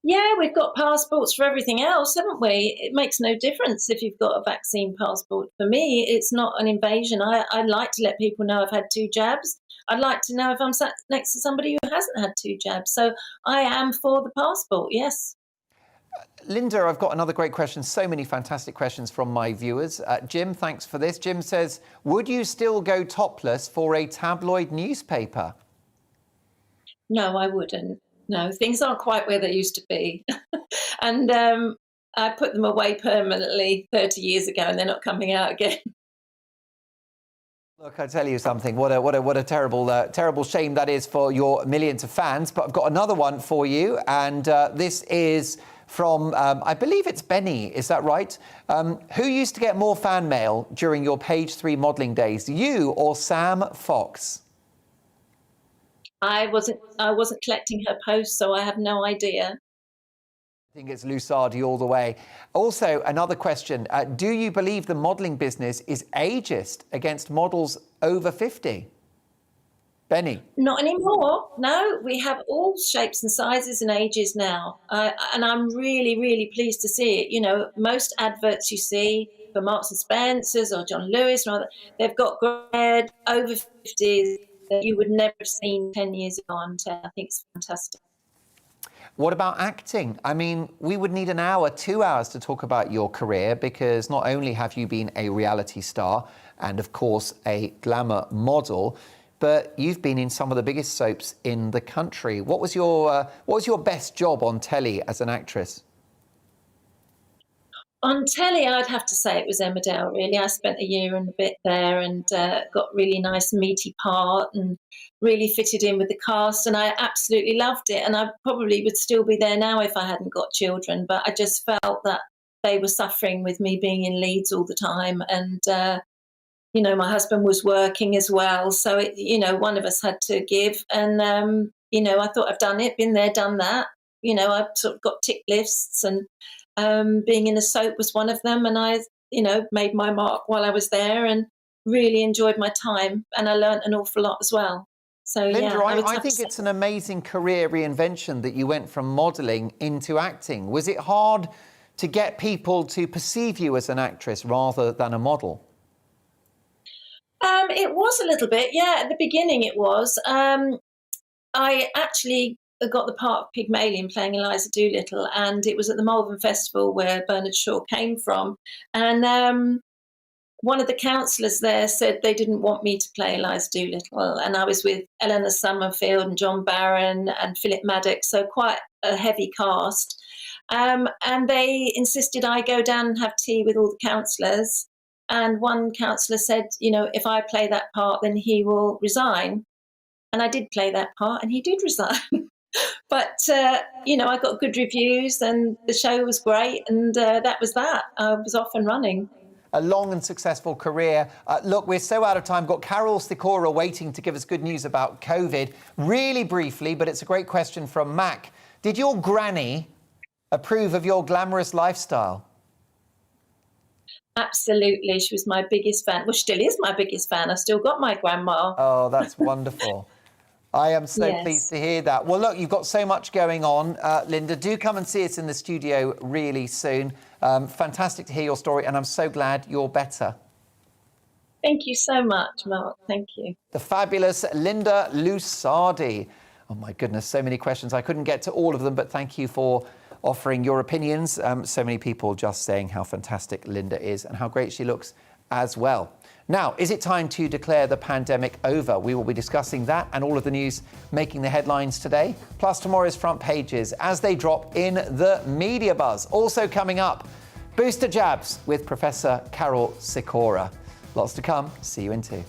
Yeah, we've got passports for everything else, haven't we? It makes no difference if you've got a vaccine passport. For me, it's not an invasion. I'd like to let people know I've had 2 jabs. I'd like to know if I'm sat next to somebody who hasn't had 2 jabs. So I am for the passport, yes. Linda, I've got another great question. So many fantastic questions from my viewers. Jim, thanks for this. Jim says, would you still go topless for a tabloid newspaper? No, I wouldn't. No, things aren't quite where they used to be. And I put them away permanently 30 years ago, and they're not coming out again. Look, I tell you something. What a terrible shame that is for your millions of fans. But I've got another one for you, and this is from I believe it's Benny. Is that right? Who used to get more fan mail during your Page 3 modelling days, you or Sam Fox? I wasn't collecting her posts, so I have no idea. I think it's Lusardi all the way. Also, another question. Do you believe the modelling business is ageist against models over 50? Benny? Not anymore. No, we have all shapes and sizes and ages now. And I'm really, really pleased to see it. Most adverts you see for Marks and Spencer's or John Lewis, they've got grey, over 50s. That you would never have seen 10 years ago on telly. I think it's fantastic. What about acting? I mean, we would need an hour, 2 hours to talk about your career, because not only have you been a reality star and, of course, a glamour model, but you've been in some of the biggest soaps in the country. What was your best job on telly as an actress? On telly, I'd have to say it was Emmerdale, really. I spent a year and a bit there and got really nice, meaty part and really fitted in with the cast, and I absolutely loved it. And I probably would still be there now if I hadn't got children, but I just felt that they were suffering with me being in Leeds all the time. And, you know, my husband was working as well. So, you know, one of us had to give. And, you know, I thought I've done it, been there, done that. You know, I've sort of got tick lists, and being in a soap was one of them, and I, you know, made my mark while I was there and really enjoyed my time, and I learnt an awful lot as well. So, Linda, yeah, I think it's an amazing career reinvention that you went from modelling into acting. Was it hard to get people to perceive you as an actress rather than a model? It was a little bit, yeah. At the beginning it was. I actually got the part of Pygmalion playing Eliza Doolittle, and it was at the Malvern Festival where Bernard Shaw came from. And one of the councillors there said they didn't want me to play Eliza Doolittle, and I was with Eleanor Summerfield and John Barron and Philip Maddox, so quite a heavy cast. And they insisted I go down and have tea with all the councillors. And one councillor said, you know, if I play that part, then he will resign. And I did play that part, and he did resign. But, you know, I got good reviews and the show was great, and that was that. I was off and running. A long and successful career. Look, we're so out of time. Got Carol Sikora waiting to give us good news about COVID. Really briefly, but it's a great question from Mac. Did your granny approve of your glamorous lifestyle? Absolutely. She was my biggest fan. Well, she still is my biggest fan. I've still got my grandma. Oh, that's wonderful. I am so pleased to hear that. Well, look, you've got so much going on, Linda. Do come and see us in the studio really soon. Fantastic to hear your story, and I'm so glad you're better. Thank you so much, Mark. Thank you. The fabulous Linda Lusardi. Oh, my goodness, so many questions. I couldn't get to all of them, but thank you for offering your opinions. So many people just saying how fantastic Linda is and how great she looks as well. Now, is it time to declare the pandemic over? We will be discussing that and all of the news making the headlines today, plus tomorrow's front pages as they drop in the media buzz. Also coming up, booster jabs with Professor Carol Sikora. Lots to come. See you in 2.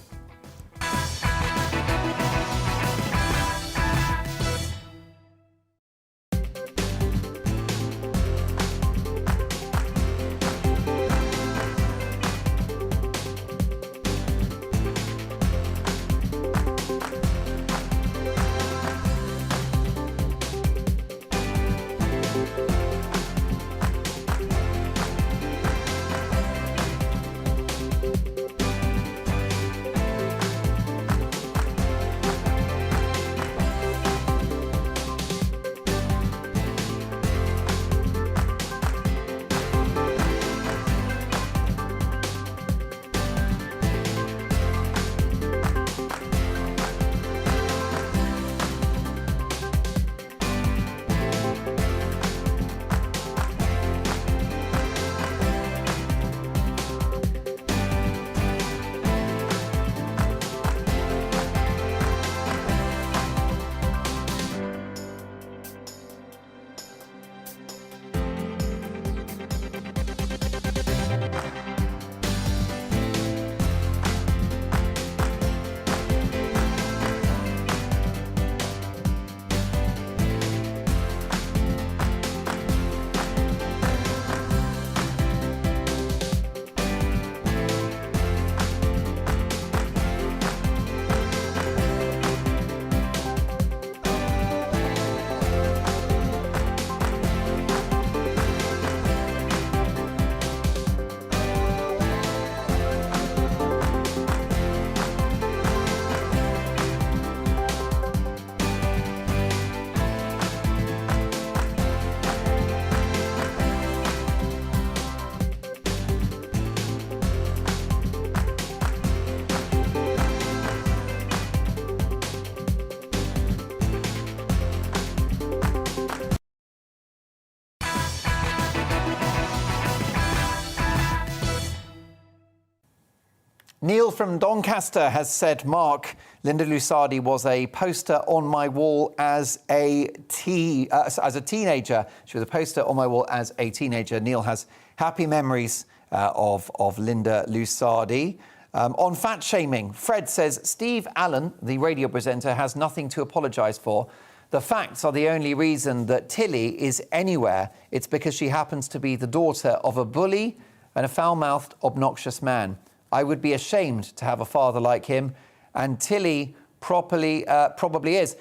Neil from Doncaster has said, Mark, Linda Lusardi was a poster on my wall as a teenager. She was a poster on my wall as a teenager. Neil has happy memories of Linda Lusardi. On fat shaming, Fred says, Steve Allen, the radio presenter, has nothing to apologise for. The facts are the only reason that Tilly is anywhere. It's because she happens to be the daughter of a bully and a foul-mouthed, obnoxious man. I would be ashamed to have a father like him, and Tilly probably is.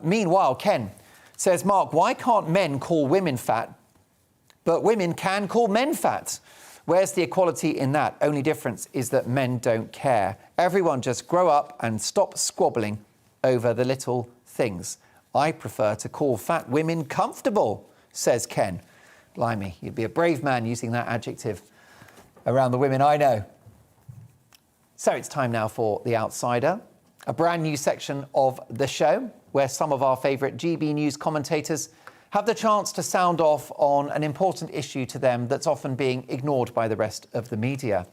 Meanwhile, Ken says, Mark, why can't men call women fat, but women can call men fat? Where's the equality in that? Only difference is that men don't care. Everyone just grow up and stop squabbling over the little things. I prefer to call fat women comfortable, says Ken. Blimey, you'd be a brave man using that adjective around the women I know. So it's time now for The Outsider, a brand new section of the show where some of our favourite GB News commentators have the chance to sound off on an important issue to them that's often being ignored by the rest of the media.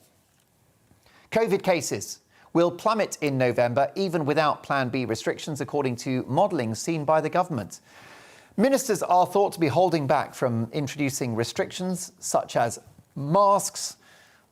COVID cases will plummet in November, even without Plan B restrictions, according to modelling seen by the government. Ministers are thought to be holding back from introducing restrictions such as masks,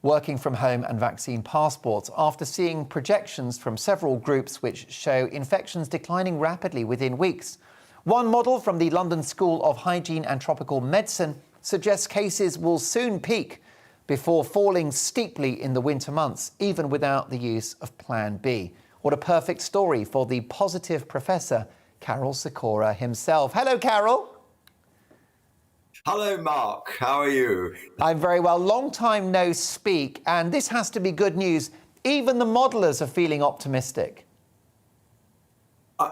working from home and vaccine passports after seeing projections from several groups which show infections declining rapidly within weeks. One model from the London School of Hygiene and Tropical Medicine suggests cases will soon peak before falling steeply in the winter months, even without the use of Plan B. What a perfect story for the positive Professor Carol Sikora himself. Hello, Carol. Hello, Mark. How are you? I'm very well. Long time no speak, and this has to be good news. Even the modellers are feeling optimistic.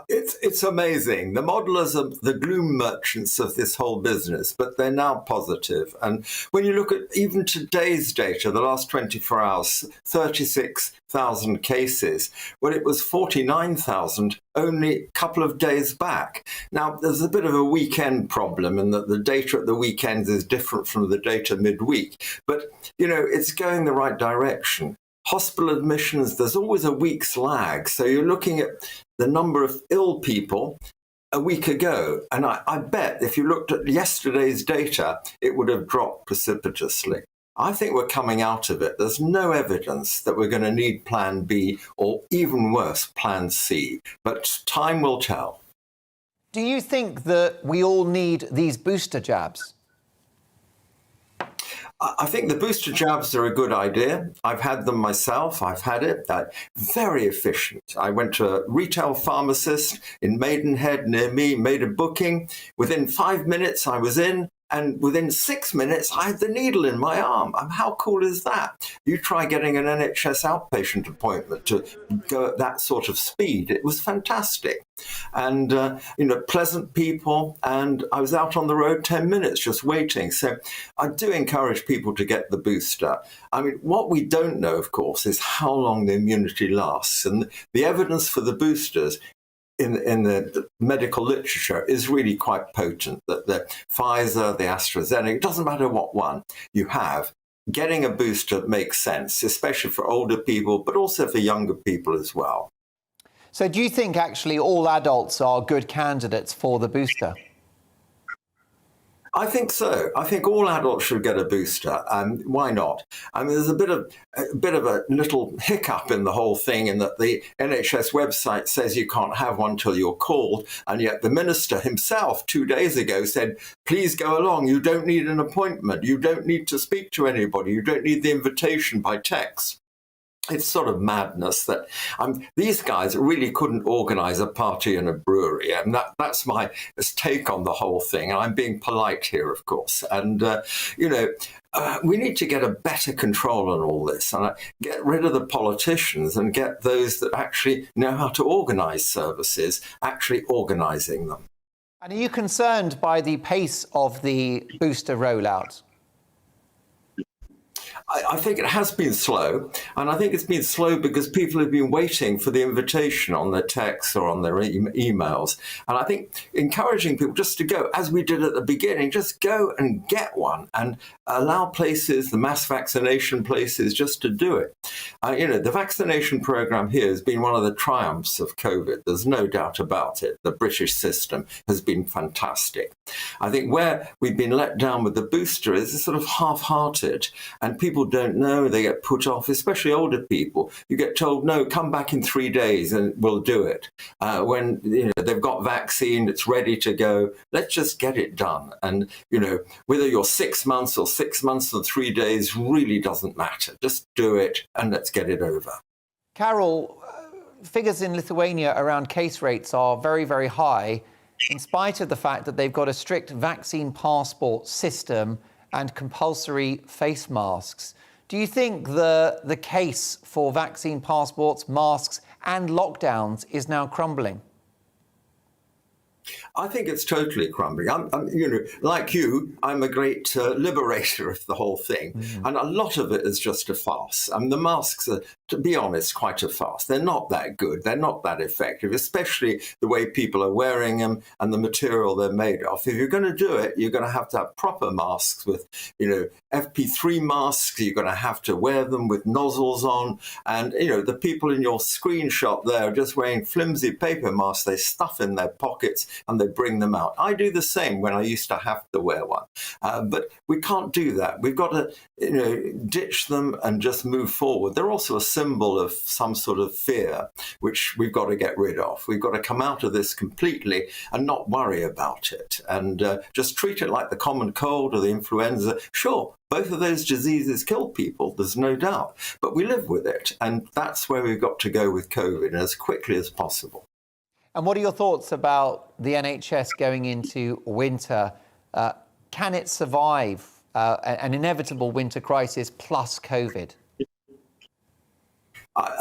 It's amazing. The modelers are the gloom merchants of this whole business, but they're now positive. And when you look at even today's data, the last 24 hours, 36,000 cases, well, it was 49,000 only a couple of days back. Now, there's a bit of a weekend problem in that the data at the weekends is different from the data midweek. But, you know, it's going the right direction. Hospital admissions, there's always a week's lag. So you're looking at the number of ill people a week ago. And I bet if you looked at yesterday's data, it would have dropped precipitously. I think we're coming out of it. There's no evidence that we're going to need Plan B or even worse, Plan C. But time will tell. Do you think that we all need these booster jabs? I think the booster jabs are a good idea. I've had them myself. I've had it. Very efficient. I went to a retail pharmacist in Maidenhead near me, made a booking. Within 5 minutes, I was in. And within 6 minutes, I had the needle in my arm. How cool is that? You try getting an NHS outpatient appointment to go at that sort of speed. It was fantastic. And, pleasant people. And I was out on the road 10 minutes just waiting. So I do encourage people to get the booster. I mean, what we don't know, of course, is how long the immunity lasts. And the evidence for the boosters in the medical literature is really quite potent, that the Pfizer, the AstraZeneca, it doesn't matter what one you have, getting a booster makes sense, especially for older people, but also for younger people as well. So do you think actually all adults are good candidates for the booster? I think so. I think all adults should get a booster. Why not? I mean, there's a bit of a little hiccup in the whole thing in that the NHS website says you can't have one till you're called. And yet the minister himself 2 days ago said, please go along. You don't need an appointment. You don't need to speak to anybody. You don't need the invitation by text. It's sort of madness that these guys really couldn't organise a party in a brewery. And that's my take on the whole thing. And I'm being polite here, of course. And, we need to get a better control on all this and get rid of the politicians and get those that actually know how to organise services, actually organising them. And are you concerned by the pace of the booster rollout? I think it has been slow, and I think it's been slow because people have been waiting for the invitation on their texts or on their emails. And I think encouraging people just to go, as we did at the beginning, just go and get one and allow places, the mass vaccination places, just to do it. The vaccination program here has been one of the triumphs of COVID. There's no doubt about it. The British system has been fantastic. I think where we've been let down with the booster is sort of half-hearted, and people don't know, they get put off, especially older people. You get told, no, come back in 3 days and we'll do it. When they've got vaccine, it's ready to go, let's just get it done. And, whether you're 6 months or 6 months and 3 days really doesn't matter. Just do it and let's get it over. Carol, figures in Lithuania around case rates are very, very high, in spite of the fact that they've got a strict vaccine passport system and compulsory face masks. Do you think the case for vaccine passports, masks and lockdowns is now crumbling? I think it's totally crumbling. I'm like you, I'm a great liberator of the whole thing. Mm-hmm. And a lot of it is just a farce. The masks are, to be honest, quite a farce. They're not that good. They're not that effective, especially the way people are wearing them and the material they're made of. If you're going to do it, you're going to have proper masks with, FP3 masks. You're going to have to wear them with nozzles on. And, the people in your screenshot there are just wearing flimsy paper masks. They stuff in their pockets and they bring them out. I do the same when I used to have to wear one. But we can't do that. We've got to, ditch them and just move forward. They're also a symbol of some sort of fear, which we've got to get rid of. We've got to come out of this completely and not worry about it and just treat it like the common cold or the influenza. Sure, both of those diseases kill people, there's no doubt, but we live with it. And that's where we've got to go with COVID, as quickly as possible. And what are your thoughts about the NHS going into winter? Can it survive an inevitable winter crisis plus COVID?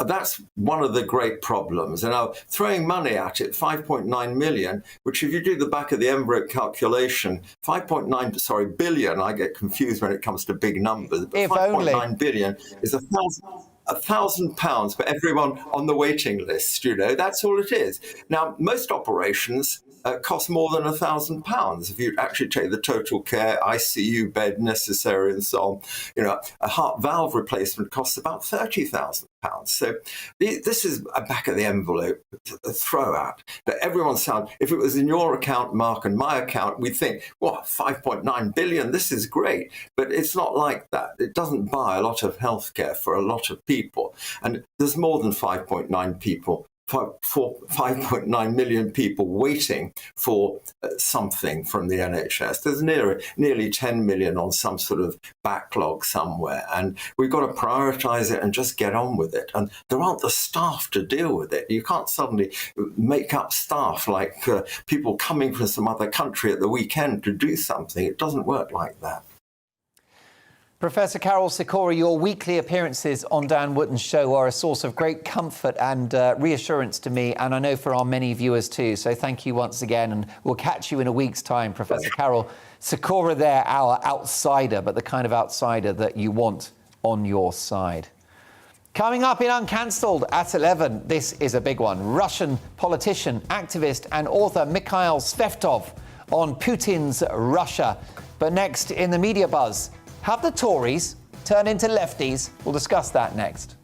That's one of the great problems. And throwing money at it, 5.9 million, which if you do the back of the envelope calculation, billion, I get confused when it comes to big numbers, but 5.9 billion is £1,000 for everyone on the waiting list, that's all it is. Now, most operations cost more than £1,000 if you actually take the total care, ICU bed necessary and so on. A heart valve replacement costs about £30,000. So this is a back of the envelope throw out. But everyone's sound, if it was in your account, Mark, and my account, we'd think, 5.9 billion, this is great. But it's not like that. It doesn't buy a lot of healthcare for a lot of people. And there's more than 5.9 million people waiting for something from the NHS. There's nearly 10 million on some sort of backlog somewhere. And we've got to prioritise it and just get on with it. And there aren't the staff to deal with it. You can't suddenly make up staff like people coming from some other country at the weekend to do something. It doesn't work like that. Professor Carol Sikora, your weekly appearances on Dan Wootton's show are a source of great comfort and reassurance to me, and I know for our many viewers too. So thank you once again, and we'll catch you in a week's time, Professor Carol Sikora there, our outsider, but the kind of outsider that you want on your side. Coming up in Uncancelled at 11, this is a big one. Russian politician, activist and author Mikhail Sveftov on Putin's Russia. But next in the media buzz, have the Tories turned into lefties? We'll discuss that next.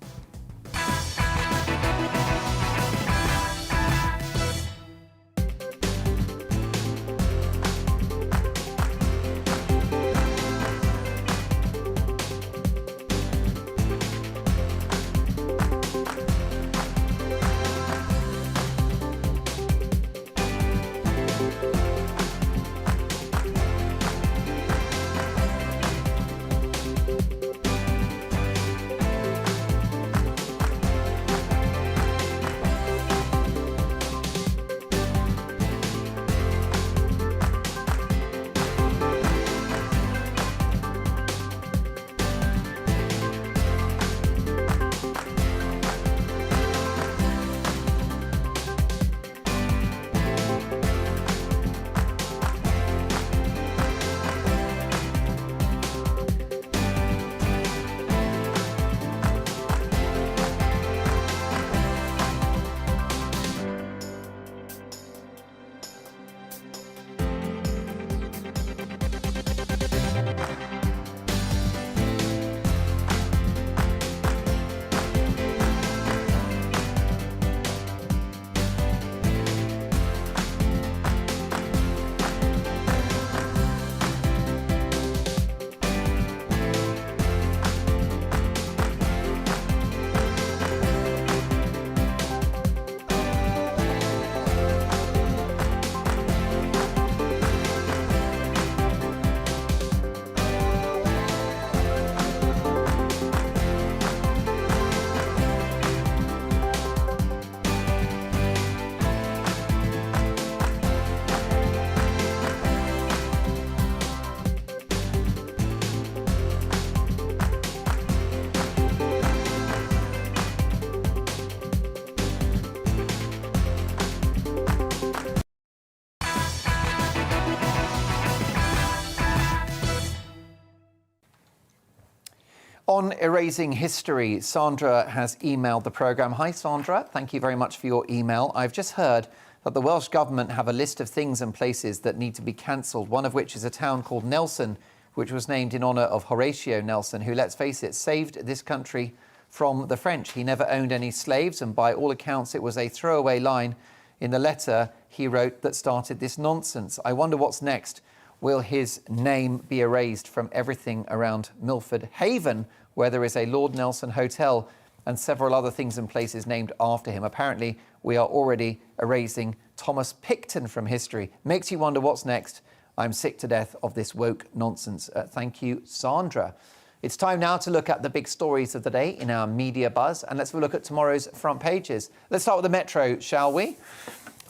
On erasing history, Sandra has emailed the programme. Hi, Sandra. Thank you very much for your email. I've just heard that the Welsh Government have a list of things and places that need to be cancelled, one of which is a town called Nelson, which was named in honour of Horatio Nelson, who, let's face it, saved this country from the French. He never owned any slaves, and by all accounts, it was a throwaway line in the letter he wrote that started this nonsense. I wonder what's next. Will his name be erased from everything around Milford Haven, where there is a Lord Nelson Hotel and several other things and places named after him? Apparently, we are already erasing Thomas Picton from history. Makes you wonder what's next. I'm sick to death of this woke nonsense. Thank you, Sandra. It's time now to look at the big stories of the day in our media buzz, and let's have a look at tomorrow's front pages. Let's start with the Metro, shall we?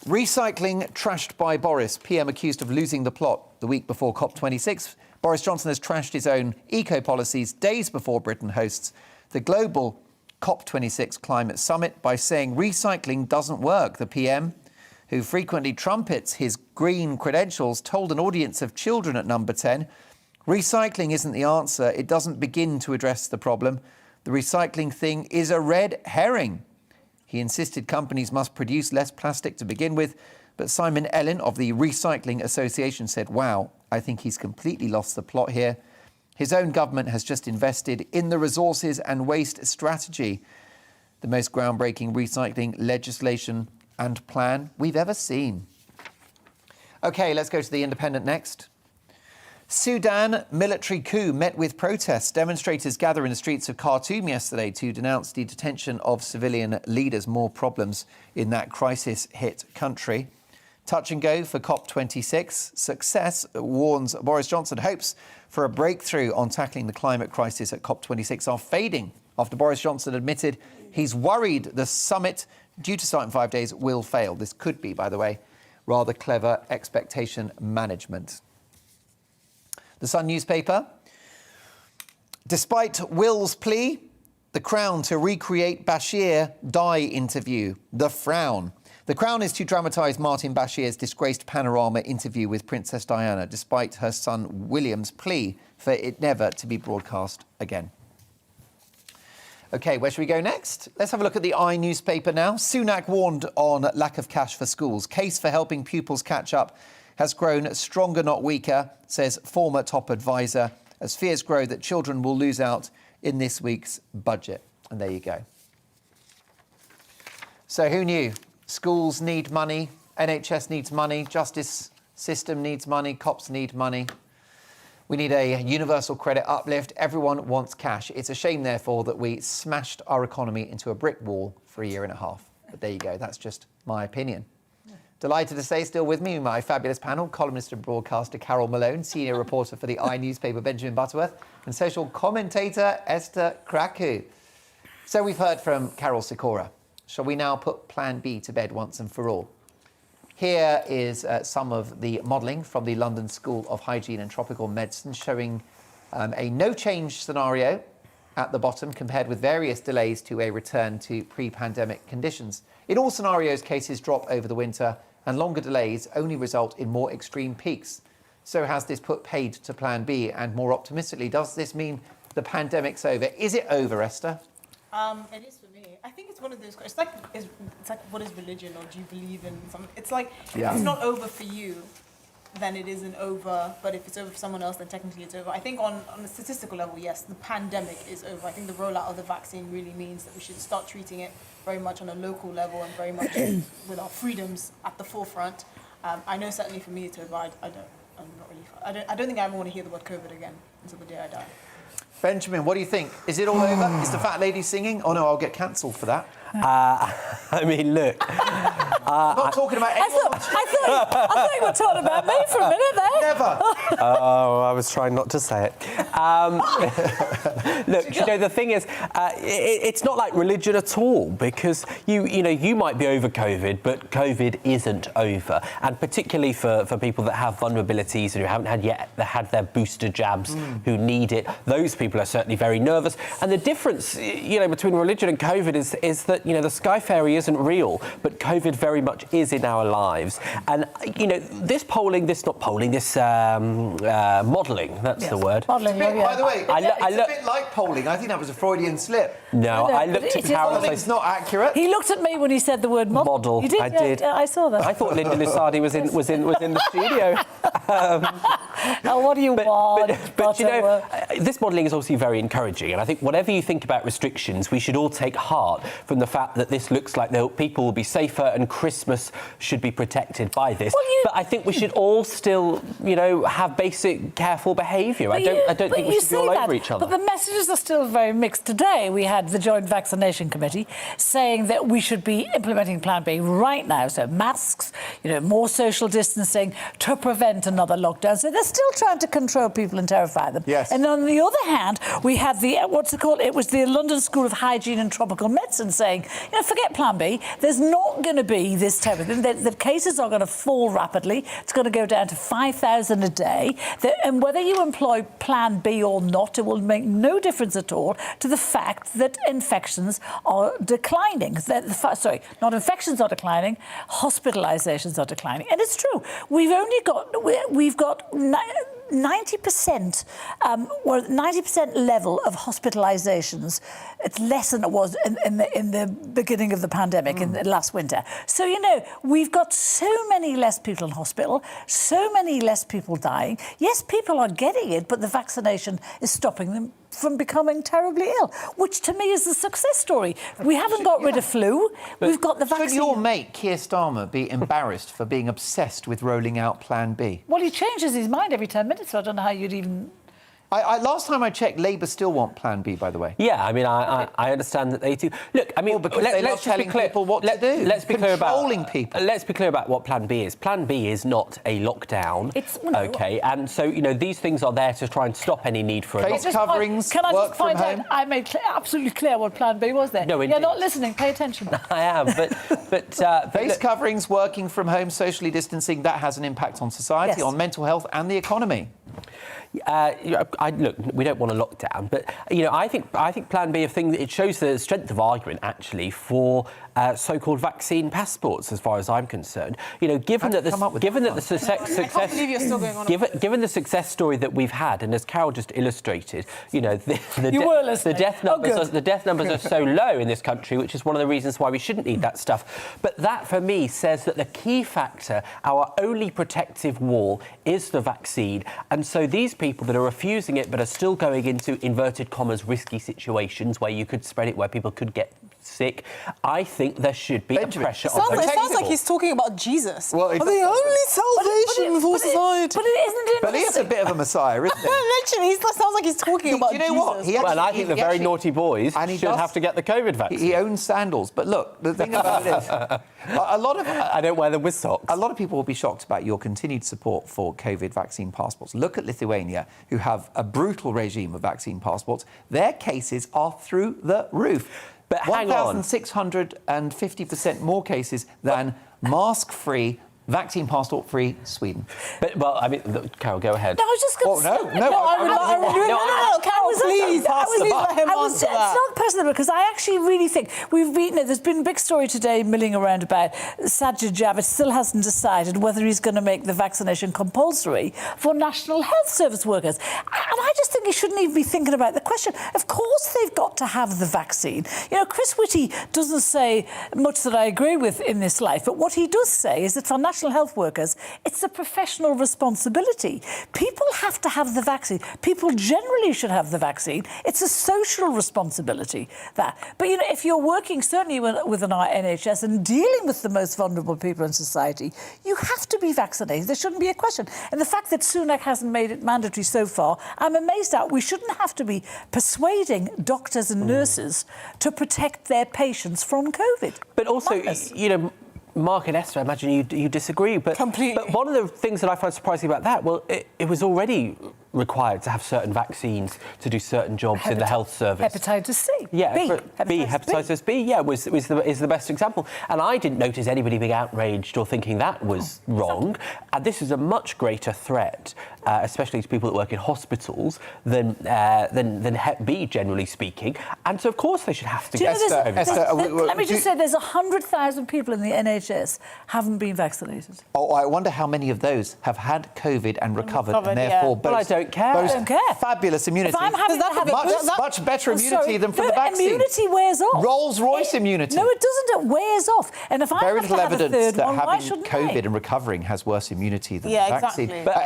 Recycling trashed by Boris. PM accused of losing the plot the week before COP26. Boris Johnson has trashed his own eco-policies days before Britain hosts the global COP26 climate summit by saying recycling doesn't work. The PM, who frequently trumpets his green credentials, told an audience of children at Number 10, recycling isn't the answer. It doesn't begin to address the problem. The recycling thing is a red herring. He insisted companies must produce less plastic to begin with, but Simon Ellen of the Recycling Association said, wow, I think he's completely lost the plot here. His own government has just invested in the resources and waste strategy, the most groundbreaking recycling legislation and plan we've ever seen. OK, let's go to The Independent next. Sudan military coup met with protests. Demonstrators gather in the streets of Khartoum yesterday to denounce the detention of civilian leaders. More problems in that crisis-hit country. Touch and go for COP26. Success, warns Boris Johnson. Hopes for a breakthrough on tackling the climate crisis at COP26 are fading after Boris Johnson admitted he's worried the summit, due to start in 5 days, will fail. This could be, by the way, rather clever expectation management. The Sun newspaper. Despite Will's plea, the Crown to recreate Bashir die interview. The frown. The Crown is to dramatise Martin Bashir's disgraced Panorama interview with Princess Diana, despite her son William's plea for it never to be broadcast again. OK, where should we go next? Let's have a look at the I newspaper now. Sunak warned on lack of cash for schools. Case for helping pupils catch up has grown stronger, not weaker, says former top advisor, as fears grow that children will lose out in this week's budget. And there you go. So who knew? Schools need money, NHS needs money, justice system needs money, cops need money. We need a universal credit uplift. Everyone wants cash. It's a shame, therefore, that we smashed our economy into a brick wall for a year and a half. But there you go. That's just my opinion. Delighted to say, still with me, my fabulous panel, columnist and broadcaster Carol Malone, senior reporter for the I newspaper Benjamin Butterworth, and social commentator Esther Kraku. So we've heard from Carol Sikora. Shall we now put Plan B to bed once and for all? Here is some of the modelling from the London School of Hygiene and Tropical Medicine showing a no-change scenario at the bottom compared with various delays to a return to pre-pandemic conditions. In all scenarios, cases drop over the winter and longer delays only result in more extreme peaks. So has this put paid to Plan B? And more optimistically, does this mean the pandemic's over? Is it over, Esther? It is for me. I think it's one of those. It's like what is religion, or do you believe in something? It's like if it's not over for you, then it isn't over. But if it's over for someone else, then technically it's over. I think on a statistical level, yes, the pandemic is over. I think the rollout of the vaccine really means that we should start treating it very much on a local level and very much with our freedoms at the forefront. I know certainly for me it's over. I don't think I ever want to hear the word COVID again until the day I die. Benjamin, what do you think? Is it all over? Is the fat lady singing? Oh no, I'll get cancelled for that. I mean, look. Not talking about anyone. I thought you were talking about me for a minute there. Never. Oh, I was trying not to say it. Look, you know, the thing is, it's not like religion at all, because you might be over COVID, but COVID isn't over. And particularly for people that have vulnerabilities and who haven't had their booster jabs, who need it, those people are certainly very nervous. And the difference, between religion and COVID is that, the Sky Fairy isn't real, but COVID very very much is in our lives. And, you know, this modelling, that's the word. Modelling, by the way, it's a bit like polling. I think that was a Freudian slip. No, I looked at Carol and it's not accurate. He looked at me when he said the word model. You did? I did. Yeah, I saw that. I thought Linda Lusardi was in the studio. What do you want? But you know, this modelling is obviously very encouraging, and I think whatever you think about restrictions, we should all take heart from the fact that this looks like people will be safer and Christmas should be protected by this. But I think we should all still, you know, have basic careful behaviour. I don't think we should be all over each other. But the messages are still very mixed. Today we had the Joint Vaccination Committee saying that we should be implementing Plan B right now. So masks, you know, more social distancing to prevent another lockdown. So they're still trying to control people and terrify them. Yes. And on the other hand, we had the, what's it called? It was the London School of Hygiene and Tropical Medicine saying, you know, forget Plan B. There's not going to be this terrible thing. The cases are going to fall rapidly. It's going to go down to 5,000 a day. And whether you employ Plan B or not, it will make no difference at all to the fact that infections are declining. Sorry, not infections are declining, hospitalizations are declining. And it's true. We've got 90%, 90% level of hospitalizations. It's less than it was in the beginning of the pandemic in the last winter. So, you know, we've got so many less people in hospital, so many less people dying. Yes, people are getting it, but the vaccination is stopping them from becoming terribly ill, which to me is the success story. We haven't got rid of flu. We've got the vaccine. Should your mate, Keir Starmer, be embarrassed for being obsessed with rolling out Plan B? Well, he changes his mind every 10 minutes, so I don't know how you'd even... last time I checked, Labour still want Plan B, by the way. Yeah, I mean, I understand that they do. Look, I mean, let's telling people what to do. Let's be clear about controlling people. Let's be clear about what Plan B is. Plan B is not a lockdown. It's okay, and so you know these things are there to try and stop any need for a face lockdown. coverings. Can I work just point from home? out? I made absolutely clear what Plan B was there. No, you're not listening. Pay attention. I am, but face coverings, working from home, socially distancing. That has an impact on society, on mental health, and the economy. Look, we don't want a lockdown, but you know, I think Plan B it shows the strength of argument actually for so-called vaccine passports, as far as I'm concerned. You know, given the success story that we've had, and as Carol just illustrated, you know, the death numbers are so low in this country, which is one of the reasons why we shouldn't need that stuff. But that, for me, says that the key factor, our only protective wall, is the vaccine, and so these people that are refusing it but are still going into inverted commas risky situations where you could spread it, where people could get sick, I think there should be a pressure on those It sounds like he's talking about Jesus. Well, the only salvation for society. But it isn't. But he is a bit of a messiah, isn't he? Literally, it sounds like he's talking about Jesus. You know what? And I think the very naughty boys should have to get the COVID vaccine. He owns sandals. But look, the thing about it is, a lot of... I don't wear them with socks. A lot of people will be shocked about your continued support for COVID vaccine passports. Look at Lithuania, who have a brutal regime of vaccine passports. Their cases are through the roof. But hang on. 1,650% more cases than mask-free, vaccine passport-free Sweden. But, well, I mean, Carol, go ahead. No, I was just going to say... Carol, please. It's not personal, because I actually really think there's been a big story today milling around about Sajid Javid still hasn't decided whether he's going to make the vaccination compulsory for National Health Service workers. And I just think he shouldn't even be thinking about the question. Of course they've got to have the vaccine. You know, Chris Whitty doesn't say much that I agree with in this life, but what he does say is that for National Health workers, it's a professional responsibility. People have to have the vaccine. People generally should have the vaccine. It's a social responsibility, that. But, you know, if you're working, certainly with an NHS and dealing with the most vulnerable people in society, you have to be vaccinated. There shouldn't be a question. And the fact that Sunak hasn't made it mandatory so far, I'm amazed at. We shouldn't have to be persuading doctors and nurses to protect their patients from COVID. But also, you know, Mark and Esther, I imagine you disagree, but completely. But one of the things that I find surprising about that, well, it was already required to have certain vaccines to do certain jobs in the health service. Hepatitis C. Yeah, Hepatitis B. Yeah, is the best example. And I didn't notice anybody being outraged or thinking that was wrong. And this is a much greater threat, especially to people that work in hospitals, than Hep B, generally speaking. And so, of course, they should have to get COVID. Let me just say, there's 100,000 people in the NHS haven't been vaccinated. Oh, I wonder how many of those have had COVID and recovered and therefore Well, I don't care. I don't care. Fabulous immunity. If I'm having to have much better immunity than from the vaccine. Immunity wears off. Rolls-Royce immunity. No, it doesn't. It wears off. And if I Very have to little have a evidence third that one, why having shouldn't COVID I? and recovering has worse immunity than the exactly. vaccine. But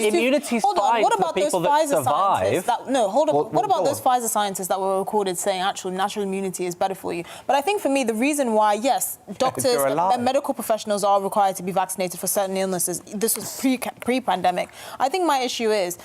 immunity's fine for people that survive. What about those Pfizer scientists that were recorded saying actual natural immunity is better for you? But I think for me, the reason why, yes, doctors and medical professionals are required to be vaccinated for certain illnesses. This was pre-pandemic. I think my issue is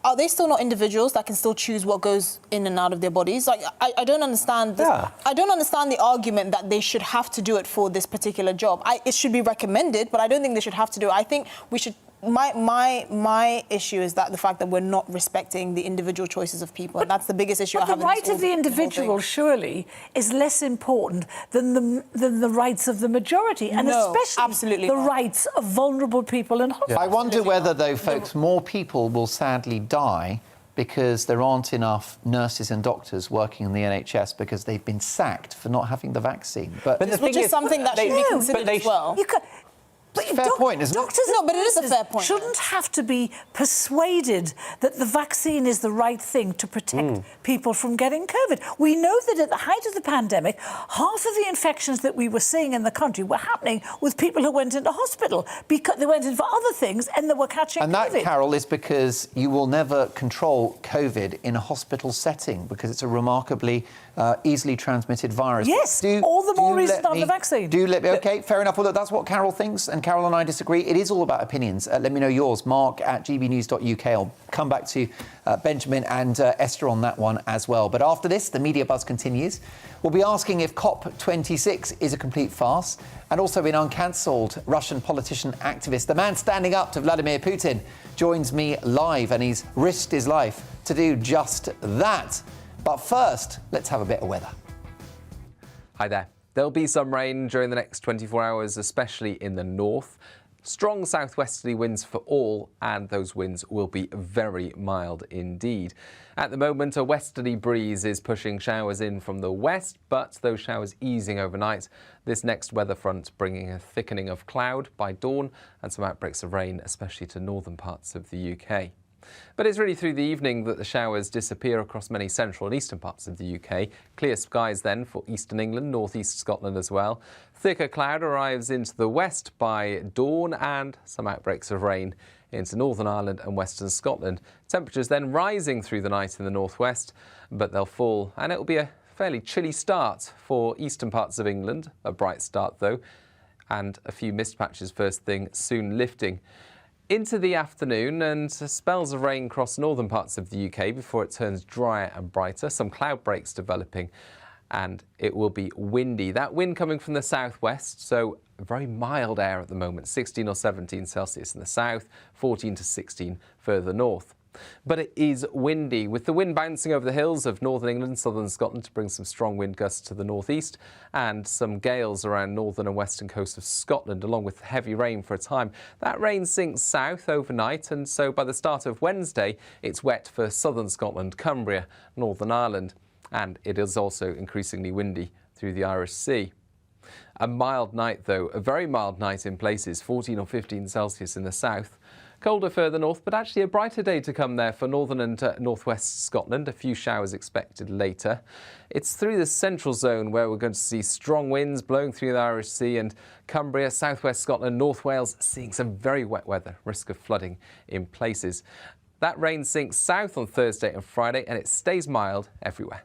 are they still not individuals that can still choose what goes in and out of their bodies? Like, I don't understand this. I don't understand the argument that they should have to do it for this particular job. It should be recommended, but I don't think they should have to do it. I think we should... My issue is that the fact that we're not respecting the individual choices of people, and that's the biggest issue I have. But the right of the individual surely is less important than the rights of the majority, and especially the rights of vulnerable people in hospitals. I wonder whether, though, folks, more people will sadly die because there aren't enough nurses and doctors working in the NHS because they've been sacked for not having the vaccine. But the thing is something that should be considered as well. But it's a fair point, isn't it? Doctors, no, but it is a fair point. Shouldn't have to be persuaded that the vaccine is the right thing to protect people from getting COVID. We know that at the height of the pandemic, half of the infections that we were seeing in the country were happening with people who went into hospital because they went in for other things and they were catching COVID. And that, Carol, is because you will never control COVID in a hospital setting because it's a remarkably easily transmitted virus. Yes, all the more reason to have the vaccine. OK, fair enough. Well, look, that's what Carol thinks, and Carol and I disagree. It is all about opinions. Let me know yours. Mark at gbnews.uk. I'll come back to Benjamin and Esther on that one as well. But after this, the media buzz continues. We'll be asking if COP26 is a complete farce, and also in uncancelled Russian politician activist, the man standing up to Vladimir Putin, joins me live, and he's risked his life to do just that. But first, let's have a bit of weather. Hi there. There'll be some rain during the next 24 hours, especially in the north. Strong southwesterly winds for all, and those winds will be very mild indeed. At the moment, a westerly breeze is pushing showers in from the west, but those showers easing overnight. This next weather front bringing a thickening of cloud by dawn and some outbreaks of rain, especially to northern parts of the UK. But it's really through the evening that the showers disappear across many central and eastern parts of the UK. Clear skies then for eastern England, northeast Scotland as well. Thicker cloud arrives into the west by dawn and some outbreaks of rain into Northern Ireland and western Scotland. Temperatures then rising through the night in the northwest, but they'll fall, and it'll be a fairly chilly start for eastern parts of England. A bright start though, and a few mist patches first thing, soon lifting. Into the afternoon, and spells of rain across northern parts of the UK before it turns drier and brighter. Some cloud breaks developing, and it will be windy. That wind coming from the southwest, so very mild air at the moment, 16 or 17 Celsius in the south, 14 to 16 further north. But it is windy, with the wind bouncing over the hills of northern England and southern Scotland to bring some strong wind gusts to the northeast, and some gales around northern and western coast of Scotland, along with heavy rain for a time. That rain sinks south overnight, and so by the start of Wednesday, it's wet for southern Scotland, Cumbria, Northern Ireland, and it is also increasingly windy through the Irish Sea. A mild night, though, a very mild night in places, 14 or 15 Celsius in the south. Colder further north, but actually a brighter day to come there for northern and northwest Scotland. A few showers expected later. It's through the central zone where we're going to see strong winds blowing through the Irish Sea, and Cumbria, southwest Scotland, North Wales seeing some very wet weather, risk of flooding in places. That rain sinks south on Thursday and Friday, and it stays mild everywhere.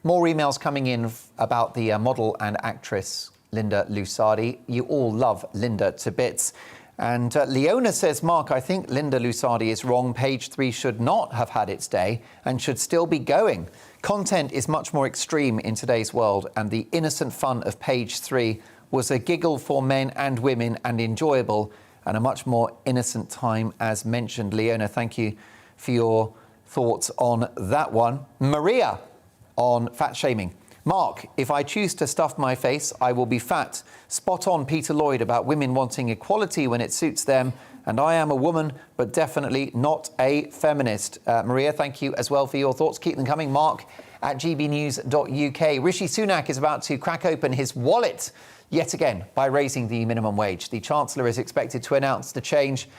More emails coming in about the model and actress Linda Lusardi. You all love Linda to bits. And Leona says, Mark, I think Linda Lusardi is wrong. Page 3 should not have had its day and should still be going. Content is much more extreme in today's world, and the innocent fun of Page 3 was a giggle for men and women and enjoyable, and a much more innocent time, as mentioned. Leona, thank you for your thoughts on that one. Maria on fat shaming. Mark, if I choose to stuff my face, I will be fat. Spot on Peter Lloyd about women wanting equality when it suits them. And I am a woman, but definitely not a feminist. Maria, thank you as well for your thoughts. Keep them coming. Mark at gbnews.uk. Rishi Sunak is about to crack open his wallet yet again by raising the minimum wage. The Chancellor is expected to announce the change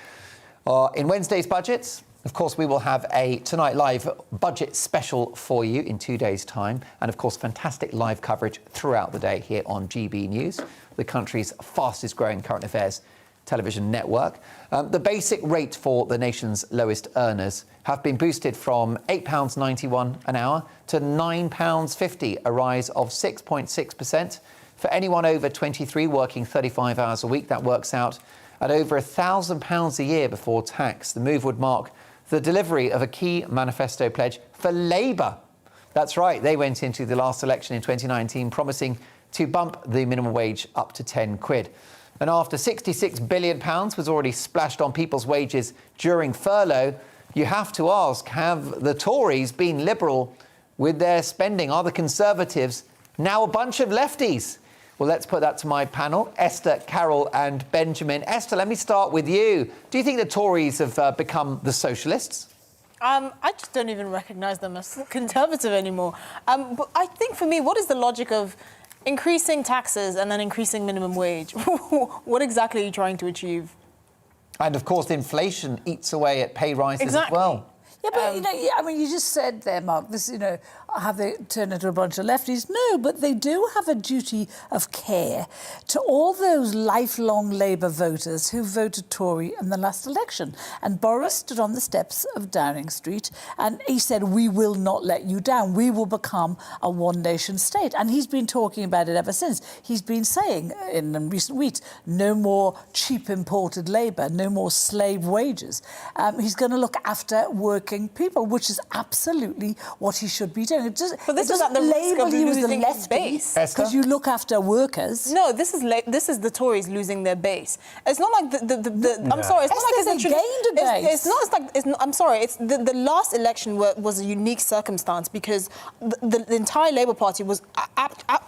in Wednesday's budget. Of course, we will have a Tonight Live budget special for you in 2 days' time. And, of course, fantastic live coverage throughout the day here on GB News, the country's fastest-growing current affairs television network. The basic rate for the nation's lowest earners have been boosted from £8.91 an hour to £9.50, a rise of 6.6%. For anyone over 23 working 35 hours a week, that works out at over £1,000 a year before tax. The move would mark the delivery of a key manifesto pledge for Labour. That's right, they went into the last election in 2019 promising to bump the minimum wage up to 10 quid. And after £66 billion was already splashed on people's wages during furlough, you have to ask, have the Tories been liberal with their spending? Are the Conservatives now a bunch of lefties? Well, let's put that to my panel, Esther, Carol and Benjamin. Esther, let me start with you. Do you think the Tories have become the socialists? I just don't even recognise them as Conservative anymore. But I think for me, what is the logic of increasing taxes and then increasing minimum wage? What exactly are you trying to achieve? And, of course, inflation eats away at pay rises as well. Yeah, but, I mean, you just said there, Mark, this, have they turned into a bunch of lefties? No, but they do have a duty of care to all those lifelong Labour voters who voted Tory in the last election. And Boris stood on the steps of Downing Street and he said, we will not let you down. We will become a one-nation state. And he's been talking about it ever since. He's been saying in recent weeks, no more cheap imported labour, no more slave wages. He's going to look after working people, which is absolutely what he should be doing. But this is at the risk of losing his base. Because you look after workers. No, this is the Tories losing their base. It's not like the I'm sorry, it's not like they gained a base. It's not like I'm sorry. It's the last election was a unique circumstance because the entire Labour Party was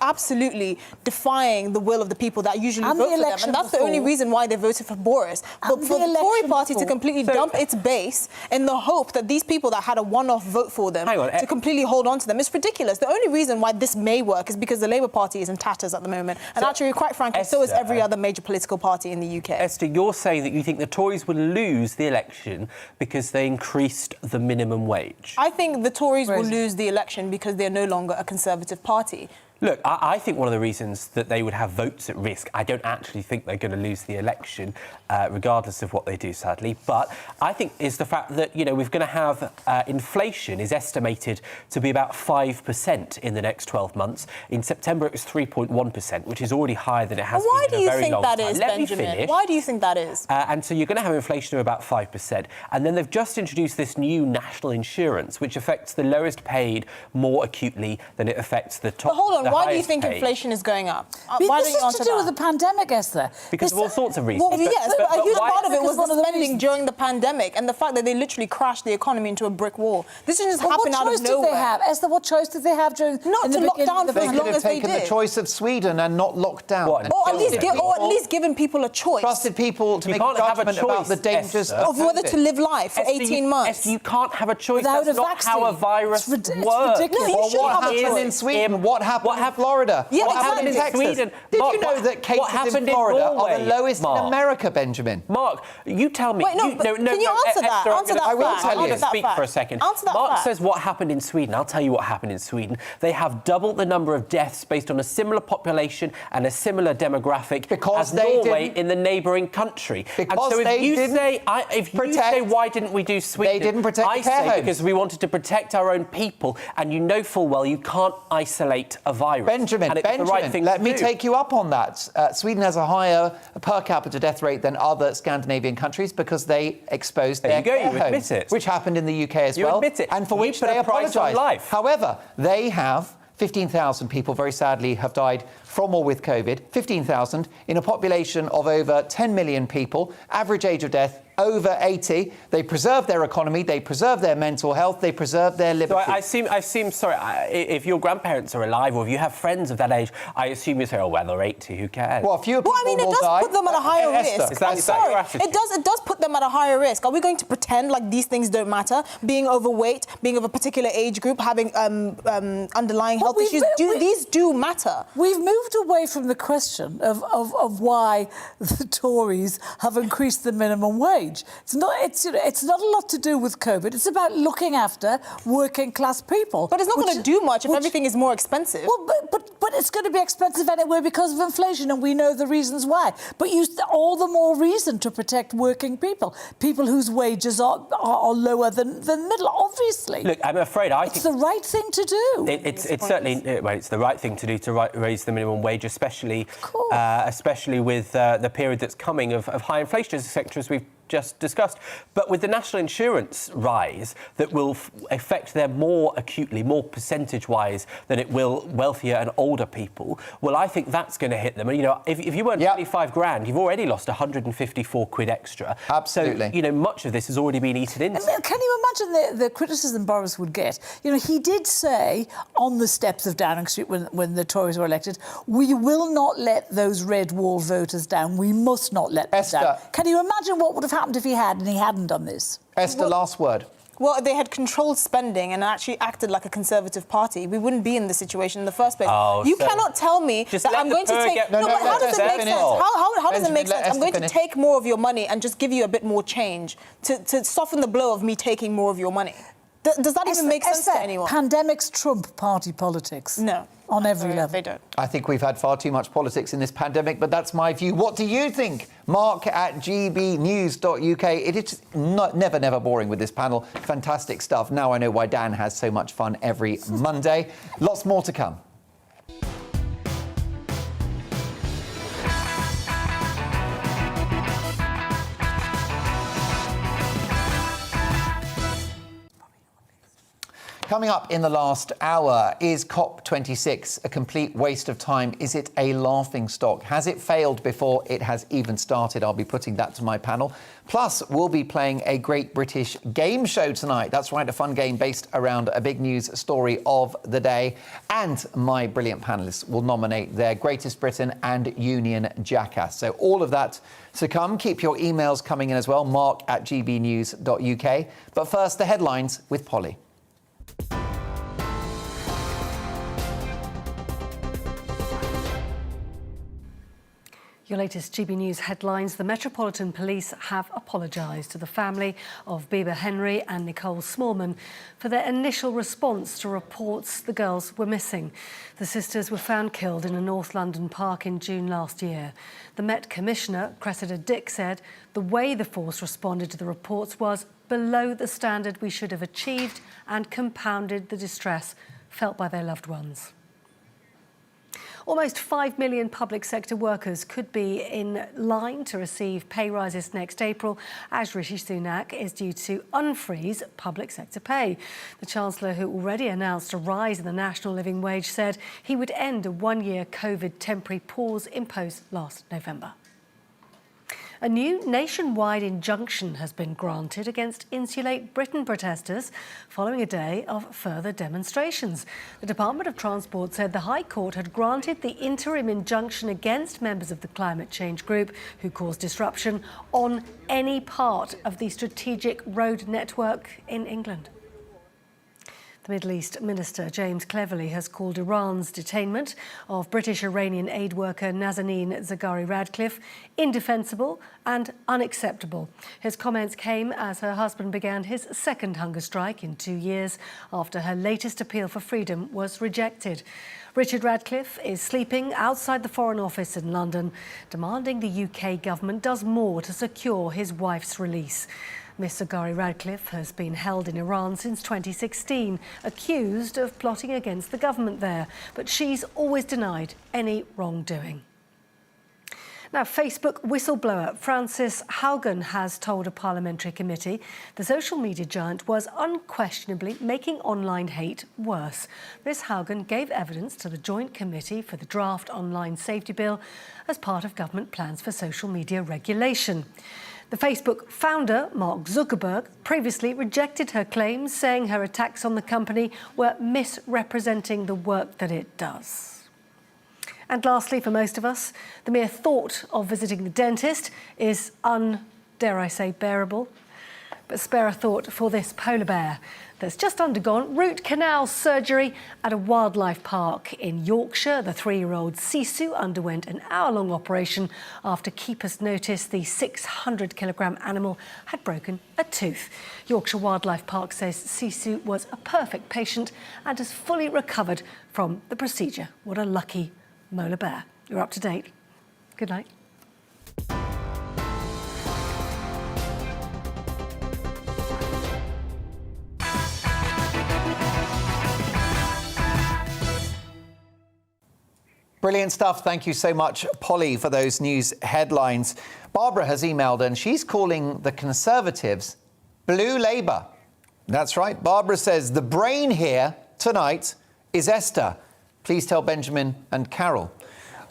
absolutely defying the will of the people that usually vote for them, and that's the only reason why they voted for Boris. But for the Tory Party to completely dump its base in the hope that these people that had a one-off vote for them to completely hold on to them, it's ridiculous. The only reason why this may work is because the Labour Party is in tatters at the moment. And actually, quite frankly, so is every other major political party in the UK. Esther, you're saying that you think the Tories would lose the election because they increased the minimum wage. I think the Tories will lose the election because they're no longer a Conservative party. Look, I think one of the reasons that they would have votes at risk, I don't actually think they're going to lose the election, regardless of what they do, sadly, but I think is the fact that, we're going to have inflation is estimated to be about 5% in the next 12 months. In September, it was 3.1%, which is already higher than it has been in a very long time. Why do you think that is, Benjamin? Why do you think that is? And so you're going to have inflation of about 5%. And then they've just introduced this new national insurance, which affects the lowest paid more acutely than it affects the top. But hold on. Why do you think inflation is going up? Why don't you answer that? This is to do with the pandemic, Esther. Because of all sorts of reasons. Well, yes, but a huge part of it was the spending during the pandemic and the fact that they literally crashed the economy into a brick wall. This didn't just happen out of nowhere. What choice did they have? Esther, what choice did they have during not to lock down for as long as they did? They could have taken the choice of Sweden and not locked down. Or at least given people a choice. Trusted people to make a judgment about the dangers of whether to live life for 18 months. You can't have a choice. Without That's not how a virus works. What happened in Sweden? What happened happened in Florida? Yeah, what happened in Texas? Sweden? Did Mark, you know that cases in Florida are the lowest in America, Benjamin? Mark, you tell me. Wait, no, can you answer that? Answer that I will fact. tell you. Answer that Speak fact. for a second. Answer that Mark fact. says what happened in Sweden. I'll tell you what happened in Sweden. They have doubled the number of deaths based on a similar population and a similar demographic as Norway in the neighbouring country. Because and so they if you didn't say, you say, why didn't we do Sweden? They didn't protect I the care say homes. because we wanted to protect our own people, and you know full well you can't isolate a virus. Benjamin, and it's the right thing let to me do. take you up on that. Sweden has a higher per capita death rate than other Scandinavian countries because they exposed their care you admit homes, it. which happened in the UK as You well, admit it. and for You which put they a price on apologise. life. However, they have 15,000 people, very sadly, have died from or with COVID. 15,000 in a population of over 10 million people. Average age of death over 80. They preserve their economy. They preserve their mental health. They preserve their liberty. So I assume, sorry, if your grandparents are alive or if you have friends of that age, I assume you say, oh, well, they're 80, who cares? Well, fewer people it will does die. put them at a higher Esther, risk. Is that your attitude? It does put them at a higher risk. Are we going to pretend like these things don't matter? Being overweight, being of a particular age group, having underlying health issues, these do matter. We've moved away from the question of why the Tories have increased the minimum wage. It's not a lot to do with COVID. It's about looking after working class people. But it's not going to do much if everything is more expensive. Well, but it's going to be expensive anyway because of inflation, and we know the reasons why. But all the more reason to protect working people whose wages are lower than middle, obviously. Look, I'm afraid it's the right thing to do. It's certainly it's the right thing to do to raise the minimum wage, especially with the period that's coming of high inflation as a sector, as we've just discussed. But with the national insurance rise that will affect them more acutely, more percentage-wise than it will wealthier and older people, well, I think that's going to hit them. And, if you earn 25 grand, you've already lost 154 quid extra. Absolutely. So, much of this has already been eaten into. Can you imagine the criticism Boris would get? He did say on the steps of Downing Street when the Tories were elected, we will not let those red wall voters down. We must not let them down. Can you imagine what would have happened if he hadn't done this? Esther, last word. Well, if they had controlled spending and actually acted like a Conservative party, we wouldn't be in this situation in the first place. You cannot tell me that I'm going to take... but how does it make sense? How does it make sense? I'm going to take more of your money and just give you a bit more change to soften the blow of me taking more of your money. Does that even make sense to anyone? Pandemics trump party politics. No. On every level. They don't. I think we've had far too much politics in this pandemic, but that's my view. What do you think? Mark at GBNews.uk. It is never boring with this panel. Fantastic stuff. Now I know why Dan has so much fun every Monday. Lots more to come. Coming up in the last hour, is COP26 a complete waste of time? Is it a laughingstock? Has it failed before it has even started? I'll be putting that to my panel. Plus, we'll be playing a great British game show tonight. That's right, a fun game based around a big news story of the day. And my brilliant panellists will nominate their Greatest Britain and Union Jackass. So all of that to come. Keep your emails coming in as well, mark at gbnews.uk. But first, the headlines with Polly. Your latest GB News headlines. The Metropolitan Police have apologised to the family of Bieber Henry and Nicole Smallman for their initial response to reports the girls were missing. The sisters were found killed in a North London park in June last year. The Met Commissioner, Cressida Dick, said the way the force responded to the reports was below the standard we should have achieved and compounded the distress felt by their loved ones. Almost 5 million public sector workers could be in line to receive pay rises next April, as Rishi Sunak is due to unfreeze public sector pay. The Chancellor, who already announced a rise in the national living wage, said he would end a one-year COVID temporary pause imposed last November. A new nationwide injunction has been granted against Insulate Britain protesters following a day of further demonstrations. The Department of Transport said the High Court had granted the interim injunction against members of the climate change group who caused disruption on any part of the strategic road network in England. The Middle East Minister James Cleverly has called Iran's detainment of British-Iranian aid worker Nazanin Zaghari-Ratcliffe indefensible and unacceptable. His comments came as her husband began his second hunger strike in 2 years after her latest appeal for freedom was rejected. Richard Ratcliffe is sleeping outside the Foreign Office in London, demanding the UK government does more to secure his wife's release. Miss Zaghari-Ratcliffe has been held in Iran since 2016, accused of plotting against the government there, but she's always denied any wrongdoing. Now, Facebook whistleblower Frances Haugen has told a parliamentary committee the social media giant was unquestionably making online hate worse. Ms Haugen gave evidence to the Joint Committee for the Draft Online Safety Bill as part of government plans for social media regulation. The Facebook founder, Mark Zuckerberg, previously rejected her claims, saying her attacks on the company were misrepresenting the work that it does. And lastly, for most of us, the mere thought of visiting the dentist is dare I say, bearable. But spare a thought for this polar bear that's just undergone root canal surgery at a wildlife park in Yorkshire. The 3-year-old Sisu underwent an hour-long operation after keepers noticed the 600-kilogram animal had broken a tooth. Yorkshire Wildlife Park says Sisu was a perfect patient and has fully recovered from the procedure. What a lucky molar bear. You're up to date. Good night. Brilliant stuff. Thank you so much, Polly, for those news headlines. Barbara has emailed and she's calling the Conservatives Blue Labour. That's right. Barbara says the brain here tonight is Esther. Please tell Benjamin and Carol.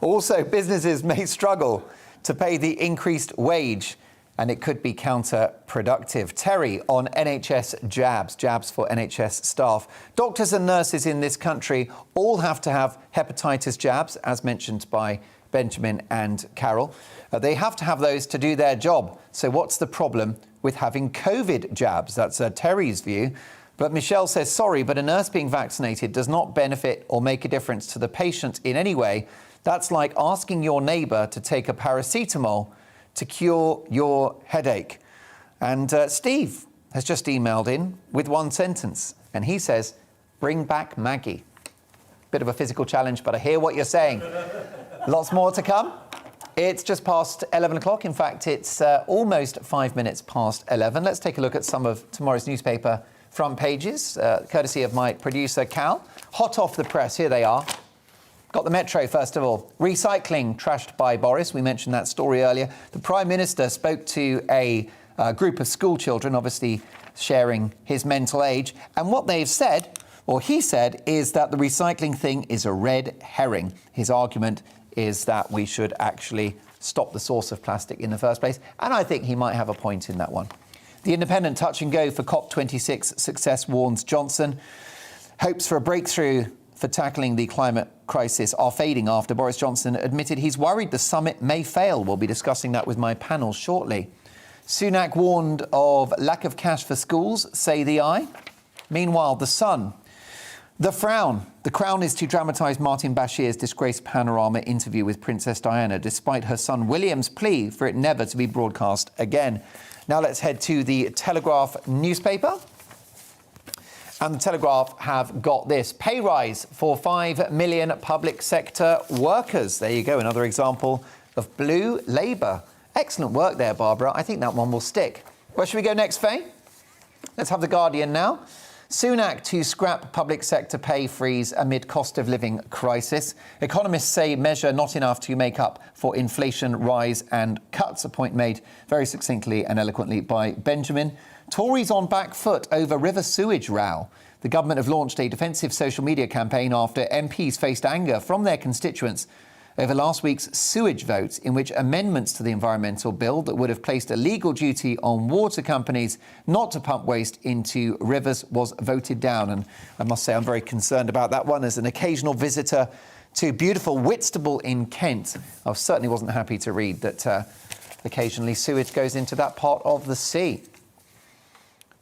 Also, businesses may struggle to pay the increased wage and it could be counterproductive. Terry on NHS jabs for NHS staff. Doctors and nurses in this country all have to have hepatitis jabs, as mentioned by Benjamin and Carol. They have to have those to do their job. So what's the problem with having COVID jabs? That's Terry's view. But Michelle says, sorry, but a nurse being vaccinated does not benefit or make a difference to the patient in any way. That's like asking your neighbour to take a paracetamol to cure your headache. And Steve has just emailed in with one sentence, and he says, bring back Maggie. Bit of a physical challenge, but I hear what you're saying. Lots more to come. It's just past 11 o'clock. In fact, it's almost 5 minutes past 11. Let's take a look at some of tomorrow's newspaper front pages, courtesy of my producer, Cal. Hot off the press, here they are. Got the Metro, first of all. Recycling trashed by Boris. We mentioned that story earlier. The Prime Minister spoke to a group of school children, obviously sharing his mental age. And what they've said, or he said, is that the recycling thing is a red herring. His argument is that we should actually stop the source of plastic in the first place. And I think he might have a point in that one. The Independent touch and go for COP26 success, warns Johnson. Hopes for a breakthrough for tackling the climate crisis are fading after Boris Johnson admitted he's worried the summit may fail. We'll be discussing that with my panel shortly. Sunak warned of lack of cash for schools, say the Eye. Meanwhile, The Sun. The Frown. The Crown is to dramatise Martin Bashir's disgraced Panorama interview with Princess Diana, despite her son William's plea for it never to be broadcast again. Now let's head to the Telegraph newspaper. And the Telegraph have got this. Pay rise for 5 million public sector workers. There you go, another example of blue Labour. Excellent work there, Barbara. I think that one will stick. Where should we go next, Faye? Let's have The Guardian now. Sunak to scrap public sector pay freeze amid cost of living crisis. Economists say measure not enough to make up for inflation rise and cuts. A point made very succinctly and eloquently by Benjamin. Tories on back foot over river sewage row. The government have launched a defensive social media campaign after MPs faced anger from their constituents over last week's sewage vote, in which amendments to the environmental bill that would have placed a legal duty on water companies not to pump waste into rivers was voted down. And I must say I'm very concerned about that one. As an occasional visitor to beautiful Whitstable in Kent, I certainly wasn't happy to read that occasionally sewage goes into that part of the sea.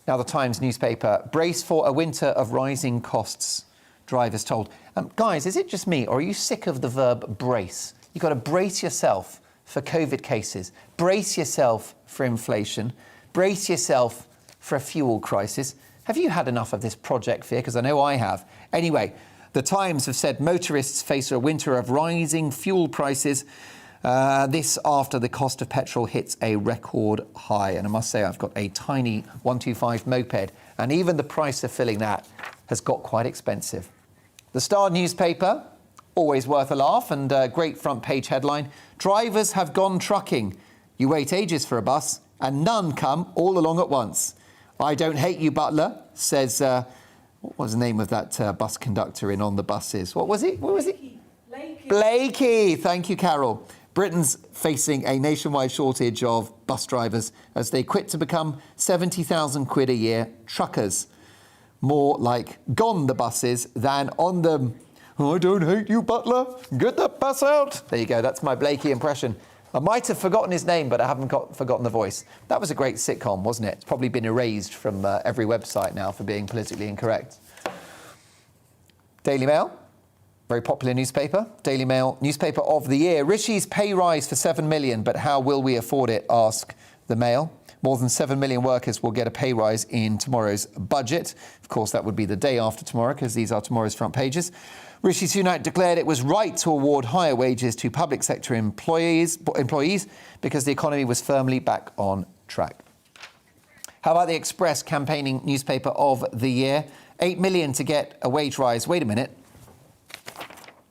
Now, the Times newspaper, brace for a winter of rising costs, drivers told. Guys, is it just me, or are you sick of the verb brace? You've got to brace yourself for COVID cases, brace yourself for inflation, brace yourself for a fuel crisis. Have you had enough of this Project Fear? Because I know I have. Anyway, the Times have said motorists face a winter of rising fuel prices. This after the cost of petrol hits a record high. And I must say, I've got a tiny 125 moped, and even the price of filling that has got quite expensive. The Star newspaper, always worth a laugh, and a great front page headline, drivers have gone trucking. You wait ages for a bus, and none come all along at once. I don't hate you, Butler, says, what was the name of that bus conductor in On the Buses? What was it? Blakey. Thank you, Carol. Britain's facing a nationwide shortage of bus drivers as they quit to become 70,000 quid a year truckers. More like gone the buses than on them. I don't hate you, Butler. Get that bus out. There you go. That's my Blakey impression. I might have forgotten his name, but I haven't forgotten the voice. That was a great sitcom, wasn't it? It's probably been erased from every website now for being politically incorrect. Daily Mail. Very popular newspaper. Daily Mail, newspaper of the year. Rishi's pay rise for 7 million, but how will we afford it? Ask the Mail. More than 7 million workers will get a pay rise in tomorrow's budget. Of course, that would be the day after tomorrow, because these are tomorrow's front pages. Rishi Sunak declared it was right to award higher wages to public sector employees because the economy was firmly back on track. How about the Express campaigning newspaper of the year? 8 million to get a wage rise. Wait a minute.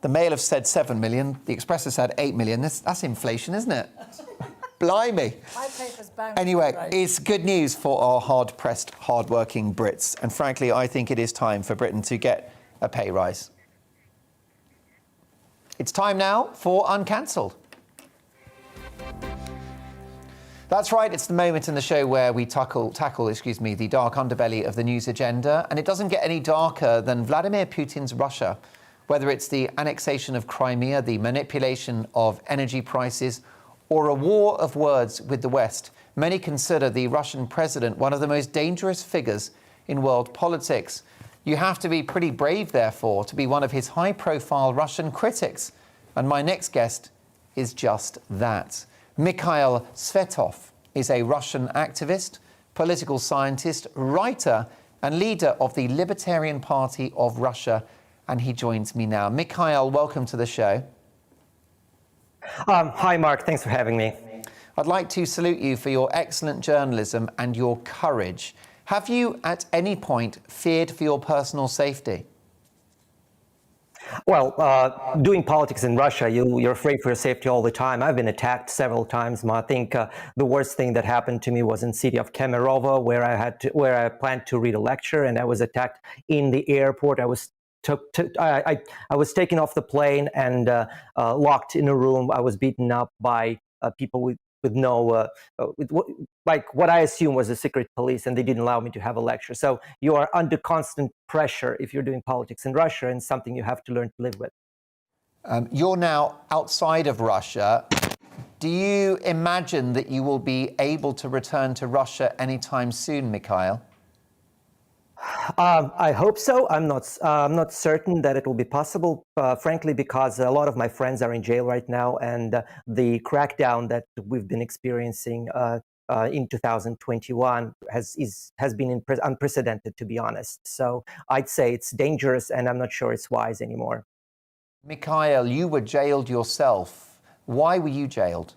The Mail have said 7 million. The Express has said 8 million. That's inflation, isn't it? Blimey. Anyway, it's good news for our hard-pressed, hard-working Brits. And frankly, I think it is time for Britain to get a pay rise. It's time now for Uncancelled. That's right, it's the moment in the show where we tackle the dark underbelly of the news agenda. And it doesn't get any darker than Vladimir Putin's Russia. Whether it's the annexation of Crimea, the manipulation of energy prices, or a war of words with the West, many consider the Russian president one of the most dangerous figures in world politics. You have to be pretty brave, therefore, to be one of his high-profile Russian critics. And my next guest is just that. Mikhail Svetov is a Russian activist, political scientist, writer, and leader of the Libertarian Party of Russia. And he joins me now. Mikhail, welcome to the show. Hi, Mark. Thanks for having me. I'd like to salute you for your excellent journalism and your courage. Have you at any point feared for your personal safety? Well, doing politics in Russia, you're afraid for your safety all the time. I've been attacked several times. I think the worst thing that happened to me was in the city of Kemerovo, where I planned to read a lecture, and I was attacked in the airport. I was taken off the plane and locked in a room. I was beaten up by people with what I assume was the secret police, and they didn't allow me to have a lecture. So you are under constant pressure if you're doing politics in Russia, and something you have to learn to live with. You're now outside of Russia. Do you imagine that you will be able to return to Russia anytime soon, Mikhail? I hope so. I'm not certain that it will be possible, frankly, because a lot of my friends are in jail right now, and the crackdown that we've been experiencing in 2021 has been unprecedented, to be honest. So I'd say it's dangerous, and I'm not sure it's wise anymore. Mikhail, you were jailed yourself. Why were you jailed?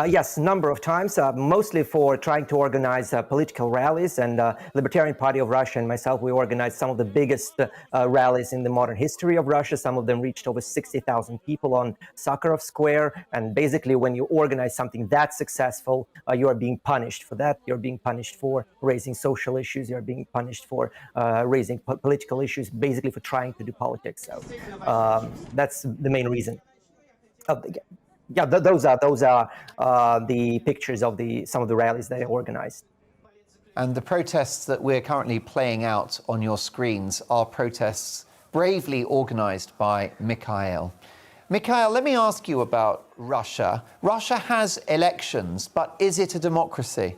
Yes, a number of times, mostly for trying to organize political rallies. And Libertarian Party of Russia and myself, we organized some of the biggest rallies in the modern history of Russia. Some of them reached over 60,000 people on Sakharov Square. And basically, when you organize something that successful, you are being punished for that. You're being punished for raising social issues. You're being punished for raising political issues, basically for trying to do politics. So that's the main reason. Yeah, those are the pictures of some of the rallies that I organized. And the protests that we're currently playing out on your screens are protests bravely organized by Mikhail. Mikhail, let me ask you about Russia. Russia has elections, but is it a democracy?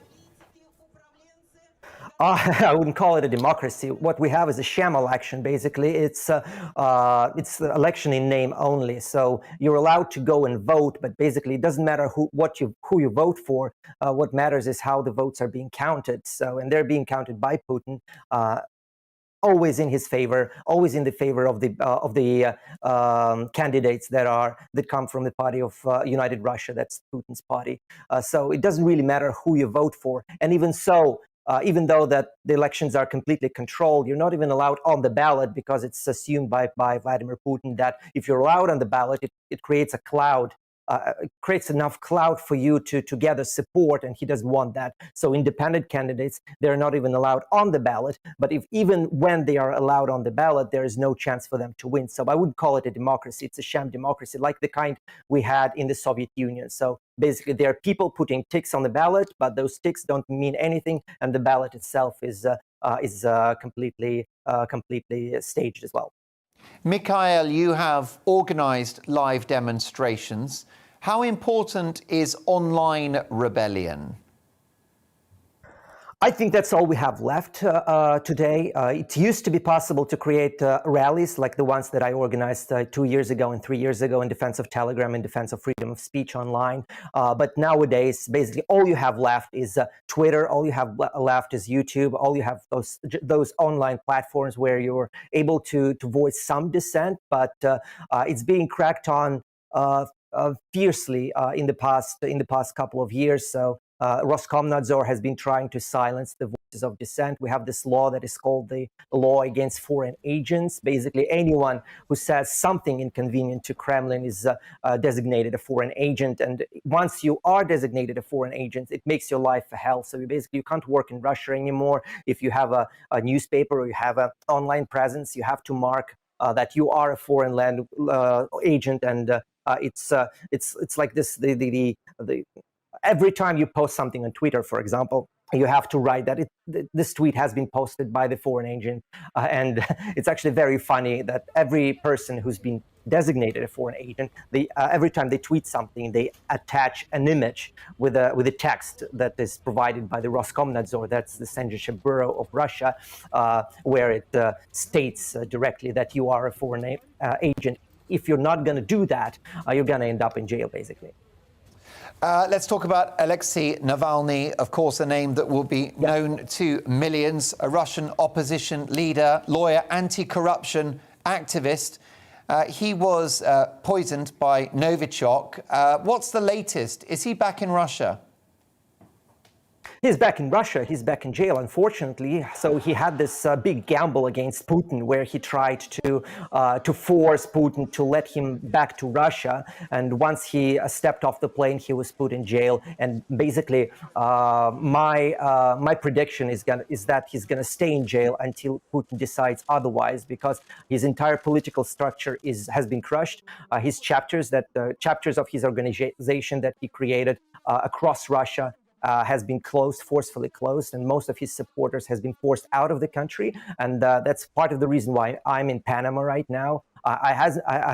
I wouldn't call it a democracy. What we have is a sham election, basically. It's the election in name only. So you're allowed to go and vote, but basically it doesn't matter who you vote for. What matters is how the votes are being counted. So, and they're being counted by Putin. Always in his favor, always in the favor of the candidates that come from the party of United Russia. That's Putin's party. So it doesn't really matter who you vote for. And even so, even though that the elections are completely controlled, you're not even allowed on the ballot because it's assumed by Vladimir Putin that if you're allowed on the ballot, it creates a cloud. It creates enough clout for you to gather support, and he doesn't want that. So independent candidates, they're not even allowed on the ballot. But even when they are allowed on the ballot, there is no chance for them to win. So I wouldn't call it a democracy. It's a sham democracy, like the kind we had in the Soviet Union. So basically, there are people putting ticks on the ballot, but those ticks don't mean anything, and the ballot itself is completely staged as well. Mikhail, you have organised live demonstrations. How important is online rebellion? I think that's all we have left today. It used to be possible to create rallies like the ones that I organized 2 years ago and 3 years ago in defense of Telegram, in defense of freedom of speech online. But nowadays, basically, all you have left is Twitter. All you have left is YouTube. All you have those online platforms where you're able to voice some dissent, but it's being cracked on fiercely in the past couple of years. So. Roskomnadzor has been trying to silence the voices of dissent. We have this law that is called the law against foreign agents. Basically, anyone who says something inconvenient to Kremlin is designated a foreign agent. And once you are designated a foreign agent, it makes your life a hell. So you can't work in Russia anymore. If you have a newspaper or you have an online presence, you have to mark that you are a foreign land agent. And it's like this. Every time you post something on Twitter, for example, you have to write that this tweet has been posted by the foreign agent. And it's actually very funny that every person who's been designated a foreign agent, every time they tweet something, they attach an image with a text that is provided by the Roskomnadzor, that's the censorship bureau of Russia, where it states directly that you are a foreign agent. If you're not going to do that, you're going to end up in jail, basically. Let's talk about Alexei Navalny, of course, a name that will be known to millions, a Russian opposition leader, lawyer, anti-corruption activist. He was poisoned by Novichok. What's the latest? Is he back in Russia? He's back in Russia. He's back in jail, unfortunately. So he had this big gamble against Putin, where he tried to force Putin to let him back to Russia. And once he stepped off the plane, he was put in jail. And basically, my prediction is that he's gonna stay in jail until Putin decides otherwise, because his entire political structure has been crushed. His chapters of his organization that he created across Russia has been forcefully closed, and most of his supporters has been forced out of the country. And that's part of the reason why I'm in Panama right now. I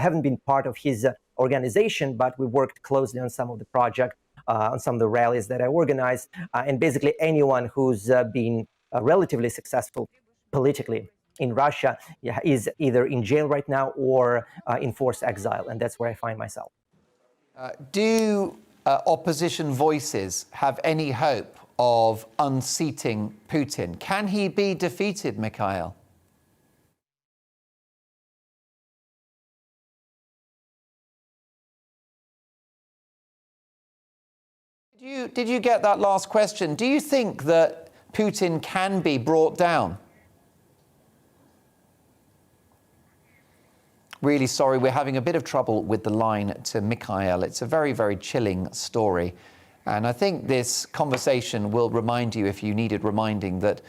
haven't been part of his organization, but we worked closely on some of the projects, on some of the rallies that I organized. And basically anyone who's been relatively successful politically in Russia is either in jail right now or in forced exile. And that's where I find myself. Do opposition voices have any hope of unseating Putin? Can he be defeated, Mikhail? Did you get that last question? Do you think that Putin can be brought down? Really sorry, we're having a bit of trouble with the line to Mikhail. It's a very, very chilling story. And I think this conversation will remind you, if you needed reminding, that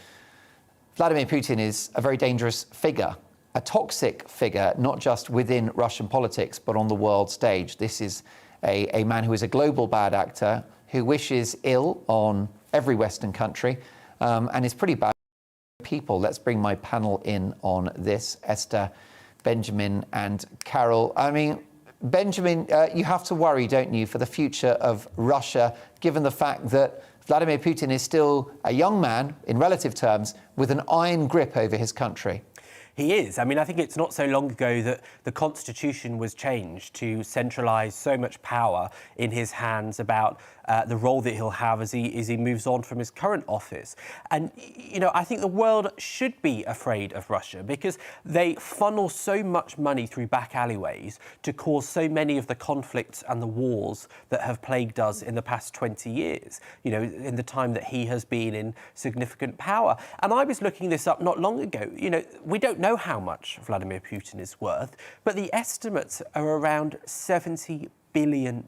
Vladimir Putin is a very dangerous figure, a toxic figure, not just within Russian politics, but on the world stage. This is a man who is a global bad actor, who wishes ill on every Western country, and is pretty bad people. Let's bring my panel in on this. Esther, Benjamin and Carol. I mean, Benjamin, you have to worry, don't you, for the future of Russia, given the fact that Vladimir Putin is still a young man, in relative terms, with an iron grip over his country. He is. I mean, I think it's not so long ago that the constitution was changed to centralise so much power in his hands about the role that he'll have as he moves on from his current office. And, you know, I think the world should be afraid of Russia because they funnel so much money through back alleyways to cause so many of the conflicts and the wars that have plagued us in the past 20 years, you know, in the time that he has been in significant power. And I was looking this up not long ago. You know, we don't know how much Vladimir Putin is worth, but the estimates are around $70 billion.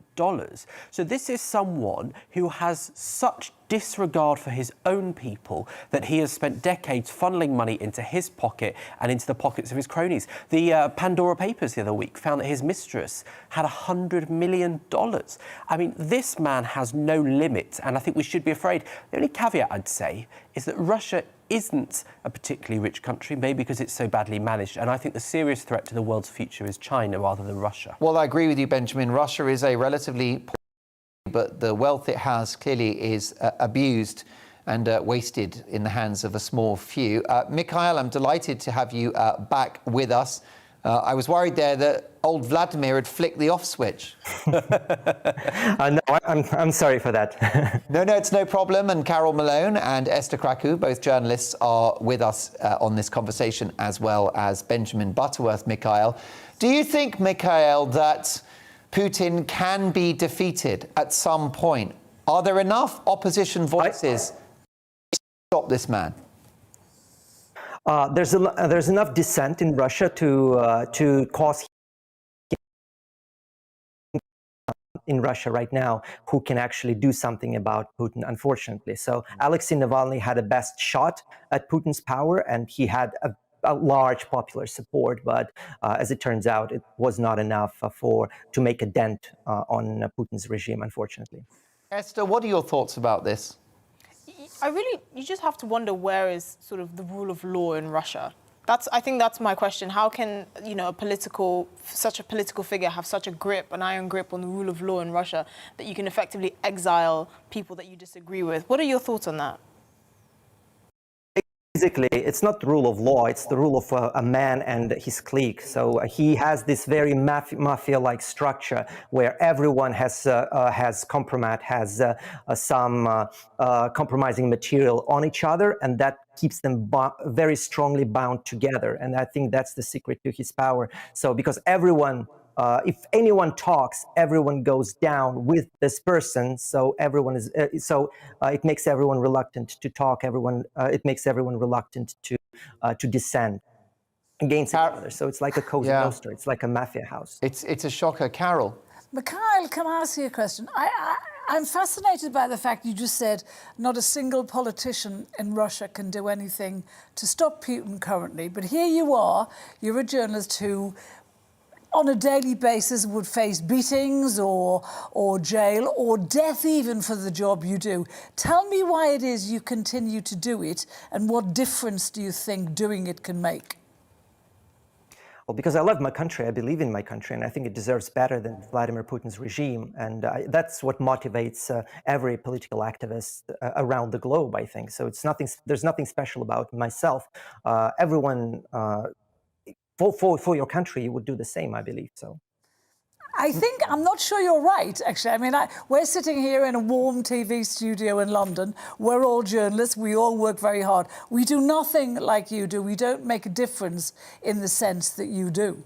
So this is someone who has such disregard for his own people that he has spent decades funneling money into his pocket and into the pockets of his cronies. The Pandora Papers the other week found that his mistress had $100 million. I mean, this man has no limit, and I think we should be afraid. The only caveat I'd say is that Russia isn't a particularly rich country, maybe because it's so badly managed. And I think the serious threat to the world's future is China rather than Russia. Well, I agree with you, Benjamin. Russia is a relatively poor country, but the wealth it has clearly is abused and wasted in the hands of a small few. Mikhail, I'm delighted to have you back with us. I was worried there that old Vladimir had flicked the off switch. No, I'm sorry for that. No, it's no problem. And Carol Malone and Esther Krakow, both journalists, are with us on this conversation, as well as Benjamin Butterworth. Mikhail, do you think, Mikhail, that Putin can be defeated at some point? Are there enough opposition voices to stop this man? There's enough dissent in Russia to cause in Russia right now who can actually do something about Putin, unfortunately. So Alexei Navalny had a best shot at Putin's power, and he had a large popular support, but as it turns out, it was not enough to make a dent on Putin's regime, unfortunately. Esther, what are your thoughts about this? You just have to wonder where is sort of the rule of law in Russia. I think that's my question. How can, you know, such a political figure have such a an iron grip on the rule of law in Russia that you can effectively exile people that you disagree with? What are your thoughts on that? Basically, it's not the rule of law, it's the rule of a man and his clique. So he has this very mafia-like structure where everyone has compromise, has some compromising material on each other, and that keeps them very strongly bound together. And I think that's the secret to his power. So because everyone, if anyone talks, everyone goes down with this person. So everyone is. It makes everyone reluctant to talk. It makes everyone reluctant to dissent against each other. So it's like a cozy poster. It's like a mafia house. It's a shocker, Carol. Mikhail, can I ask you a question? I'm fascinated by the fact you just said not a single politician in Russia can do anything to stop Putin currently. But here you are. You're a journalist who, on a daily basis, would face beatings or jail or death even for the job you do. Tell me why it is you continue to do it, and what difference do you think doing it can make? Well, because I love my country, I believe in my country, and I think it deserves better than Vladimir Putin's regime. And that's what motivates every political activist around the globe, I think. So there's nothing special about myself. Everyone, for your country, you would do the same, I believe. So I'm not sure you're right, actually. I mean, we're sitting here in a warm TV studio in London. We're all journalists. We all work very hard. We do nothing like you do. We don't make a difference in the sense that you do.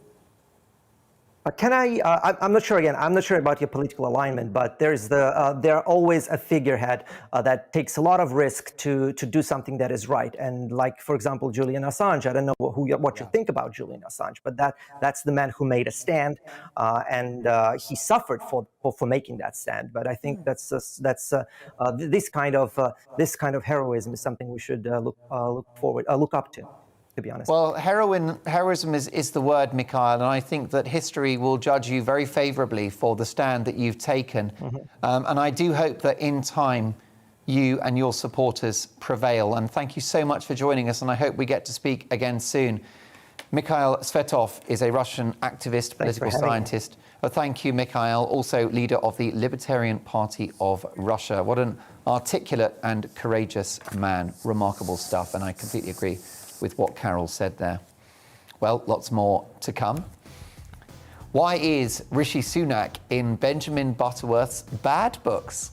Can I'm not sure, again, I'm not sure about your political alignment, but there's there always a figurehead that takes a lot of risk to do something that is right. And like, for example, Julian Assange, I don't know what you think about Julian Assange, but that's the man who made a stand, and he suffered for making that stand. But I think this kind of heroism is something we should look up to be honest. Well, heroism is the word, Mikhail, and I think that history will judge you very favourably for the stand that you've taken. And I do hope that in time you and your supporters prevail. And thank you so much for joining us, and I hope we get to speak again soon. Mikhail Svetov is a Russian activist, political scientist. Thank you, Mikhail, also leader of the Libertarian Party of Russia. What an articulate and courageous man. Remarkable stuff, and I completely agree with what Carol said there. Well, lots more to come. Why is Rishi Sunak in Benjamin Butterworth's bad books?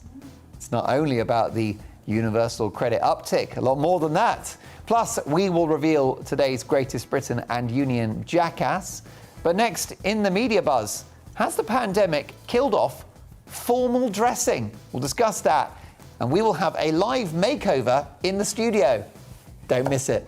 It's not only about the universal credit uptick, a lot more than that. Plus, we will reveal today's Greatest Britain and Union jackass. But next, in the media buzz, has the pandemic killed off formal dressing? We'll discuss that. And we will have a live makeover in the studio. Don't miss it.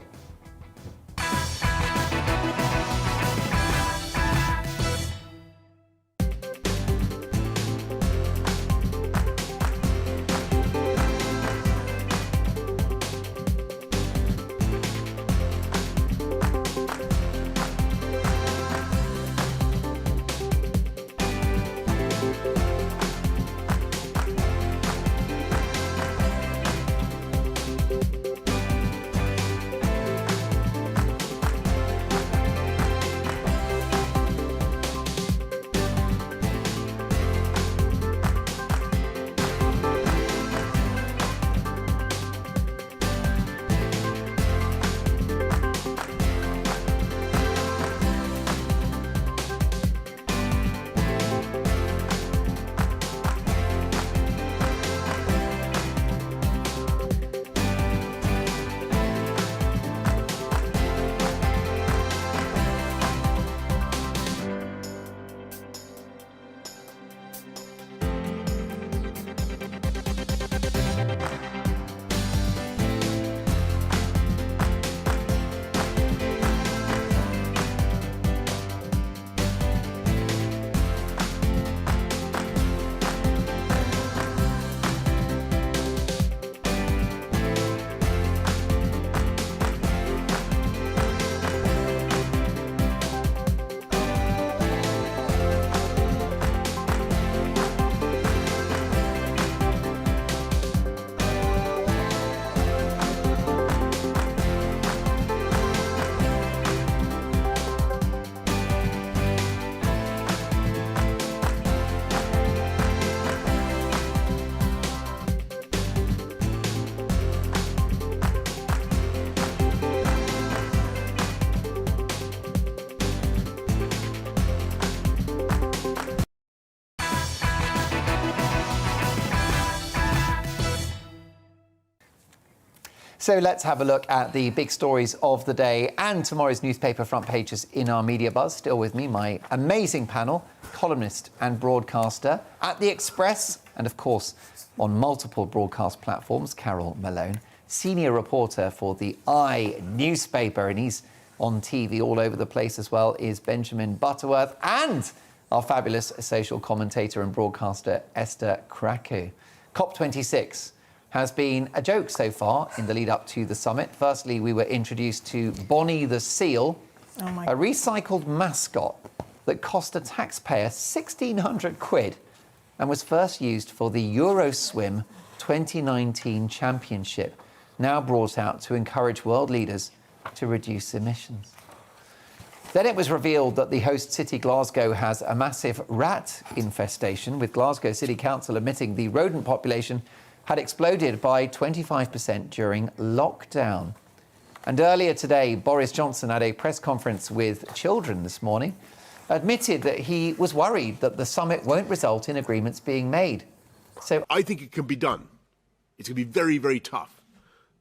So let's have a look at the big stories of the day and tomorrow's newspaper front pages in our media buzz. Still with me, my amazing panel, columnist and broadcaster at The Express and, of course, on multiple broadcast platforms, Carol Malone, senior reporter for the I newspaper, and he's on TV all over the place as well, is Benjamin Butterworth, and our fabulous social commentator and broadcaster, Esther Krakow. COP26 has been a joke so far in the lead up to the summit. Firstly, we were introduced to Bonnie the Seal, a recycled mascot that cost a taxpayer 1,600 quid and was first used for the Euroswim 2019 championship, now brought out to encourage world leaders to reduce emissions. Then it was revealed that the host city Glasgow has a massive rat infestation, with Glasgow City Council admitting the rodent population had exploded by 25% during lockdown. And earlier today, Boris Johnson at a press conference with children this morning admitted that he was worried that the summit won't result in agreements being made. So I think it can be done. It's going to be very, very tough,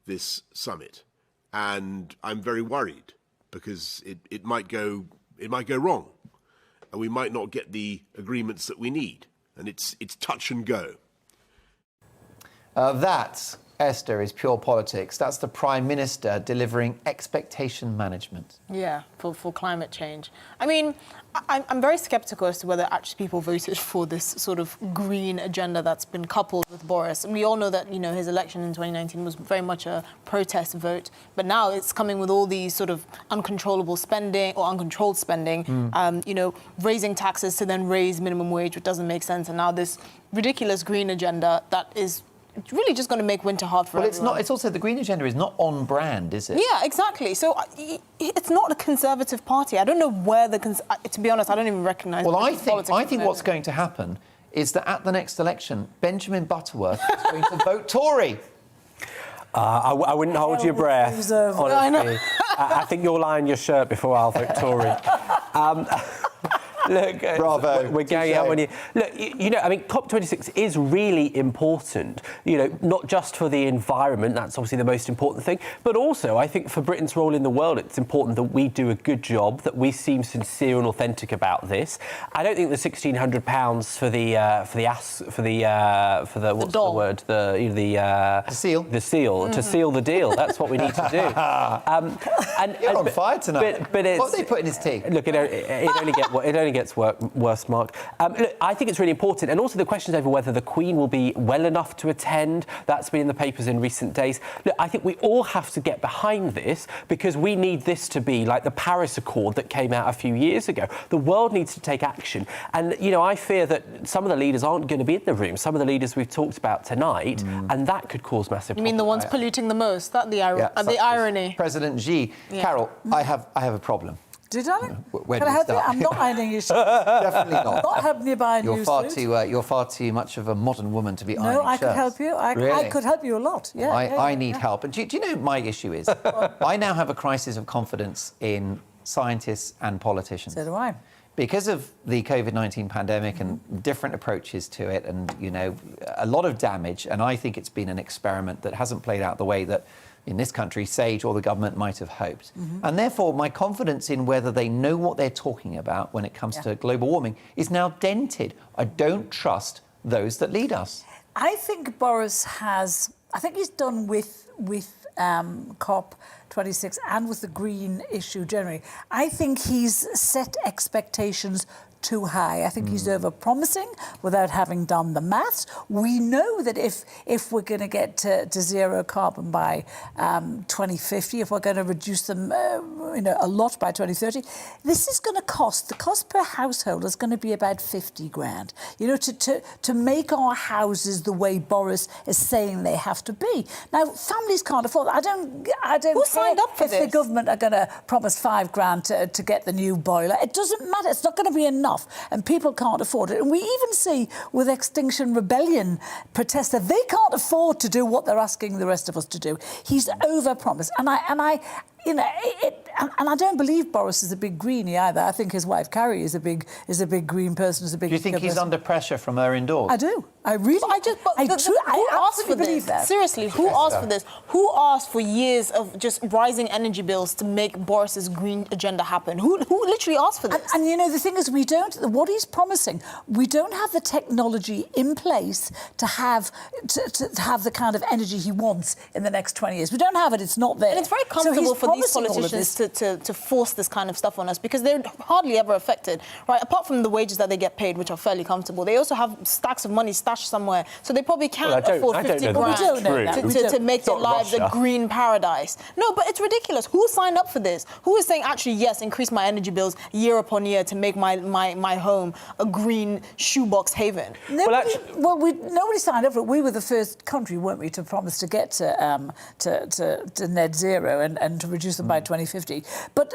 this summit. And I'm very worried because it might go wrong and we might not get the agreements that we need. And it's touch and go. That, Esther, is pure politics. That's the Prime Minister delivering expectation management. Yeah, for climate change. I mean, I'm very sceptical as to whether actually people voted for this sort of green agenda that's been coupled with Boris. And we all know that, his election in 2019 was very much a protest vote. But now it's coming with all these sort of uncontrollable spending or uncontrolled spending, raising taxes to then raise minimum wage, which doesn't make sense. And now this ridiculous green agenda that is it's really just going to make winter hard for everyone. everyone. It's not. It's also the Green agenda is not on brand, is it? Yeah, exactly. So it's not a Conservative Party. I don't know where to be honest, I don't even recognise. Well, I think what's going to happen is that at the next election, Benjamin Butterworth is going to vote Tory. I wouldn't hold your breath, honestly. I think you'll iron your shirt before I'll vote Tory. Look, bravo. We're going out on you. Look, you know, I mean, COP26 is really important, you know, not just for the environment, that's obviously the most important thing, but also I think for Britain's role in the world, it's important that we do a good job, that we seem sincere and authentic about this. I don't think the £1,600 for the seal to seal the deal. That's what we need to do. You're on fire tonight. But it's, what have they put in his tea? Look, it only gets worse, Mark. Look, I think it's really important. And also the questions over whether the Queen will be well enough to attend. That's been in the papers in recent days. Look, I think we all have to get behind this because we need this to be like the Paris Accord that came out a few years ago. The world needs to take action. And, you know, I fear that some of the leaders aren't going to be in the room, some of the leaders we've talked about tonight, and that could cause massive You mean the ones polluting the most? That's the irony. President Xi. Yeah. Carol, I have a problem. Did I? Where Can I help you? start? I'm not ironing your shirt. Definitely not. I'm not helping you buy a new suit. You're far too much of a modern woman to be ironing No, I could shirts. help you. I could help you a lot. Yeah. I need help. And do you know what my issue is? I now have a crisis of confidence in scientists and politicians. So do I. Because of the COVID-19 pandemic and different approaches to it and, you know, a lot of damage, and I think it's been an experiment that hasn't played out the way that in this country, SAGE or the government might have hoped. And therefore, my confidence in whether they know what they're talking about when it comes to global warming is now dented. I don't trust those that lead us. I think Boris has... I think he's done with COP26 and with the green issue generally. I think he's set expectations too high. I think he's over-promising without having done the maths. We know that if we're going to get to zero carbon by 2050, if we're going to reduce them a lot by 2030, this is going to cost, the cost per household is going to be about 50 grand. You know, to make our houses the way Boris is saying they have to be. Now, families can't afford that. I don't Who signed up for if this? the government are going to promise 5 grand to get the new boiler. It doesn't matter. It's not going to be enough. And people can't afford it. And we even see with Extinction Rebellion protests that they can't afford to do what they're asking the rest of us to do. He's overpromised. And I don't believe Boris is a big greenie either. I think his wife Carrie is a big green person. Do you think he's under pressure from her indoors? I do. I really. Who asked for this? That. Seriously, who asked for this? Who asked for years of just rising energy bills to make Boris's green agenda happen? Who literally asked for this? And you know, the thing is, we don't. What he's promising, we don't have the technology in place to have the kind of energy he wants in the next 20 years. We don't have it. It's not there. And it's very comfortable for these politicians to force this kind of stuff on us because they're hardly ever affected, right? Apart from the wages that they get paid, which are fairly comfortable, they also have stacks of money stashed somewhere, so they probably can't afford 50 grand to make their lives a green paradise. No, but it's ridiculous. Who signed up for this? Who is saying, actually, yes, increase my energy bills year upon year to make my home a green shoebox haven? Nobody signed up for it. We were the first country, weren't we, to promise to get to net zero and to reduce them by 2050. But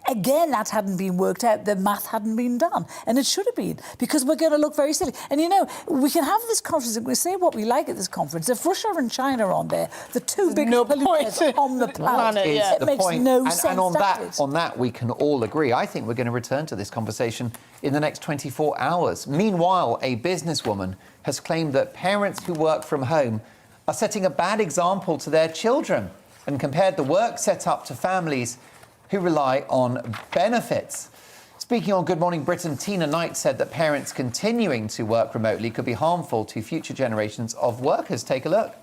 again, that hadn't been worked out. The math hadn't been done. And it should have been, because we're going to look very silly. And, you know, we can have this conference and we say what we like at this conference. If Russia and China are on there, the two biggest polluters on the planet, it makes no sense. And on that, we can all agree. I think we're going to return to this conversation in the next 24 hours. Meanwhile, a businesswoman has claimed that parents who work from home are setting a bad example to their children and compared the work set up to families who rely on benefits. Speaking on Good Morning Britain, Tina Knight said that parents continuing to work remotely could be harmful to future generations of workers. Take a look.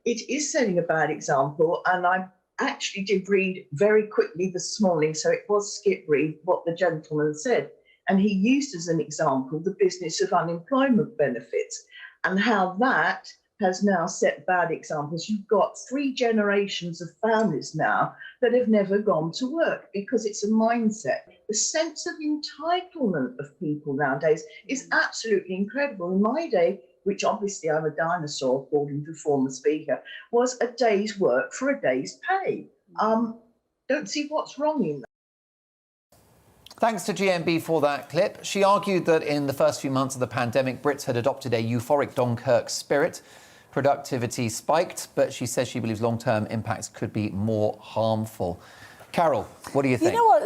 It is setting a bad example, and I actually did read very quickly this morning, so it was skip read, what the gentleman said. And he used as an example the business of unemployment benefits and how that has now set bad examples. You've got 3 generations of families now that have never gone to work because it's a mindset. The sense of entitlement of people nowadays is absolutely incredible. In my day, which obviously I'm a dinosaur, according to former speaker, was a day's work for a day's pay. Don't see what's wrong in that. Thanks to GMB for that clip. She argued that in the first few months of the pandemic, Brits had adopted a euphoric Dunkirk spirit. Productivity spiked, but she says she believes long-term impacts could be more harmful. Carol, what do you think? You know what?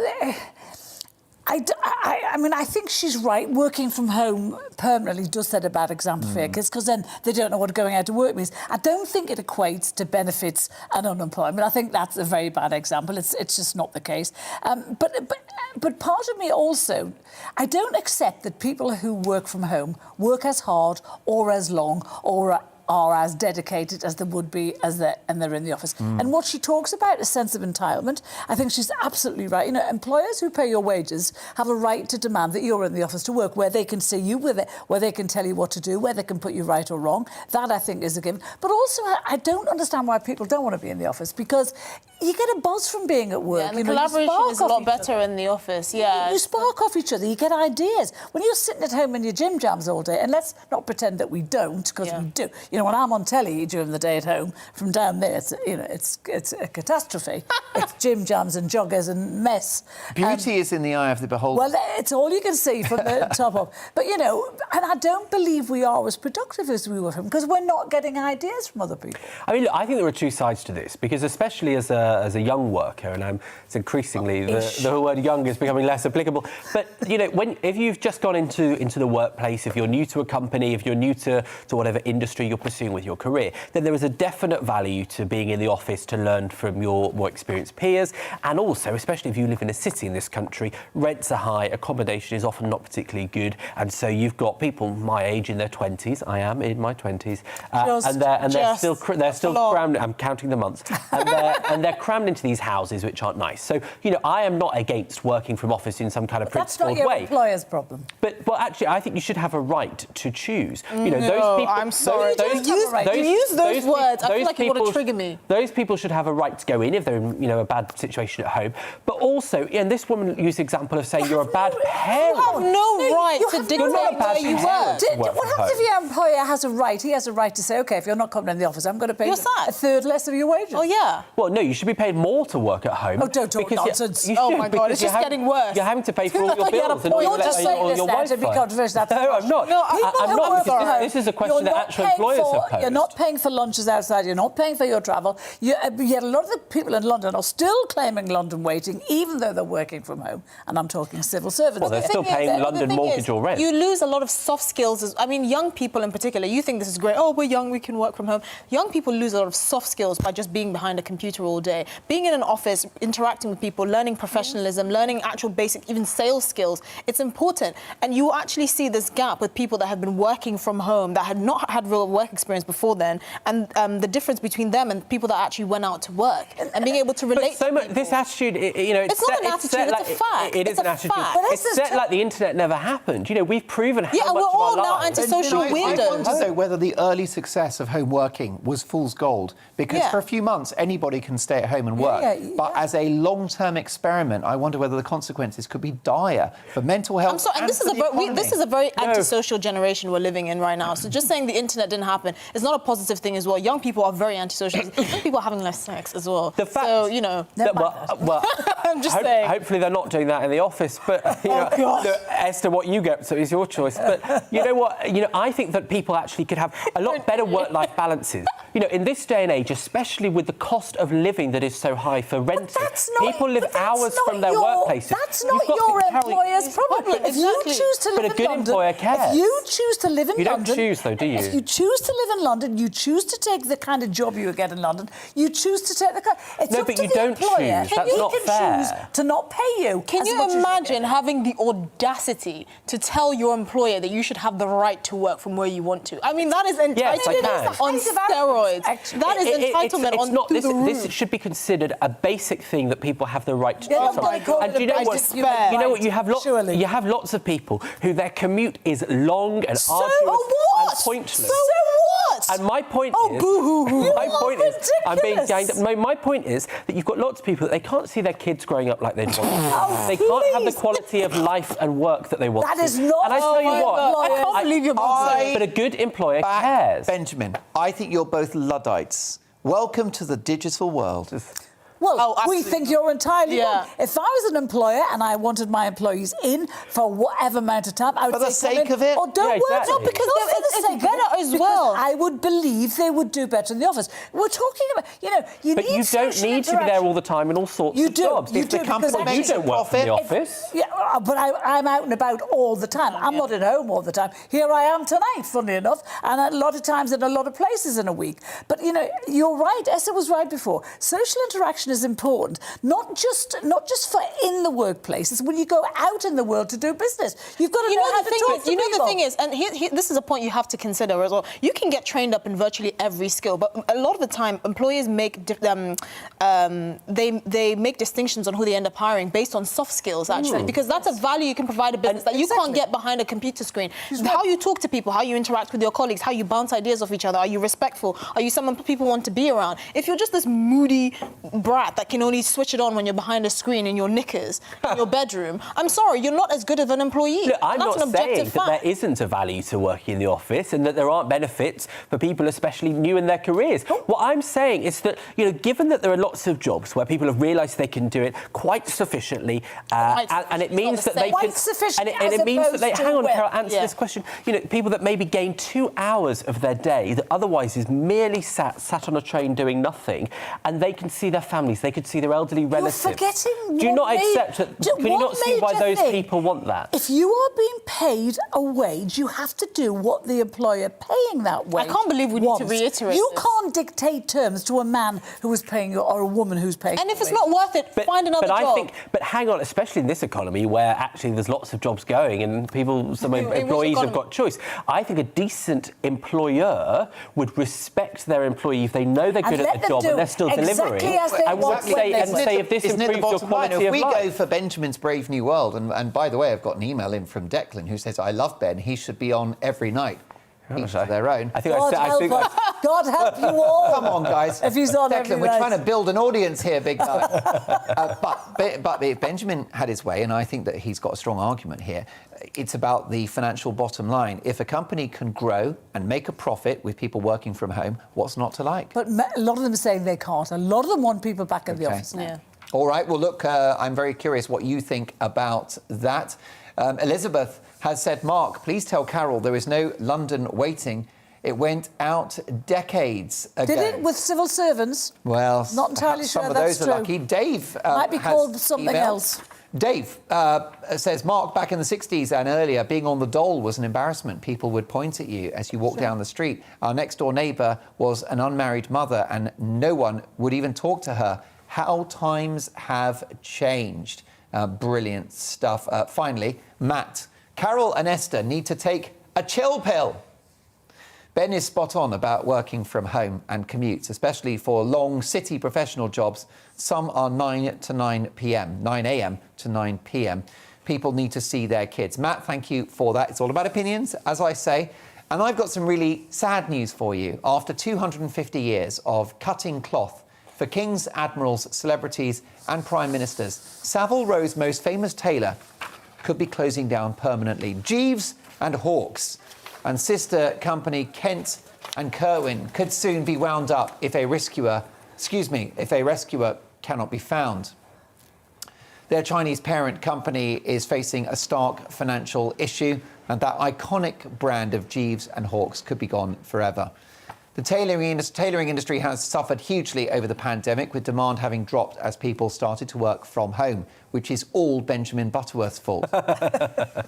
I mean, I think she's right. Working from home permanently does set a bad example for because then they don't know what going out to work means. I don't think it equates to benefits and unemployment. I think that's a very bad example. It's just not the case. But part of me also, I don't accept that people who work from home work as hard or as long or are as dedicated as they would be and they're in the office. And what she talks about, a sense of entitlement, I think she's absolutely right. You know, employers who pay your wages have a right to demand that you're in the office to work, where they can see you, where they can tell you what to do, where they can put you right or wrong. That, I think, is a given. But also, I don't understand why people don't want to be in the office, because you get a buzz from being at work. Yeah, and the collaboration is a lot better in the office, yeah. You spark off each other, you get ideas. When you're sitting at home in your gym jams all day, and let's not pretend that we don't, because we do. You know, when I'm on telly during the day at home, from down there, it's a catastrophe. It's gym jams and joggers and mess. Beauty is in the eye of the beholder. Well, it's all you can see from the top up. But, you know, and I don't believe we are as productive as we were from, because we're not getting ideas from other people. I mean, look, I think there are two sides to this, because especially as a young worker, and it's increasingly the word young is becoming less applicable. But, you know, if you've just gone into the workplace, if you're new to a company, if you're new to whatever industry you're pursuing with your career, then there is a definite value to being in the office to learn from your more experienced peers. And also, especially if you live in a city in this country, rents are high, accommodation is often not particularly good, and so you've got people my age in their 20s, I am in my 20s, and they're still crammed. I'm counting the months, and they're crammed into these houses which aren't nice. So, you know, I am not against working from office in some kind of principled way. That's not your employer's problem. But actually, I think you should have a right to choose. You know, those people. I'm sorry. You use those words. I feel like it would trigger me. Those people should have a right to go in if they're in, you know, a bad situation at home. But also, and this woman used the example of saying you're a bad parent. You have no right to dictate where you work. What happens if your employer has a right? He has a right to say, OK, if you're not coming in the office, I'm going to pay you a third less of your wages. Oh, yeah. Well, no, you should be paid more to work at home. Oh, don't talk nonsense. Oh, my God, it's just getting worse. You're having to pay for all your bills and all your Wi-Fi. To be controversial. No, I'm not. No, I'm not, because this is a question that actual employers have posed. You're not paying for lunches outside, you're not paying for your travel. Yet a lot of the people in London are still claiming London waiting, even though they're working from home. And I'm talking civil servants. Well, they're still paying London mortgage or rent. You lose a lot of soft skills. I mean, young people in particular, you think this is great. Oh, we're young, we can work from home. Young people lose a lot of soft skills by just being behind a computer all day. Being in an office, interacting with people, learning professionalism, learning actual basic, even sales skills. It's important. And you actually see this gap with people that have been working from home, that had not had real work experience before then, and the difference between them and people that actually went out to work and being able to relate. So much, this attitude, you know, it's not an attitude, it's a fact. It is an attitude. It's set like the internet never happened. You know, we've proven how much of we're all our now lives. antisocial weirdos. I wonder, though, whether the early success of home working was fool's gold, because for a few months anybody can stay at home and work. But as a long-term experiment, I wonder whether the consequences could be dire for mental health. I'm sorry, and this is a very antisocial generation we're living in right now. So just saying the internet didn't happen is not a positive thing as well. Young people are very antisocial. Young people are having less sex as well. The fact, so, you know. Well, I'm just saying. Hopefully they're not doing that in the office. But you know, look, as to what you get, so it's your choice. But you know what? You know, I think that people actually could have a lot better work-life balances. You know, in this day and age, especially with the cost of living that is so high for renters, people live hours from their workplaces. That's not your employer's problem. If you choose to live in London, but a good employer cares. If you choose to live in London, you don't choose, though, do you? If you choose to live in London, you choose to take the kind of job you get in London. You choose to take the kind. It's up to the employer. That's not fair. Choose to not pay you. Can you imagine having the audacity to tell your employer that you should have the right to work from where you want to? I mean, that is entitlement on steroids. That is entitlement on the roof. This should be considered a basic thing that people have the right to do. And you know what? You know what? You have lots of people who their commute is long and arduous and pointless. So what? What? And my point is... boo-hoo-hoo. My point is... I'm being ridiculous. ganged up. My point is that you've got lots of people that they can't see their kids growing up like they'd want. They can't have the quality of life and work that they want. That is not... And I tell you what... I can't believe you're But a good employer cares. Benjamin, I think you're both Luddites. Welcome to the digital world. Well, we think you're entirely wrong. If I was an employer and I wanted my employees in for whatever amount of time, I would For the say sake of it? Or don't work. No, because it's better as well. I would believe they would do better in the office. We're talking about, you But need you don't need to be there all the time in all sorts of jobs. You do. You don't work from the office. But I'm out and about all the time. I'm not at home all the time. Here I am tonight, funnily enough, and a lot of times in a lot of places in a week. But, you're right. Esther was right before. Social interaction is important, not just for in the workplace. It's when you go out in the world to do business. You've got to know how to talk to people. The thing is, and this is a point you have to consider as well. You can get trained up in virtually every skill, but a lot of the time, employers make they make distinctions on who they end up hiring based on soft skills, actually, because that's a value you can provide a business that you can't get behind a computer screen. How you talk to people, how you interact with your colleagues, how you bounce ideas off each other. Are you respectful? Are you someone people want to be around? If you're just this moody brat that can only switch it on when you're behind a screen in your knickers in your bedroom, I'm sorry, you're not as good of an employee. Look, I'm that's not an objective saying that there isn't a value to working in the office and that there aren't benefits for people, especially new in their careers. What I'm saying is that, given that there are lots of jobs where people have realised they can do it quite sufficiently, and it means that they can... And it means that they... Hang on, Carol, answer this question. People that maybe gain 2 hours of their day that otherwise is merely sat on a train doing nothing, and they can see their families, they could see their elderly relatives. You're forgetting. Do you not accept that? Can you not see why those people want that? If you are being paid a wage, you have to do what the employer paying that wage. I can't believe we need to reiterate You this. can't dictate terms to a man who is paying you or a woman who's paying. And if it's not worth it, find another job. But hang on, especially in this economy where actually there's lots of jobs going and some employees have got choice. I think a decent employer would respect their employee if they know they're good at the job and they're still delivering. And say if this improves your quality of life. If we go for Benjamin's Brave New World, and by the way, I've got an email in from Declan who says, I love Ben, he should be on every night. Each to their own. God help you all. Come on, guys. If he's on Declan, every we're night. trying to build an audience here, big guy. But if Benjamin had his way, and I think that he's got a strong argument here, it's about the financial bottom line. If a company can grow and make a profit with people working from home, what's not to like? But a lot of them are saying they can't. A lot of them want people back in the office now. Yeah. All right, well, look, I'm very curious what you think about that. Elizabeth has said, Mark, please tell Carol there is no London waiting. It went out decades ago. Did it with civil servants? Well, not entirely sure some of that's those true. are lucky. Dave might be called something emailed. else. Dave says, Mark, back in the 60s and earlier, being on the dole was an embarrassment. People would point at you as you walked down the street. Our next-door neighbour was an unmarried mother and no one would even talk to her. How times have changed. Brilliant stuff. Finally, Matt, Carol and Esther need to take a chill pill. Ben is spot on about working from home and commutes, especially for long city professional jobs. Some are 9 to 9 p.m, 9 a.m. to 9 p.m. People need to see their kids. Matt, thank you for that. It's all about opinions, as I say. And I've got some really sad news for you. After 250 years of cutting cloth for kings, admirals, celebrities and prime ministers, Savile Row's most famous tailor could be closing down permanently. Jeeves and Hawkes and sister company Kent and Kerwin could soon be wound up if a rescuer cannot be found. Their Chinese parent company is facing a stark financial issue, and that iconic brand of Jeeves and Hawkes could be gone forever. The tailoring industry has suffered hugely over the pandemic, with demand having dropped as people started to work from home, which is all Benjamin Butterworth's fault.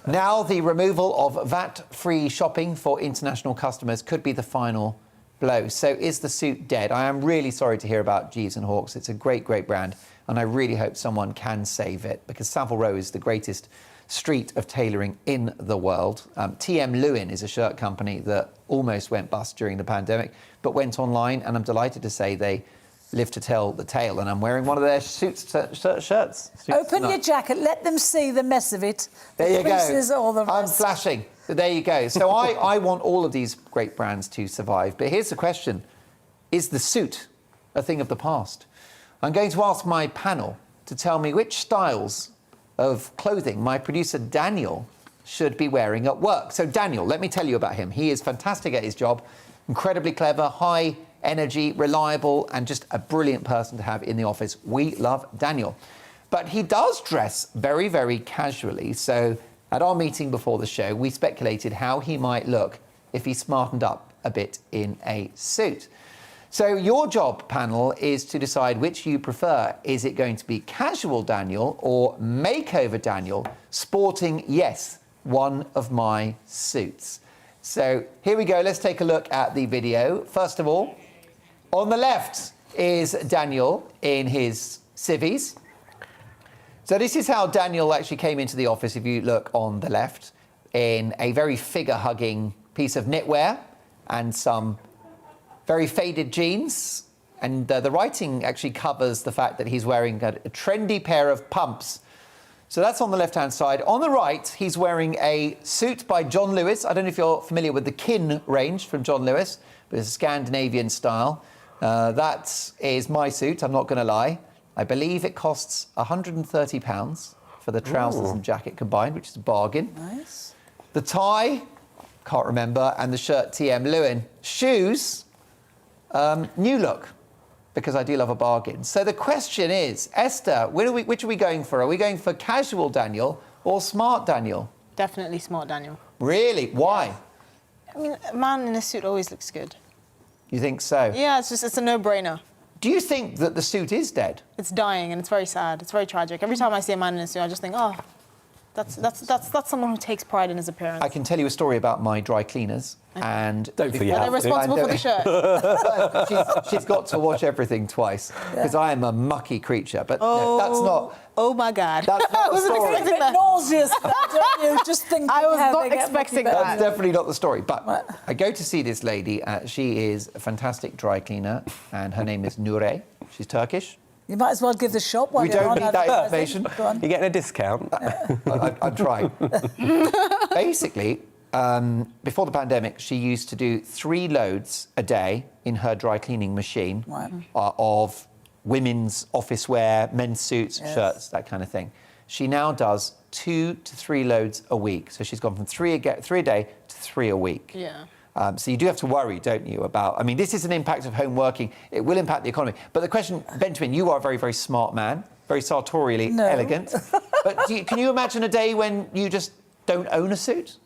Now, the removal of VAT-free shopping for international customers could be the final blow. So is the suit dead? I am really sorry to hear about Jeeves and Hawkes. It's a great, great brand, and I really hope someone can save it, because Savile Row is the greatest street of tailoring in the world. TM Lewin is a shirt company that almost went bust during the pandemic, but went online, and I'm delighted to say they live to tell the tale, and I'm wearing one of their shirts. Open your jacket, let them see the mess of it. There you go. All the I'm flashing. So there you go. So I want all of these great brands to survive. But here's the question. Is the suit a thing of the past? I'm going to ask my panel to tell me which styles of clothing my producer Daniel should be wearing at work. So Daniel, let me tell you about him. He is fantastic at his job, incredibly clever, high energy, reliable, and just a brilliant person to have in the office. We love Daniel. But he does dress very, very casually. So at our meeting before the show, we speculated how he might look if he smartened up a bit in a suit. So your job, panel, is to decide which you prefer. Is it going to be casual Daniel or makeover Daniel sporting, yes, one of my suits? So here we go. Let's take a look at the video. First of all, on the left is Daniel in his civvies. So this is how Daniel actually came into the office, if you look on the left, in a very figure-hugging piece of knitwear and some very faded jeans. And the writing actually covers the fact that he's wearing a trendy pair of pumps. So that's on the left-hand side. On the right, he's wearing a suit by John Lewis. I don't know if you're familiar with the Kin range from John Lewis, but it's a Scandinavian style. That is my suit, I'm not going to lie. I believe it costs £130 for the trousers and jacket combined, which is a bargain. Nice. The tie, can't remember, and the shirt TM Lewin. Shoes, new look, because I do love a bargain. So the question is, Esther, which are we going for? Are we going for casual Daniel or smart Daniel? Definitely smart Daniel. Really? Why? I mean, a man in a suit always looks good. You think so? Yeah, it's a no-brainer. Do you think that the suit is dead? It's dying and it's very sad. It's very tragic. Every time I see a man in a suit, I just think, oh, that's someone who takes pride in his appearance. I can tell you a story about my dry cleaners. And don't forget. They're responsible for the shirt. she's got to watch everything twice because I am a mucky creature. But no, that's not. Oh my God! That's not the story. It's a bit nauseous, don't you? Just thinking I was how not they get expecting mucky that. That's definitely not the story. But I go to see this lady. She is a fantastic dry cleaner, and her name is Nure. She's Turkish. You might as well give the shop while We you're don't on need that advertising. information. Go on. You're getting a discount. I'm trying. Basically, before the pandemic, she used to do 3 loads a day in her dry cleaning machine of women's office wear, men's suits, shirts, that kind of thing. She now does 2 to 3 loads a week. So she's gone from 3 a day to 3 a week. Yeah. So you do have to worry, don't you, about... I mean, this is an impact of home working. It will impact the economy. But the question, Benjamin, you are a very, very smart man, very sartorially elegant. But can you imagine a day when you just don't own a suit?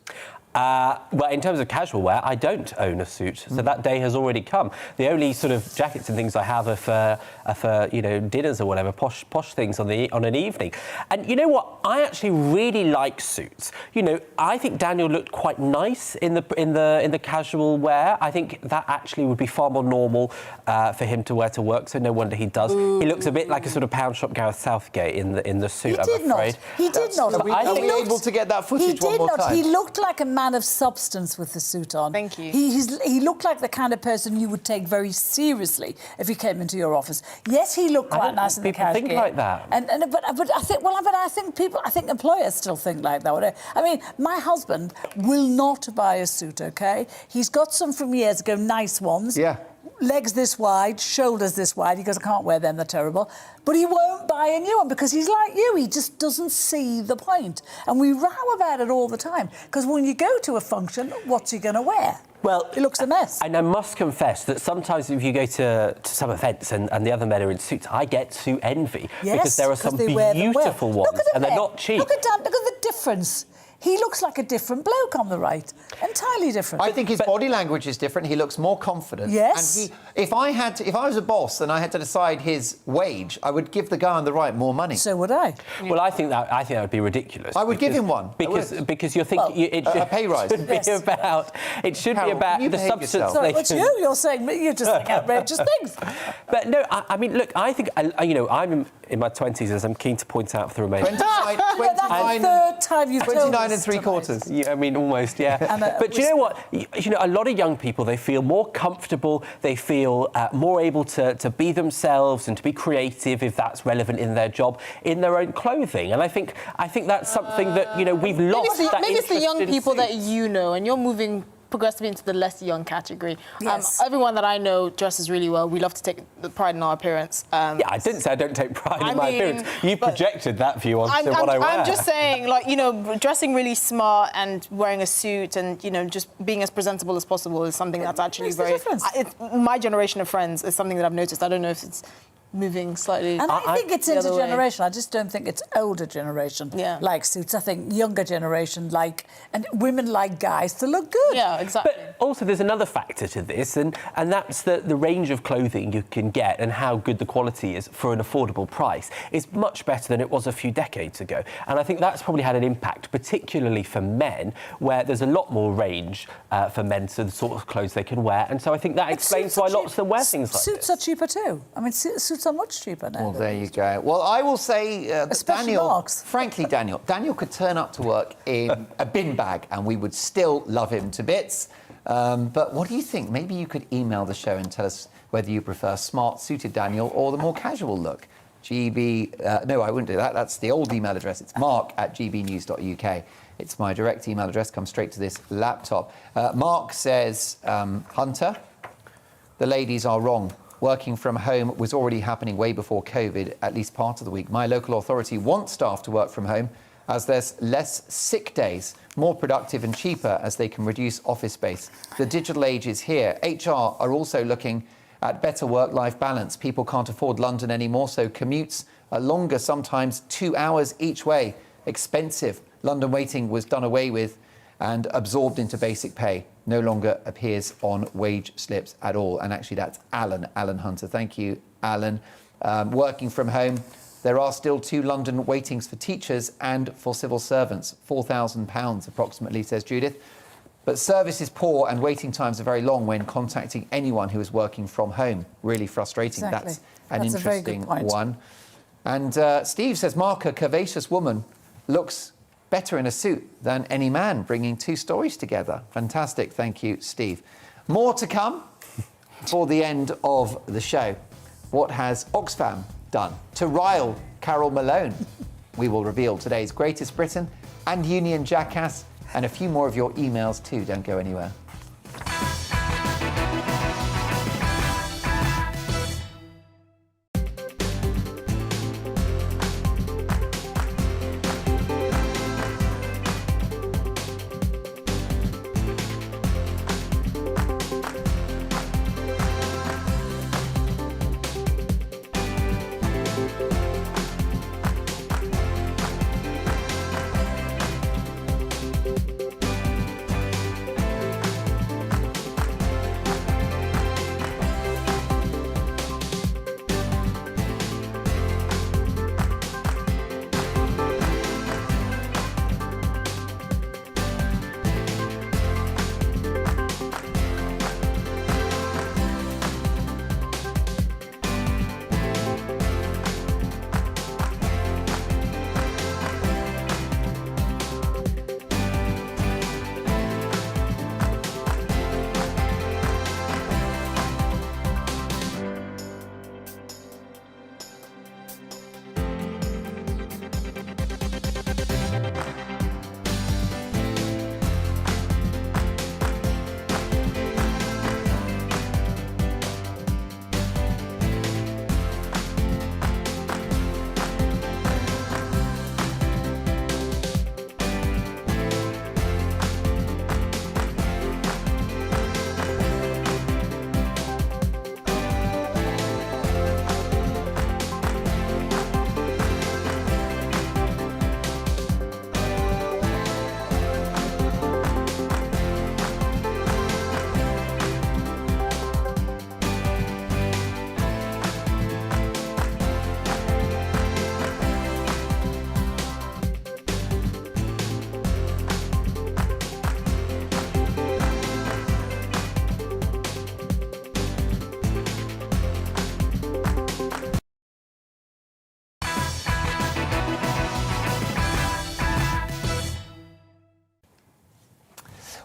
Well, in terms of casual wear, I don't own a suit, so that day has already come. The only sort of jackets and things I have are for dinners or whatever, posh things on an evening. And you know what? I actually really like suits. You know, I think Daniel looked quite nice in the casual wear. I think that actually would be far more normal for him to wear to work. So no wonder he does. He looks a bit like a sort of pound shop Gareth Southgate in the suit. He did not. He did not. Are we able to get that footage one more time? He looked like a man of substance with the suit on. Thank you. He looked like the kind of person you would take very seriously if he came into your office. Yes, he looked quite nice in the cash think like that. But I think employers still think like that. I mean, my husband will not buy a suit. Okay, he's got some from years ago, nice ones. Yeah. Legs this wide, shoulders this wide. He goes, I can't wear them, they're terrible. But he won't buy a new one because he's like you. He just doesn't see the point. And we row about it all the time. Because when you go to a function, what's he going to wear? Well, it looks a mess. And I must confess that sometimes if you go to some events and the other men are in suits, I get to envy. Yes, because there are some beautiful ones and they're not cheap. Look at Dan, look at the difference. He looks like a different bloke on the right. Entirely different. I think his body language is different. He looks more confident. Yes. And if I was a boss and I had to decide his wage, I would give the guy on the right more money. So would I. Well, I think that would be ridiculous. I would give him one. Because you're thinking a pay rise. It should be about the substance. So it's you. You're saying you just think outrageous things. But no, I mean, look, I think I'm in my 20s, as I'm keen to point out for the remainder. 29, that's the third time you've told us. 9 3/4. Yeah, I mean, almost, yeah. But do you know what? You know, a lot of young people, they feel more comfortable, they feel more able to be themselves and to be creative, if that's relevant in their job, in their own clothing. And I think that's something that, you know, we've lost that maybe it's the young interest in people that suits. you know, and you're moving progressively into the less young category. Yes. Everyone that I know dresses really well. We love to take the pride in our appearance. Yeah, I didn't say I don't take pride in my appearance. You projected that view onto what I wear. I'm just saying, like, you know, dressing really smart and wearing a suit and, you know, just being as presentable as possible is something that's actually very... my generation of friends is something that I've noticed. I don't know if it's moving slightly. And I think it's the other way. intergenerational. I just don't think it's older generation like suits. I think younger generation like, and women like guys to look good. Yeah, exactly. But also there's another factor to this, and that's the range of clothing you can get and how good the quality is for an affordable price is much better than it was a few decades ago. And I think that's probably had an impact, particularly for men, where there's a lot more range for men to the sort of clothes they can wear. And so I think that explains why lots of them wear things like suits this. are cheaper too. I mean, suits are much cheaper now. Well, there you go. Well, I will say that Daniel, frankly, Daniel could turn up to work in a bin bag and we would still love him to bits. But what do you think? Maybe you could email the show and tell us whether you prefer smart, suited Daniel or the more casual look. No, I wouldn't do that. That's the old email address. It's mark@gbnews.uk. It's my direct email address. Comes straight to this laptop. Mark says, Hunter, the ladies are wrong. Working from home was already happening way before COVID, at least part of the week. My local authority wants staff to work from home as there's less sick days, more productive and cheaper as they can reduce office space. The digital age is here. HR are also looking at better work-life balance. People can't afford London anymore, so commutes are longer, sometimes 2 hours each way. Expensive. London waiting was done away with and absorbed into basic pay. No longer appears on wage slips at all. And actually, that's Alan Hunter. Thank you, Alan. Working from home, there are still 2 London waitings for teachers and for civil servants. £4,000 approximately, says Judith. But service is poor and waiting times are very long when contacting anyone who is working from home. Really frustrating. Exactly. That's an That's a very good interesting point. one. And Steve says, Mark, a curvaceous woman looks better in a suit than any man, bringing 2 stories together. Fantastic. Thank you, Steve. More to come for the end of the show. What has Oxfam done to rile Carol Malone? We will reveal today's Greatest Britain and Union Jackass, and a few more of your emails too. Don't go anywhere.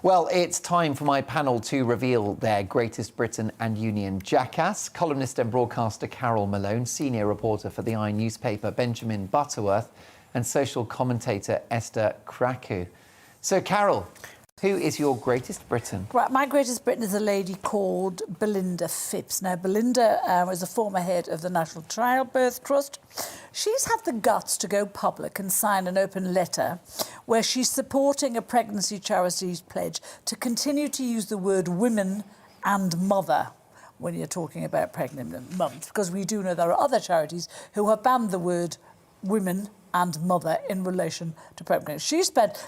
Well, it's time for my panel to reveal their greatest Britain and Union jackass. Columnist and broadcaster Carol Malone, senior reporter for the Eye newspaper Benjamin Butterworth, and social commentator Esther Kraku. So, Carol, who is your greatest Briton? Right, my greatest Briton is a lady called Belinda Phipps. Now, Belinda was a former head of the National Childbirth Trust. She's had the guts to go public and sign an open letter where she's supporting a pregnancy charity's pledge to continue to use the word women and mother when you're talking about pregnant mums, because we do know there are other charities who have banned the word women and mother in relation to pregnancy.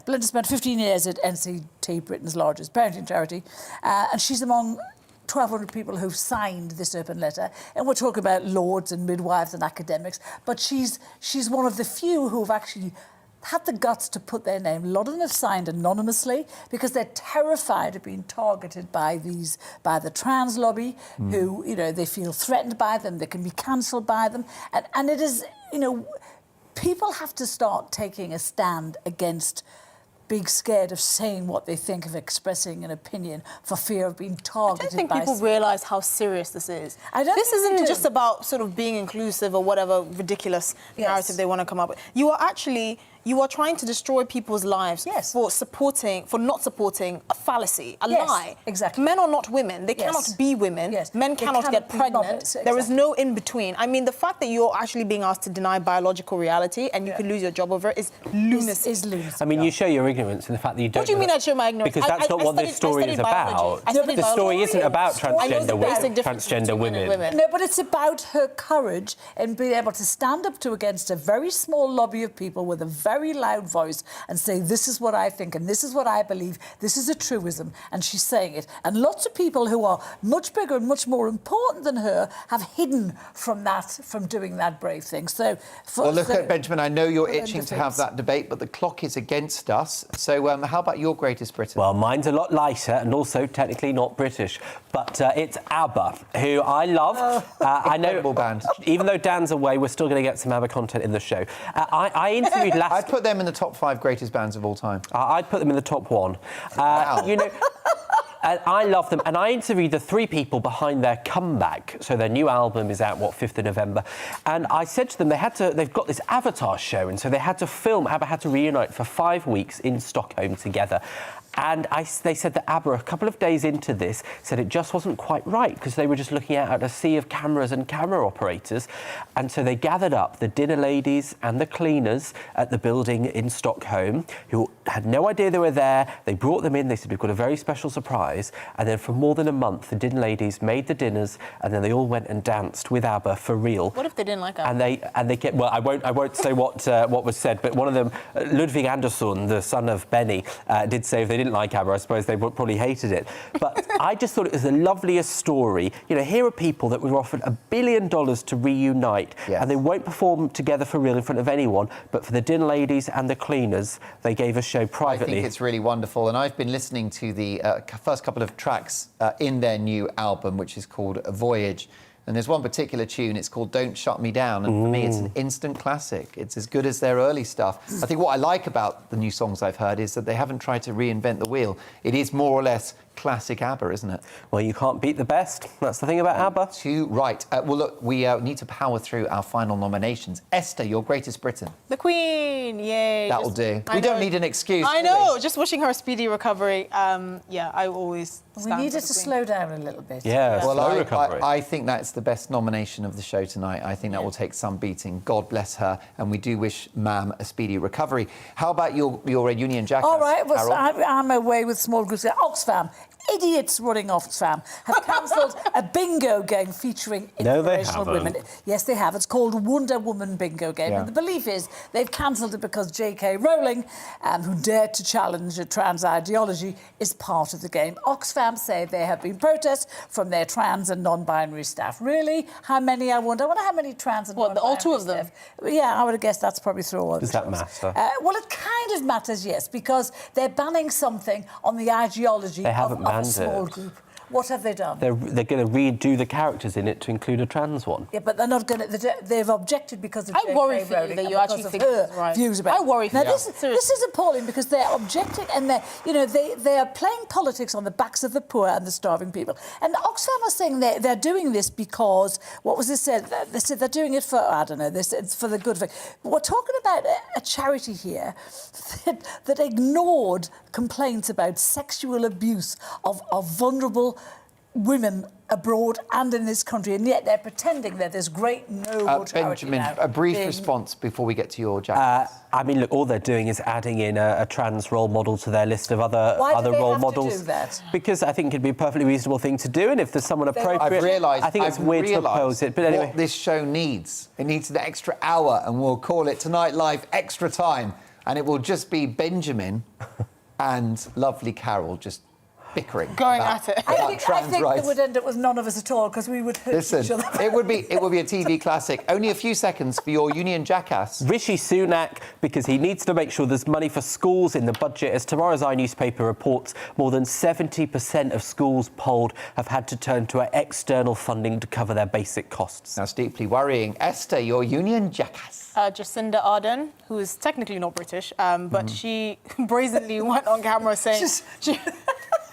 Belinda spent 15 years at NCT, Britain's largest parenting charity, and she's among 1,200 people who've signed this open letter. And we're talking about lords and midwives and academics, but she's one of the few who've actually had the guts to put their name. A lot of them have signed anonymously because they're terrified of being targeted by the trans lobby, who, you know, they feel threatened by them, they can be cancelled by them. And it is, you know, people have to start taking a stand against being scared of saying what they think, of expressing an opinion for fear of being targeted. I don't think people realise how serious this is. This isn't just about sort of being inclusive or whatever ridiculous narrative they want to come up with. You are trying to destroy people's lives for not supporting a fallacy, a lie. Exactly. Men are not women. They cannot be women. Men cannot get pregnant. There is no in between. I mean, the fact that you're actually being asked to deny biological reality and you could lose your job over it is lunacy. Is lunacy. I mean, you show your ignorance in the fact that you don't. What do you mean I show my ignorance? Because that's not what this story is about. The story isn't about transgender women. No, but it's about her courage in being able to stand up against a very small lobby of people with a very loud voice and say, this is what I think and this is what I believe, this is a truism, and she's saying it. And lots of people who are much bigger and much more important than her have hidden from doing that brave thing. So, Benjamin, I know you're itching to have that debate, but the clock is against us. So how about your greatest Briton? Well, mine's a lot lighter and also technically not British, but it's ABBA, who I love. I know, band. Even though Dan's away, we're still going to get some ABBA content in the show. I interviewed last... I'd put them in the top 5 greatest bands of all time. I'd put them in the top 1. Wow. You know... And I love them, and I interviewed the 3 people behind their comeback. So their new album is out, 5th of November. And I said to them, they've got this Avatar show, and so they had to film, ABBA had to reunite for 5 weeks in Stockholm together. And they said that ABBA, a couple of days into this, said it just wasn't quite right because they were just looking out at a sea of cameras and camera operators. And so they gathered up the dinner ladies and the cleaners at the building in Stockholm, who had no idea they were there. They brought them in. They said, we've got a very special surprise. And then for more than a month, the dinner ladies made the dinners, and then they all went and danced with ABBA for real. What if they didn't like ABBA? And they kept... Well, I won't say what was said, but one of them, Ludwig Andersson, the son of Benny, did say if they didn't like ABBA, I suppose they probably hated it. But I just thought it was the loveliest story. You know, here are people that were offered $1 billion to reunite, and they won't perform together for real in front of anyone, but for the dinner ladies and the cleaners, they gave a show privately. I think it's really wonderful, and I've been listening to the first couple of tracks in their new album, which is called Voyage. And there's one particular tune, it's called Don't Shut Me Down, and for me it's an instant classic. It's as good as their early stuff. I think what I like about the new songs I've heard is that they haven't tried to reinvent the wheel. It is more or less classic ABBA, isn't it? Well, you can't beat the best. That's the thing about ABBA. Too right. Well, look, we need to power through our final nominations. Esther, your greatest Briton. The Queen, yay. That'll do. We don't need an excuse. I know, just wishing her a speedy recovery. Yeah, I always We needed to slow down a little bit. Yeah, slow recovery. I think that's the best nomination of the show tonight. I think that will take some beating. God bless her, and we do wish Ma'am a speedy recovery. How about your Union jackass? All right, well, I'm away with small groups. Oxfam. Idiots running Oxfam have cancelled a bingo game featuring inspirational women. Yes, they have. It's called Wonder Woman Bingo Game. And the belief is they've cancelled it because J.K. Rowling, who dared to challenge a trans ideology, is part of the game. Oxfam say there have been protests from their trans and non-binary staff. Really? How many, I wonder? I wonder how many trans and non-binary all 2 of them? Yeah, I would have guessed that's probably through all of Does that matter? Well, it kind of matters, yes, because they're banning something on the ideology of a small group. What have they done? They're going to redo the characters in it to include a trans one. Yeah, but they're not going to. They've objected because of I worry for you Rowling that and you actually because think of this her is right. views about. I worry for now, you. this is appalling because they're objecting and they are playing politics on the backs of the poor and the starving people. And Oxfam are saying they're doing this because what was this said? They said they're doing it for they said it's for the good of it. But we're talking about a charity here that ignored complaints about sexual abuse of vulnerable women abroad and in this country, and yet they're pretending they're this great noble charity. Benjamin, now, a brief being- response before we get to your Jack. I mean, look, all they're doing is adding in a trans role model to their list of other Why do they role have models. to do that? Because I think it'd be a perfectly reasonable thing to do, and if there's someone appropriate, I've realised. I think it's weird to oppose it. But anyway, what this show needs, it needs an extra hour, and we'll call it Tonight Live Extra Time, and it will just be Benjamin and lovely Carol just bickering, Going about, at it. about I trans think rights. it would end up with none of us at all because we would hurt Listen, each other. it would be a TV classic. Only a few seconds for your union jackass. Rishi Sunak, because he needs to make sure there's money for schools in the budget. As tomorrow's iNewspaper reports, more than 70% of schools polled have had to turn to external funding to cover their basic costs. That's deeply worrying. Esther, your union jackass. Jacinda Ardern, who is technically not British, but she brazenly went on camera saying...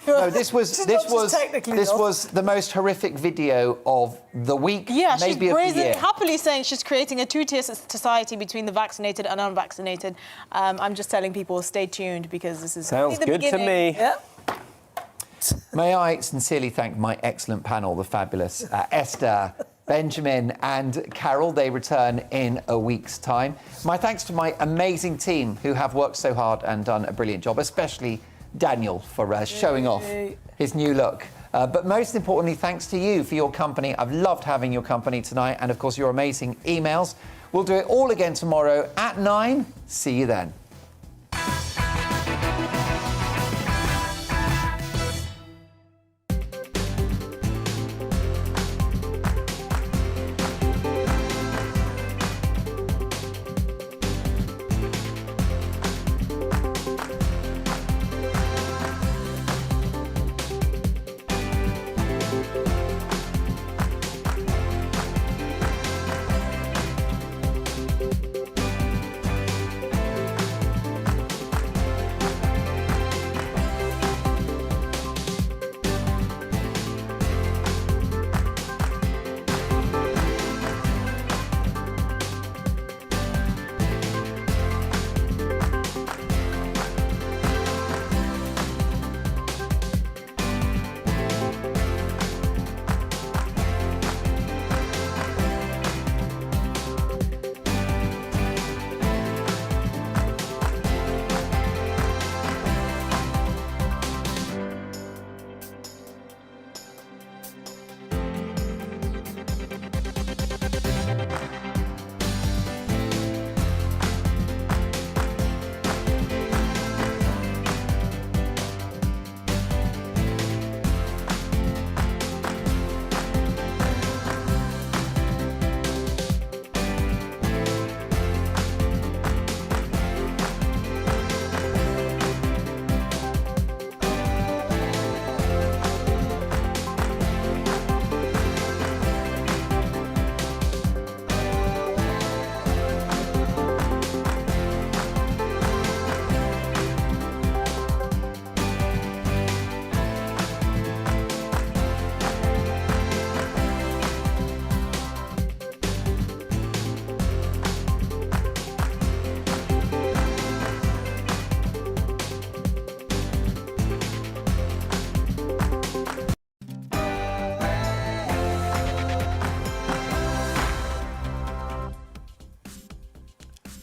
No, this was the most horrific video of the week, Yeah, maybe she's of the year. happily saying she's creating a two-tier society between the vaccinated and unvaccinated. I'm just telling people, stay tuned, because this is Sounds the good to beginning. me. Yep. May I sincerely thank my excellent panel, the fabulous Esther, Benjamin and Carol. They return in a week's time. My thanks to my amazing team who have worked so hard and done a brilliant job, especially Daniel for showing off his new look. But most importantly, thanks to you for your company. I've loved having your company tonight, and of course your amazing emails. We'll do it all again tomorrow at 9. See you then.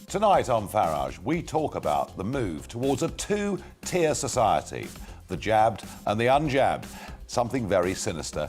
Tonight on Farage, we talk about the move towards a two-tier society, the jabbed and the unjabbed. Something very sinister